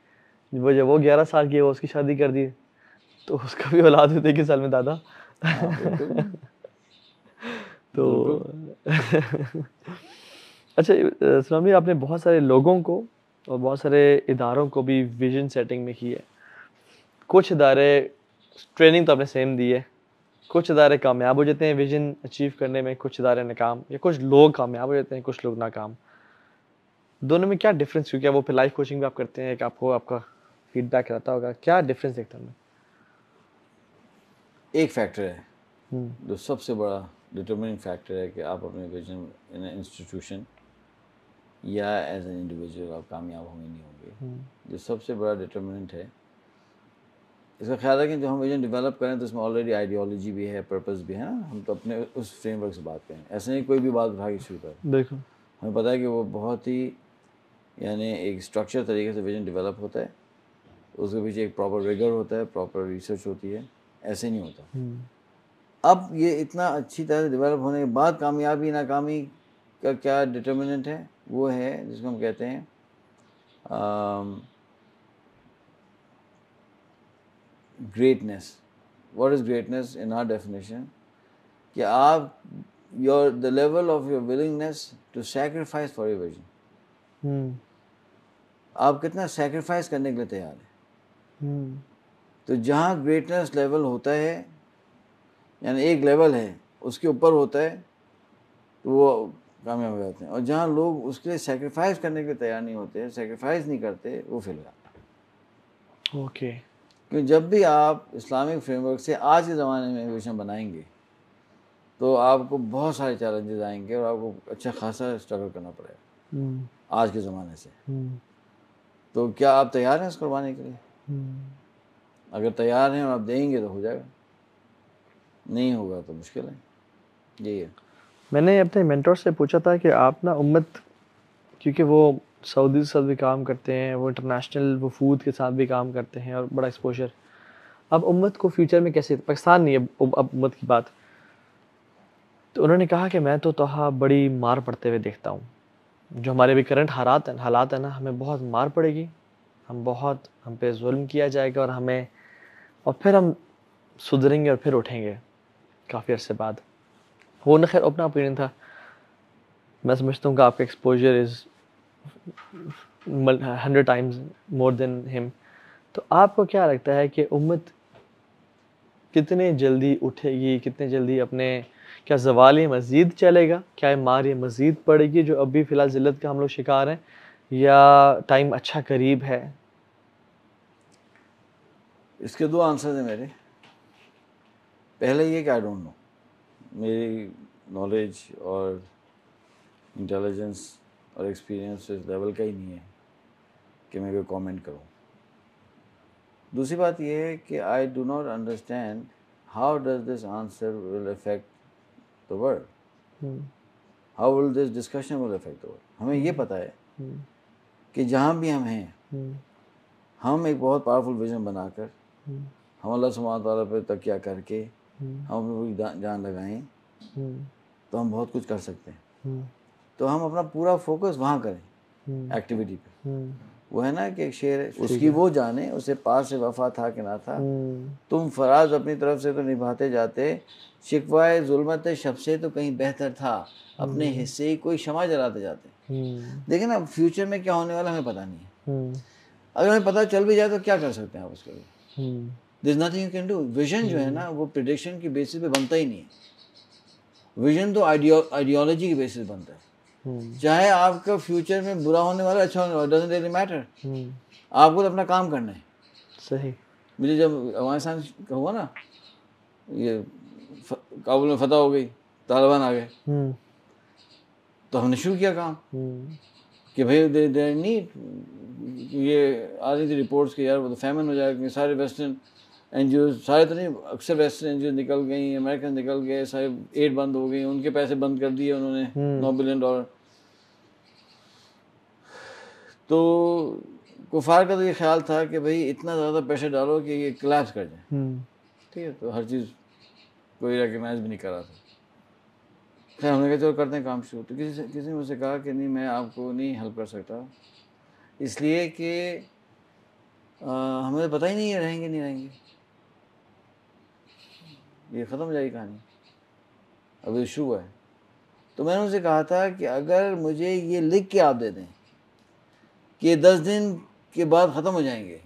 जब वो 11 साल की वो उसकी शादी कर दी, तो उसका भी औलाद हुई 21 साल में दादा। तो अच्छा सलाम जी, आपने बहुत सारे लोगों को और बहुत सारे इदारों को भी विजन सेटिंग में की है। कुछ इदारे ट्रेनिंग तो आपने सेम दी है, कुछ इदारे कामयाब हो जाते हैं विजन अचीव करने में, कुछ इदारे नाकाम, या कुछ लोग कामयाब हो जाते हैं, कुछ लोग नाकाम। दोनों में क्या डिफरेंस, क्योंकि वो फिर लाइफ कोचिंग भी आप करते हैं, एक आपको आपका फीडबैक रहता होगा, क्या डिफरेंस देखते हैं? एक फैक्टर है जो सबसे बड़ा डिटरमिनिंग फैक्टर है कि आप अपने विजन इन इंस्टीट्यूशन या एज एन इंडिविजुअल आप कामयाब होंगे नहीं होंगे, जो सबसे बड़ा डिटरमिनेंट है। इसका ख्याल रखें, जो हम विजन डेवलप करें तो उसमें ऑलरेडी आइडियोलॉजी भी है, पर्पस भी है ना। हम तो अपने उस फ्रेमवर्क से बात करें, ऐसे नहीं कोई भी बात उठा के शुरू करें। बिल्कुल, हमें पता है कि वो बहुत ही यानी एक स्ट्रक्चर तरीके से विजन डेवलप होता है, उसके पीछे एक प्रॉपर रिगर होता है, प्रॉपर रिसर्च होती है, ऐसे नहीं होता। अब ये इतना अच्छी तरह से डेवलप होने के बाद कामयाबी नाकामी का क्या डिटर्मिनेंट है, वो है जिसको हम कहते हैं greatness. What is greatness in our definition? कि आप the level of your willingness to sacrifice for your vision, आप कितना सैक्रिफाइस करने के लिए तैयार हैं। तो जहाँ ग्रेटनेस लेवल होता है, यानी एक लेवल है उसके ऊपर होता है, तो वो कामयाब हो जाते हैं। और जहाँ लोग उसके लिए सैक्रिफाइस करने के लिए तैयार नहीं होते, सैक्रिफाइस नहीं करते, वो फेल जाते हैं। ओके। क्योंकि जब भी आप इस्लामिक फ्रेमवर्क से आज के ज़माने में विजन बनाएंगे तो आपको बहुत सारे चैलेंजेस आएंगे और आपको अच्छा खासा स्ट्रगल करना पड़ेगा आज के ज़माने से। तो क्या आप तैयार हैं इसको करवाने के लिए? अगर तैयार हैं और आप देंगे तो हो जाएगा, नहीं होगा तो मुश्किल है। यही है। मैंने अपने मेंटर से पूछा था कि आप ना उम्मत, क्योंकि वो सऊदी के साथ भी काम करते हैं, वो इंटरनेशनल वो फूड के साथ भी काम करते हैं और बड़ा एक्सपोजर, अब उम्मत को फ्यूचर में कैसे, पाकिस्तान नहीं है अब उम्मत की बात, तो उन्होंने कहा कि मैं तो तोहा बड़ी मार पड़ते हुए देखता हूँ, जो हमारे भी करंट हालात है ना, हमें बहुत मार पड़ेगी, हम पे जुल्म किया जाएगा और फिर हम सुधरेंगे और फिर उठेंगे काफ़ी अरसे बाद। वो ना खैर अपना ओपिनियन था। मैं समझता हूँ कि आपका exposure is 100 times more than him. तो आपको क्या लगता है कि उम्मत कितने जल्दी उठेगी, कितने जल्दी क्या ज़वाल ये मज़ीद चलेगा, क्या ये मार ये मज़ीद पड़ेगी जो अभी फ़िलहाल ज़िल्लत का हम लोग शिकार हैं, या टाइम अच्छा करीब है? इसके दो आंसर हैं मेरे। पहले ये कि आई डोंट नो, मेरी नॉलेज और इंटेलिजेंस और एक्सपीरियंस इस लेवल का ही नहीं है कि मैं कोई कमेंट करूं। दूसरी बात ये है कि I do not understand how does this answer will affect the world, how will this discussion will affect the world. हमें ये पता है कि जहाँ भी हम हैं, हम एक बहुत पावरफुल विजन बनाकर, हम अल्लाह सुब्हानहू तआला पे तकिया करके हम अपनी पूरी जान लगाएं तो हम बहुत कुछ कर सकते हैं। तो हम अपना पूरा फोकस वहाँ करें, एक्टिविटी पे। वो है ना कि एक शेर है, उसकी वो जाने उसे पार से वफा था कि ना था, तुम फराज अपनी तरफ से तो निभाते जाते, शिकवाए जुल्मत शब से तो कहीं बेहतर था, अपने हिस्से ही कोई शमा जलाते जाते। देखिए ना, फ्यूचर में क्या होने वाला हमें पता नहीं है। अगर हमें पता चल भी जाए तो क्या कर सकते हैं आप उसके लिए? There is nothing you can do. Vision जो है ना, वो प्रिडिक्शन की बेसिस पे बनता ही नहीं है। विजन तो आइडियोलॉजी की बेसिस बनता है। चाहे आपका फ्यूचर में बुरा होने वाला अच्छा होने वाला, डजंट रियली मैटर। आपको तो अपना काम करना है। सही। मुझे जब अफगानिस्तान का हुआ ना, ये काबुल में फतह हो गई, तालिबान आ गए, तो हमने शुरू किया काम कि भाई दे नीड, ये आ रही थी रिपोर्ट्स कि यार वो तो फैमिन हो जाएगा, सारे वेस्टर्न एनजीओ, सारे तो नहीं, अक्सर वेस्टर्न एनजीओ निकल गई, अमेरिकन निकल गए, सारे एड बंद हो गई, उनके पैसे बंद कर दिए उन्होंने, $9 बिलियन। तो कुफार का तो ये ख्याल था कि भाई इतना ज़्यादा प्रेशर डालो कि ये कोलैप्स कर जाए। ठीक है, तो हर चीज़ कोई रिकग्नाइज भी नहीं कर रहा था। खैर हमने कहा चलो करते हैं काम शुरू। तो किसी ने मुझसे कहा कि नहीं, मैं आपको नहीं हेल्प कर सकता, इसलिए कि हमें तो पता ही नहीं है रहेंगे नहीं रहेंगे, ये ख़त्म हो जाएगी कहानी, अभी शुरू हुआ है। तो मैंने उनसे कहा था कि अगर मुझे ये लिख के आप दे दें कि ये 10 दिन के बाद ख़त्म हो जाएंगे,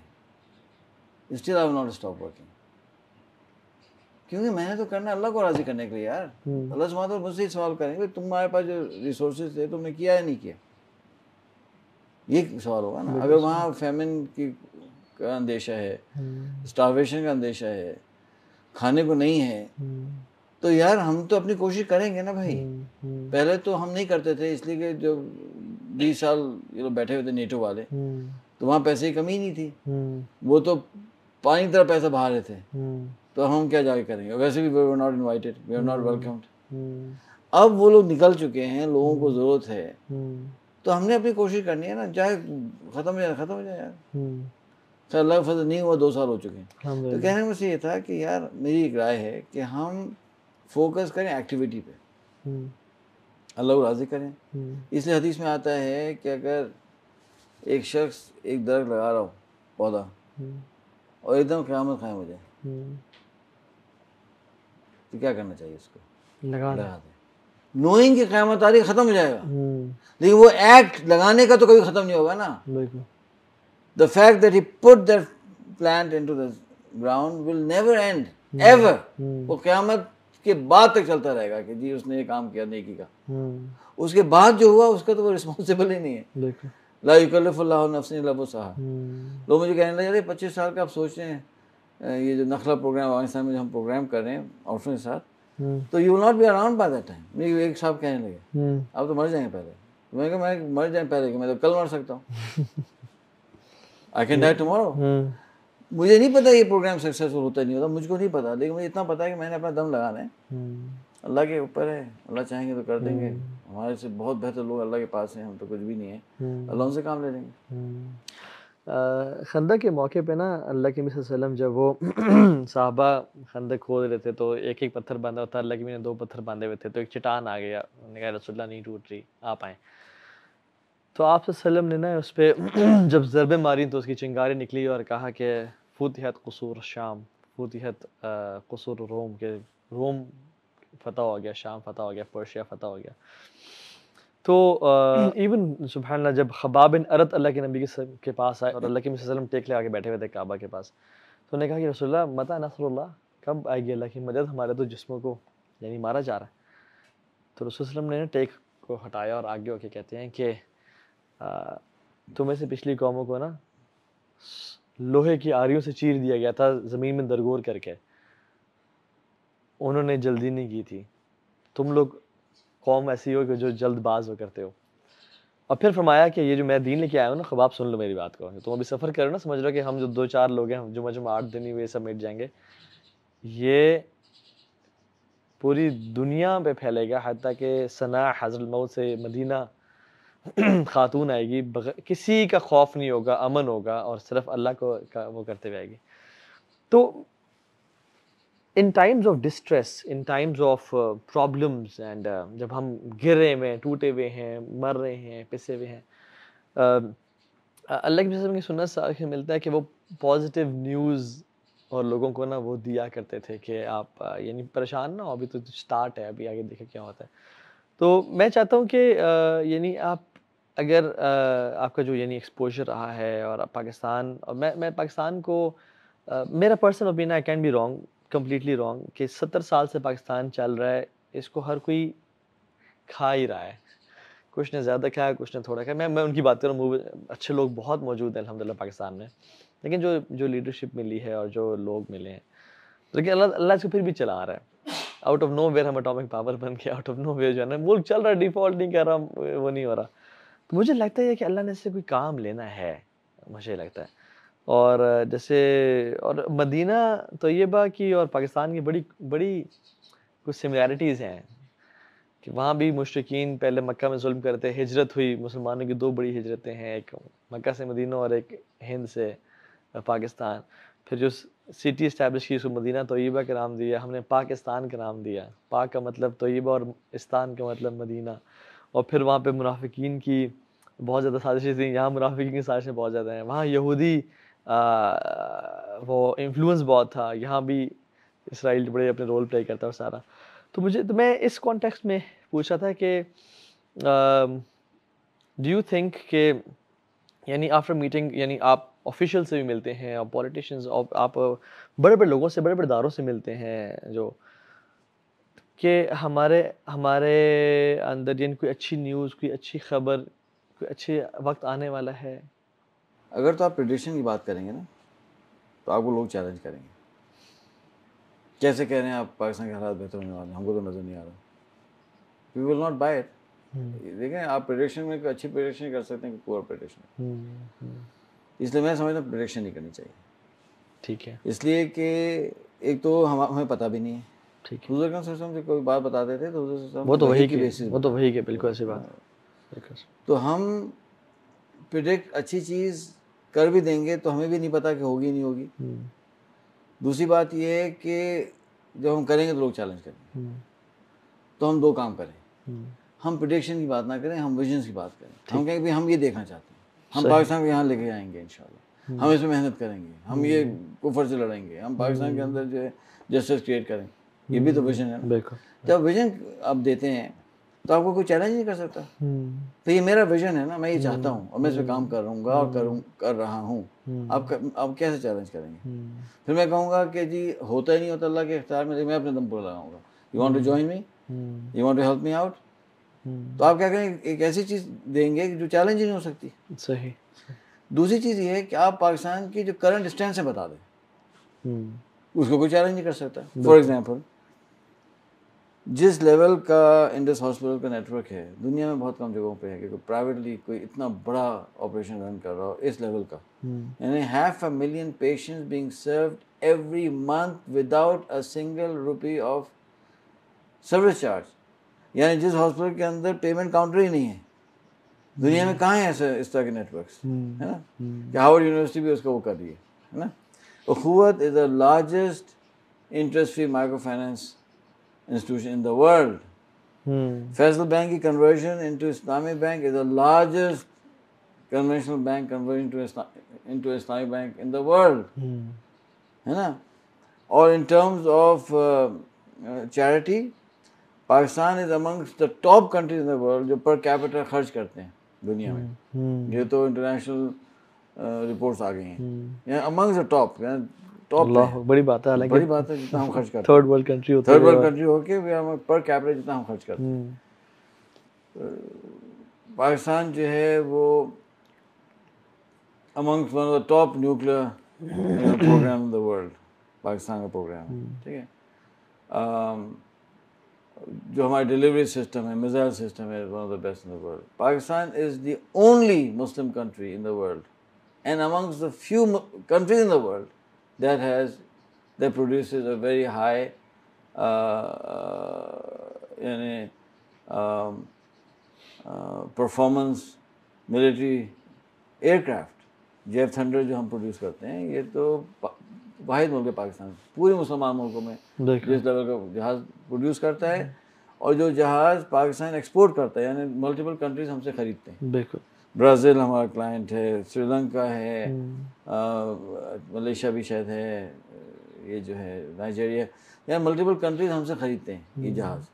still I will not stop working. क्योंकि मैंने तो करना अल्लाह को राज़ी करने के लिए यार। अल्लाह सुब्हानहू तआला मुझसे ही सवाल करेंगे तुम्हारे पास जो रिसोर्सेज थे तुमने किया या नहीं किया, ये सवाल होगा ना। अगर वहाँ फेमिन का अंदेशा है, स्टारवेशन का अंदेशा है, खाने को नहीं है, तो यार हम तो अपनी कोशिश करेंगे ना भाई। पहले तो हम नहीं करते थे, इसलिए कि जो 20 साल ये लोग बैठे हुए थे नेटो वाले, तो वहाँ पैसे की कमी नहीं थी, वो तो पानी की तरह पैसा बहा रहे थे, तो हम क्या जाके करेंगे। वैसे भी we were not invited, we are not welcomed. अब वो लोग निकल चुके हैं, लोगों को ज़रूरत है, तो हमने अपनी कोशिश करनी है ना, चाहे ख़त्म हो जाए ख़त्म हो जाए यार। तो अल्लाह का फजल नहीं हुआ, 2 साल हो चुके हैं। तो कहने में से ये था कि यार मेरी एक राय है कि हम फोकस करें एक्टिविटी पे, अल्लाह को राज़ी करें। इसलिए हदीस में आता है कि अगर एक शख्स एक दरख्त लगा रहा हो, पौधा, और एकदम क़यामत क़ायम हो जाए, तो क्या करना चाहिए? उसको लगा दे, नोइंग कि क़यामत आ रही ख़त्म हो जाएगा। लेकिन वो एक्ट लगाने का तो कभी ख़त्म नहीं होगा ना। The fact that he put that plant into the ground will never end, ever. वो क़यामत के बाद तक चलता रहेगा कि जी उसने ये काम किया नेकी का। उसके बाद जो हुआ उसका तो वो रिस्पॉन्सिबल ही नहीं है। ला युकल्लिफुल्लाहु नफ्सन इल्ला वुसअहा। लोग मुझे कहने लगे 25 साल का आप सोच रहे हैं ये जो नखला प्रोग्राम अफगानिस्तान में जो हम प्रोग्राम कर रहे हैं औरतों के साथ, तो you will not be around by that time. मेरे एक साहब कहने लगे आप तो मर जाएंगे पहले। मैंने कहा मैं मर जाए पहले कि मैं तो कल मर सकता हूँ। I can die tomorrow. मुझे नहीं पता ये प्रोग्राम सक्सेसफुल होता नहीं होता, मुझको नहीं पता, लेकिन मुझे इतना पता है कि मैंने अपना दम लगाना है। अल्लाह के ऊपर है, अल्लाह चाहेंगे तो कर देंगे। हमारे से बहुत बेहतर लोग अल्लाह के पास हैं, हम तो कुछ भी नहीं है, अल्लाह उनसे काम ले लेंगे। खंदक के मौके पे ना अल्लाह के नबी सल्लल्लाहु अलैहि वसल्लम जब वो साहबा खंदक खोद रहे थे तो एक एक पत्थर बांधा हुआ था, अल्लाह के नबी ने 2 पत्थर बांधे हुए थे, तो एक चट्टान आ गया, उन्होंने कहा रसूलुल्लाह नहीं टूट रही, आप आएँ। तो आप सल्लल्लाहु अलैहि वसल्लम ने ना उस पे जब ज़रबें मारी तो उसकी चिंगारी निकली और कहा कि फुतिहत क़ुसूर शाम, फुतिहत क़ुसूर रोम, के रोम फ़तह हो गया, शाम फ़तह हो गया, पर्शिया फ़तह हो गया। तो इवन सुबहान अल्लाह जब खब्बाब बिन अरत अल्लाह के नबी के पास आए और अल्लाह के नबी सल्लल्लाहु अलैहि वसल्लम टेक लगा के बैठे हुए थे काबा के पास, तो उन्होंने कहा कि रसूलुल्लाह मता नसरुल्लाह, कब आएगी अल्लाह की मदद, हमारे तो जिस्मों को यानी मारा जा रहा है। तो रसूल सल्लल्लाहु अलैहि वसल्लम ने टेक को हटाया और आगे होके कहते हैं कि तुम्हें से पिछली कौमों को ना लोहे की आरियों से चीर दिया गया था ज़मीन में दरगोर करके, उन्होंने जल्दी नहीं की थी, तुम लोग कौम ऐसी हो कि जो जल्दबाज हो करते हो। और फिर फरमाया कि ये जो मैं दीन लेके आया हूँ ना, ख़बाब सुन लो मेरी बात को, तुम अभी सफ़र करो ना, समझ लो कि हम जो 2-4 लोग हैं, जो मजमू 8 दिन ही हुए सब मिट जाएंगे, ये पूरी दुनिया पे फैलेगा, हत्ता कि सना हज़रत मौत से मदीना खातून आएगी, किसी का खौफ नहीं होगा, अमन होगा और सिर्फ अल्लाह को का वो करते हुए आएगी। तो in times of distress, in times of problems and जब हम गिरे हुए हैं, टूटे हुए हैं, मर रहे हैं, पिसे हुए हैं, अल्लाह की की सुन्नत से मिलता है कि वो पॉजिटिव न्यूज़ और लोगों को ना वो दिया करते थे कि आप यानी परेशान ना हो, अभी तो स्टार्ट है, अभी आगे देखें क्या होता है। तो मैं चाहता हूँ कि यानी आप अगर आपका जो यानी एक्सपोज़र रहा है और पाकिस्तान, और मैं पाकिस्तान को मेरा personal opinion, I can be wrong, completely wrong, कि 70 साल से पाकिस्तान चल रहा है, इसको हर कोई खा ही रहा है। कुछ ने ज़्यादा खाया, कुछ ने थोड़ा खाया। मैं उनकी बात कर रहा हूँ, अच्छे लोग बहुत मौजूद हैं अल्हम्दुलिल्लाह पाकिस्तान में। लेकिन जो लीडरशिप मिली है और जो लोग मिले हैं, लेकिन अल्लाह अल्लाह इसको फिर भी चला रहा है। आउट ऑफ नोवेयर हम एटॉमिक पावर बन के, आउट ऑफ नोवेयर जो है ना, मुल्क चल रहा है, डिफ़ॉल्ट नहीं कर रहा, वो नहीं हो रहा। तो मुझे लगता है कि अल्लाह ने इससे कोई काम लेना है, मुझे लगता है। और जैसे और मदीना तैयबा की और पाकिस्तान की बड़ी बड़ी कुछ सिमिलैरिटीज़ हैं कि वहाँ भी मुशरिकीन पहले मक्का में ज़ुल्म करते, हिजरत हुई, मुसलमानों की 2 बड़ी हिजरतें हैं, एक मक्का से मदीना और एक हिंद से पाकिस्तान। फिर जो सिटी इस्टेब्लिश की, उसको मदीना तैयबा का नाम दिया, हमने पाकिस्तान का नाम दिया। पाक का मतलब तैयबा और इस्तान का मतलब मदीना। और फिर वहाँ पे मुनाफिकीन की बहुत ज़्यादा साजिशें थी, यहाँ मुनाफिकीन की साजिशें बहुत ज़्यादा हैं। वहाँ यहूदी वो इन्फ्लुएंस बहुत था, यहाँ भी इसराइल बड़े अपने रोल प्ले करता है और सारा। तो मैं इस कॉन्टेक्स्ट में पूछा था कि डू यू थिंक कि यानी आफ्टर मीटिंग, यानी आप ऑफिशियल से भी मिलते हैं और पॉलिटिशियंस, और आप बड़े-बड़े लोगों से, बड़े-बड़े इदारों से मिलते हैं, जो कि हमारे हमारे अंदर यानी कोई अच्छी न्यूज़, कोई अच्छी खबर, कोई अच्छे वक्त आने वाला है? अगर तो आप प्रेडिक्शन की बात करेंगे ना, तो आपको लोग चैलेंज करेंगे। कैसे कह रहे हैं आप पाकिस्तान के हालात बेहतर होने वाले हैं, हमको तो नज़र नहीं आ रहा। We will not buy it. देखें, आप प्रेडिक्शन में कोई अच्छी प्रेडिक्शन कर सकते हैं कि पुअर प्रेडिक्शन। इसलिए मैं समझता हूँ प्रेडिक्शन नहीं करनी चाहिए। ठीक है, इसलिए कि एक तो हमें पता भी नहीं है। ठीक है। हुज़ूर अकरम सल्लल्लाहु अलैहि वसल्लम से कोई बात बताते थे तो हुज़ूर सल्लल्लाहु अलैहि वो तो वसल्लम वही की के, बेसिस वो तो बताते वही के, थे। बिल्कुल ऐसी बात। बिल्कुल। तो हम प्रिडिक्ट अच्छी चीज़ कर भी देंगे तो हमें भी नहीं पता कि होगी नहीं होगी। दूसरी बात यह है कि जब हम करेंगे तो लोग चैलेंज करेंगे। तो हम 2 काम करें, हम प्रिडिक्शन की बात ना करें, हम विजन्स की बात करें। हम कहें कि हम ये देखना चाहते हैं, हम पाकिस्तान को यहाँ लेके आएंगे इंशाल्लाह, हम इसमें मेहनत करेंगे, हम ये कुफर से लड़ेंगे, हम पाकिस्तान के अंदर जो है जस्टिस क्रिएट करें। ये भी तो विजन है ना। बिल्कुल। जब विजन आप देते हैं तो आपको कोई चैलेंज नहीं कर सकता। तो ये मेरा विजन है ना, मैं ये चाहता हूँ और मैं इस पर काम करूँगा और कर रहा हूँ। आप कैसे चैलेंज करेंगे? फिर मैं कहूँगा कि जी होता ही नहीं होता, अल्लाह के इख्तियार में, मैं अपने दम पर लगाऊंगा। You want to join me, you want to help me out. तो आप क्या करें, एक ऐसी चीज़ देंगे जो चैलेंज ही नहीं हो सकती। सही। दूसरी चीज़ ये है कि आप पाकिस्तान की जो करंट स्टैंड से बता दें, उसको कोई चैलेंज नहीं कर सकता। फॉर एग्जाम्पल, जिस लेवल का इंडस हॉस्पिटल का नेटवर्क है, दुनिया में बहुत कम जगहों पे है कि कोई प्राइवेटली कोई इतना बड़ा ऑपरेशन रन कर रहा हो इस लेवल का। यानी 500,000 patients being served every month without a single rupee of service charge. यानी जिस हॉस्पिटल के अंदर पेमेंट काउंटर ही नहीं है, दुनिया में कहाँ है ऐसे इस तरह के नेटवर्क्स, है ना, कि हार्वर्ड यूनिवर्सिटी भी उसका वो कर रही है ना। Akhuwat is the largest interest free micro finance institution in the world. Faysal bank की conversion into Islamic bank is the largest conventional bank conversion into Islamic bank in the world, है ना। और in terms of charity Pakistan is amongst the top countries in the world जो per capita खर्च करते हैं दुनिया में। ये तो इंटरनेशनल रिपोर्ट्स आ गई हैं, अमंग्स द टॉप, टॉप बड़ी बात है, हालांकि बड़ी बात है जितना हम खर्च करते हैं। थर्ड वर्ल्ड कंट्री होते हैं, थर्ड वर्ल्ड कंट्री होके भी हम पर कैपिटा जितना हम खर्च करते हैं। पाकिस्तान जो है वो amongst one of the top nuclear program in the world, Pakistan का प्रोग्राम है, ठीक है। जो हमारा डिलीवरी सिस्टम है, मिसाइल सिस्टम है, one of the best in the world. Pakistan is the only Muslim country in the world and amongst the few countries in the world that produces a very high performance military aircraft। JF Thunder जो हम produce करते हैं, ये तो वाहिद मुल्क है पाकिस्तान पूरे मुसलमान मुल्कों में जिस लेवल का जहाज़ प्रोड्यूस करता है, और जो जहाज़ पाकिस्तान एक्सपोर्ट करता है, यानी मल्टीपल कंट्रीज हमसे खरीदते हैं। बिल्कुल, ब्राज़ील हमारा क्लाइंट है, श्रीलंका है, मलेशिया भी शायद है, ये जो है नाइजीरिया, या मल्टीपल कंट्रीज हमसे खरीदते हैं ये जहाज़।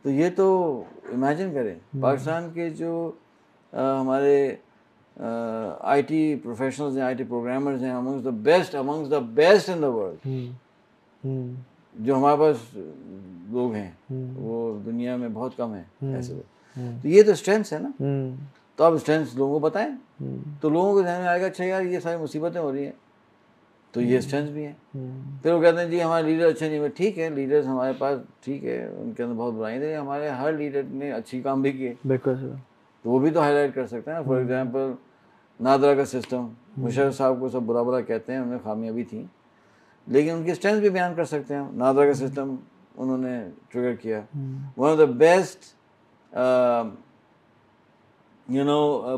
तो ये तो इमेजिन करें, पाकिस्तान के जो हमारे आईटी प्रोफेशनल्स हैं, आईटी प्रोग्रामर्स हैं, amongst the best in the world. जो हमारे पास लोग हैं वो दुनिया में बहुत कम है ऐसे लोग। तो ये तो स्ट्रेंथ है ना। तो आप स्ट्रेंथ लोगों को बताएं, तो लोगों को ध्यान में आएगा, अच्छा यार ये सारी मुसीबतें हो रही हैं, तो ये स्ट्रेंथ भी है। फिर वो कहते हैं जी हमारे लीडर अच्छे नहीं हुए। ठीक है, लीडर्स हमारे पास ठीक है, उनके अंदर बहुत बुराई थी, हमारे हर लीडर ने अच्छी काम भी किए, तो वो भी तो हाईलाइट कर सकते हैं। फॉर एग्जांपल नादरा का सिस्टम, मुशर्रफ साहब को सब बुरा बुरा कहते हैं, उनमें खामियां भी थी, लेकिन उनकी स्ट्रेंथ भी बयान कर सकते हैं। नादरा का सिस्टम उन्होंने ट्रिगर किया, one of the best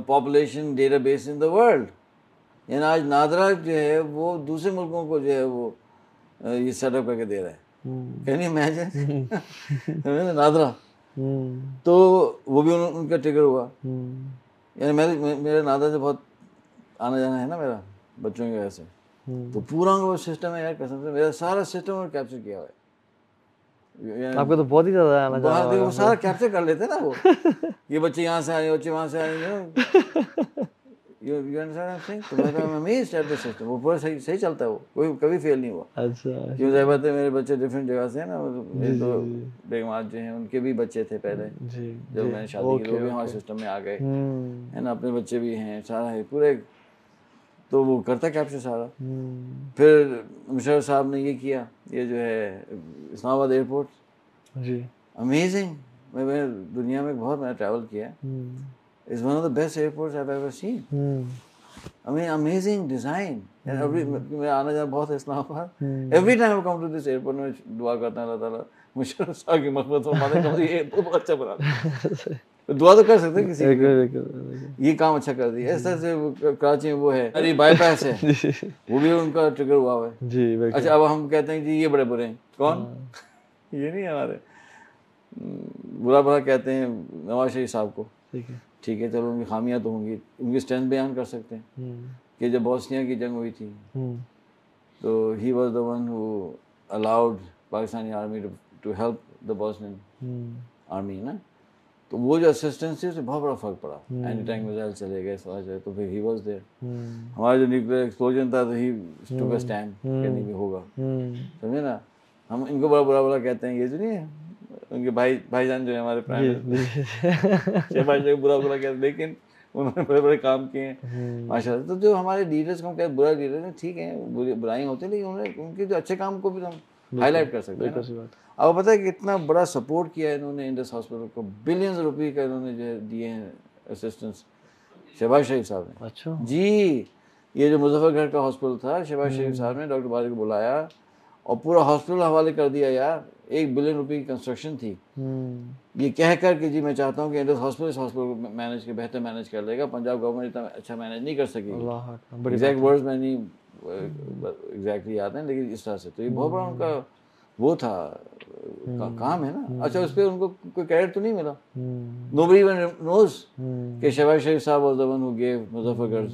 population database in the world. यानी आज नादरा जो है वो दूसरे मुल्कों को जो है वो ये सेटअप करके दे रहा है। Can you imagine NADRA. तो वो भी उनका ट्रिगर हुआ। यानी मेरे नादरा से बहुत आना जाना है ना मेरा, बच्चों की वजह से, तो पूरा वो सिस्टम है यार, कसम से मेरा सारा सिस्टम उन्होंने कैप्चर किया हुआ है। आपको तो बहुत ही ज़्यादा आना जाना है, वो सारा कैप्चर कर लेते हैं ना वो। ये बच्चे यहाँ से आए, बच्चे वहाँ से आए, You understand what I'm saying? तो मैं amazed at the system। वो पूरा सही चलता है, वो कोई कभी फेल नहीं हुआ। अच्छा, क्यों ज़ाहिर बात है, मेरे बच्चे डिफरेंट जगह से हैं ना, मेरे तो बेगमात जो हैं उनके भी बच्चे थे पहले जब मैंने शादी की, वो भी हमारे सिस्टम में आ गए, है ना, अपने बच्चे भी हैं, सारा है पूरे, तो वो करता कैप्चर सारा। फिर मुशर्रफ साहब ने ये किया, ये जो है इस्लामाबाद एयरपोर्ट, अमेजिंग। मैं दुनिया में बहुत मैंने ट्रैवल किया, is one of the best airports I've ever seen. I mean, amazing design. And मेरा आना जाना बहुत है Islamabad. Every time I come to this airport, मैं दुआ करता हूँ अल्लाह ताला मुशर्रफ साहब की मग़फ़िरत फरमाए, कम से ये बहुत अच्छा बना दे। दुआ तो कर सकते हैं किसी को, ये काम अच्छा कर दिया। इस तरह से कराची में वो है, अरे बाईपास है, वो भी उनका ट्रिगर हुआ है जी। अच्छा, अब हम कहते हैं जी ये बड़े बुरे हैं, कौन? ये नहीं हमारे बुरा बुरा कहते हैं नवाज शरीफ साहब को, ठीक है, चलो उनकी खामियां तो होंगी, उनकी स्ट्रेंथ बयान कर सकते हैं कि जब बोस्निया की जंग हुई थी तो he was the one who allowed Pakistani army to help the Bosnian army ना। तो वो जो असिस्टेंस थी उससे बहुत बड़ा फर्क पड़ा। एंटी टैंक मिसाइल चले गए, तो फिर ही वाज देयर। हमारा जो न्यूक्लियर एक्सप्लोजन था तो ही टुक अ स्टैंड कि नहीं भी होगा, समझे ना। हम इनको बड़ा बुरा कहते हैं, ये जो नहीं है उनके भाईजान जो है हमारे प्राइम मिनिस्टर बुरा कहते, लेकिन उन्होंने बड़े बड़े काम किए हैं माशाल्लाह। तो जो हमारे लीडर्स को कहते बुरा लीडर हैं, ठीक है, बुराई होती है, लेकिन उन्होंने उनके जो अच्छे काम को भी हम हाईलाइट कर सकते हैं। अब पता है कि इतना बड़ा सपोर्ट किया है इन्होंने इंडस हॉस्पिटल को, बिलियंस रुपये का इन्होंने जो दिए हैं असिस्टेंस, शहबाज शरीफ साहब ने। अच्छा जी, ये जो मुजफ्फरगढ़ का हॉस्पिटल था, शहबाज शरीफ साहब ने डॉक्टर बारिक को बुलाया और पूरा हॉस्पिटल हवाले कर दिया यार, 1 बिलियन रुपए की कंस्ट्रक्शन थी, ये कह कर कि जी मैं चाहता हूँ कि इंडस हॉस्पिटल इस हॉस्पिटल को मैनेज के बेहतर मैनेज कर लेगा, पंजाब गवर्नमेंट इतना अच्छा मैनेज नहीं कर सकेगी। एग्जैक्ट वर्ड्स मैं नहीं एग्जैक्टली याद है, लेकिन इस तरह से तो ये बहुत बड़ा उनका वो था काम है ना। अच्छा, उस पर उनको कोई क्रेडिट तो नहीं मिला, nobody even knows कि शहबाज शरीफ साहब was the one who gave Muzaffargarh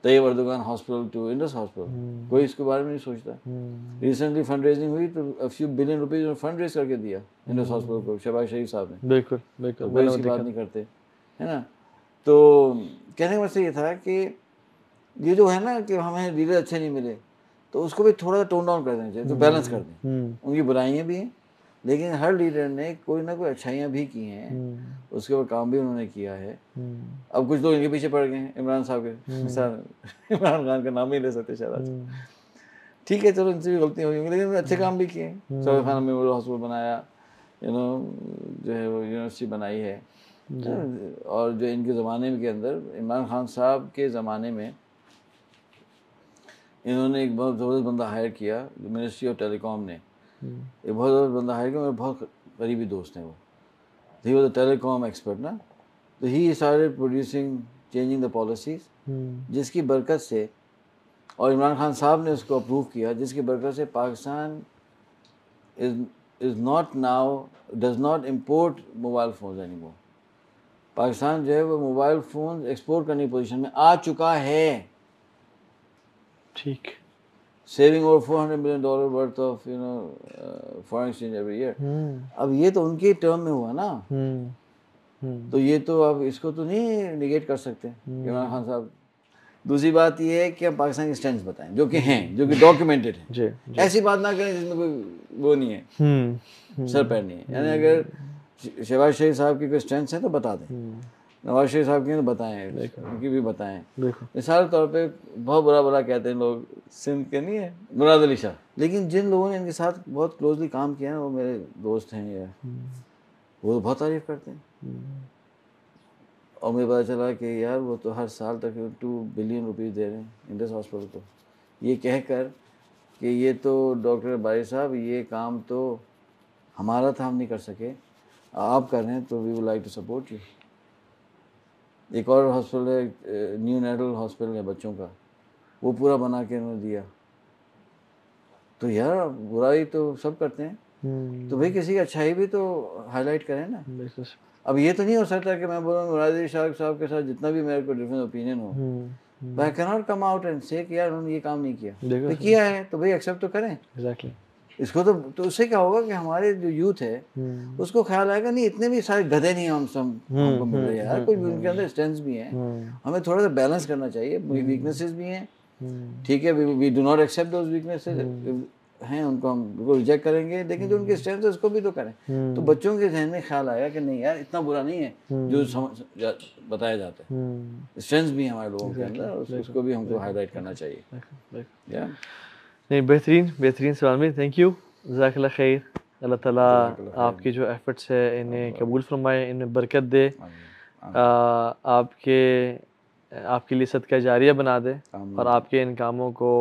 Tayyip Erdogan hospital to Indus hospital. कोई इसके बारे में नहीं सोचता। रिसेंटली फंड रेजिंग हुई तो a few billion rupees fund raise करके दिया इंडस हॉस्पिटल को शहबाज शरीफ साहब ने। बिल्कुल बिल्कुल, कोई इसकी बात नहीं करते, है ना। तो कहने का मतलब ये था कि ये जो है ना कि हमें लीडर अच्छे नहीं मिले तो उसको भी थोड़ा टोन डाउन कर देना चाहिए, तो बैलेंस कर दें। उनकी बुराइयाँ भी हैं लेकिन हर लीडर ने कोई ना कोई अच्छाइयाँ भी की हैं, उसके ऊपर काम भी उन्होंने किया है। अब कुछ लोग इनके पीछे पड़ गए हैं, इमरान साहब के मिसाल, इमरान खान का नाम ही ले सकते शायद आज। ठीक है, चलो इनसे भी गलतियाँ हुई लेकिन अच्छे काम भी किए हैं। सऊदी खान में वो हॉस्पिटल बनाया, जो है वो यूनिवर्सिटी बनाई है। और जो इनके ज़माने के अंदर इमरान खान साहब के ज़माने में इन्होंने एक बहुत ज़बरदस्त बंदा हायर किया, मिनिस्ट्री ऑफ टेलीकॉम ने एक बहुत ज़बरदस्त बंदा हायर किया, मेरे बहुत करीबी दोस्त हैं वो। He was a telecom expert ना, तो he started producing changing the policies, जिसकी बरकत से, और इमरान खान साहब ने उसको अप्रूव किया, जिसकी बरकत से Pakistan is not now does not import mobile phones any more. Pakistan जो है वो मोबाइल फ़ोन एक्सपोर्ट करने की पोजीशन में आ चुका है। ठीक, saving over $400 million worth of foreign exchange every year. अब ये तो उनके टर्म में हुआ ना, तो ये तो अब इसको तो नहीं निगेट कर सकते इमरान खान साहब। दूसरी बात ये है कि हम पाकिस्तान के स्ट्रेंथ्स बताएं जो कि हैं, जो कि डॉक्यूमेंटेड हैं। ऐसी बात ना करें जिसमें कोई वो नहीं है, सर पैर नहीं है। यानी अगर शहबाज शरीफ साहब की कोई स्ट्रेंथ्स हैं तो बता दें, नवाज शरीफ साहब की तो बताएं, उनकी भी बताएं। मिसाल तौर पे बहुत बुरा कहते हैं लोग, सिंध के नहीं है मुराद अली शाह, लेकिन जिन लोगों ने इनके साथ बहुत क्लोजली काम किया है वो मेरे दोस्त हैं या वो तो बहुत तारीफ करते हैं। और मुझे पता चला कि यार वो तो हर साल तक 2 बिलियन रुपीज़ दे रहे हैं इंडस हॉस्पिटल को, ये कहकर कि ये तो डॉक्टर बारी साहब ये काम तो हमारा था, हम नहीं कर सके, आप कर रहे हैं तो we would like to support you. एक और हॉस्पिटल है, न्यू नेटल हॉस्पिटल है बच्चों का, वो पूरा बना के उन्होंने दिया। तो यार बुराई तो सब करते हैं, तो भाई किसी की अच्छाई भी तो हाईलाइट करें ना। अब ये तो नहीं हो सकता कि मैं बोलूँ मुराद अली शाह साहब के साथ जितना भी मेरे को डिफरेंट ओपिनियन हो, but I cannot come out and say कि यार उन्होंने ये काम नहीं किया, तो किया है तो भाई एक्सेप्ट तो करें। Exactly. इसको तो उससे क्या होगा कि हमारे जो यूथ है उसको ख्याल आएगा नहीं इतने भी सारे गधे नहीं हम सब हमको मिल रहे हैं यार, कोई उनके अंदर स्ट्रेंथ्स भी हैं, हमें थोड़ा सा बैलेंस करना चाहिए। वीकनेसेस भी हैं, ठीक है, we do not accept those weaknesses हैं, उनको हम बिल्कुल रिजेक्ट करेंगे, लेकिन जो उनके स्ट्रेंथ है उसको भी तो करें। तो बच्चों के जहन में ख्याल आएगा कि नहीं यार इतना बुरा नहीं है जो बताया जाता है, स्ट्रेंथ्स भी हैं हमारे लोगों के अंदर, उसको भी हमको हाईलाइट करना चाहिए। या नहीं, बेहतरीन सवाल में, थैंक यू, जज़ाकल्लाह खैर। अल्लाह ताला आपकी जो एफर्ट्स है इन्हें कबूल फरमाए, इन्हें बरकत दे, आपके लिए सदका जारिया बना दे, और आपके इन कामों को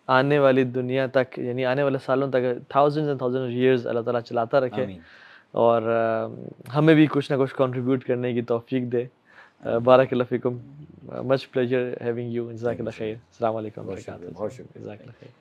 आने वाली दुनिया तक, यानी आने वाले सालों तक, थाउजेंड्स एंड थाउजेंड्स ईयर्स अल्लाह ताला चलाता रखे, और हमें भी कुछ ना कुछ कंट्रीब्यूट करने की तौफीक दे। बारकल्लाह फ़ीकुम, मच प्लेजर हैविंग यू, जज़ाकल्लाह खैर, अस्सलाम वालेकुम, बहुत शुक्रिया। जज़ाकल्लाह खैर।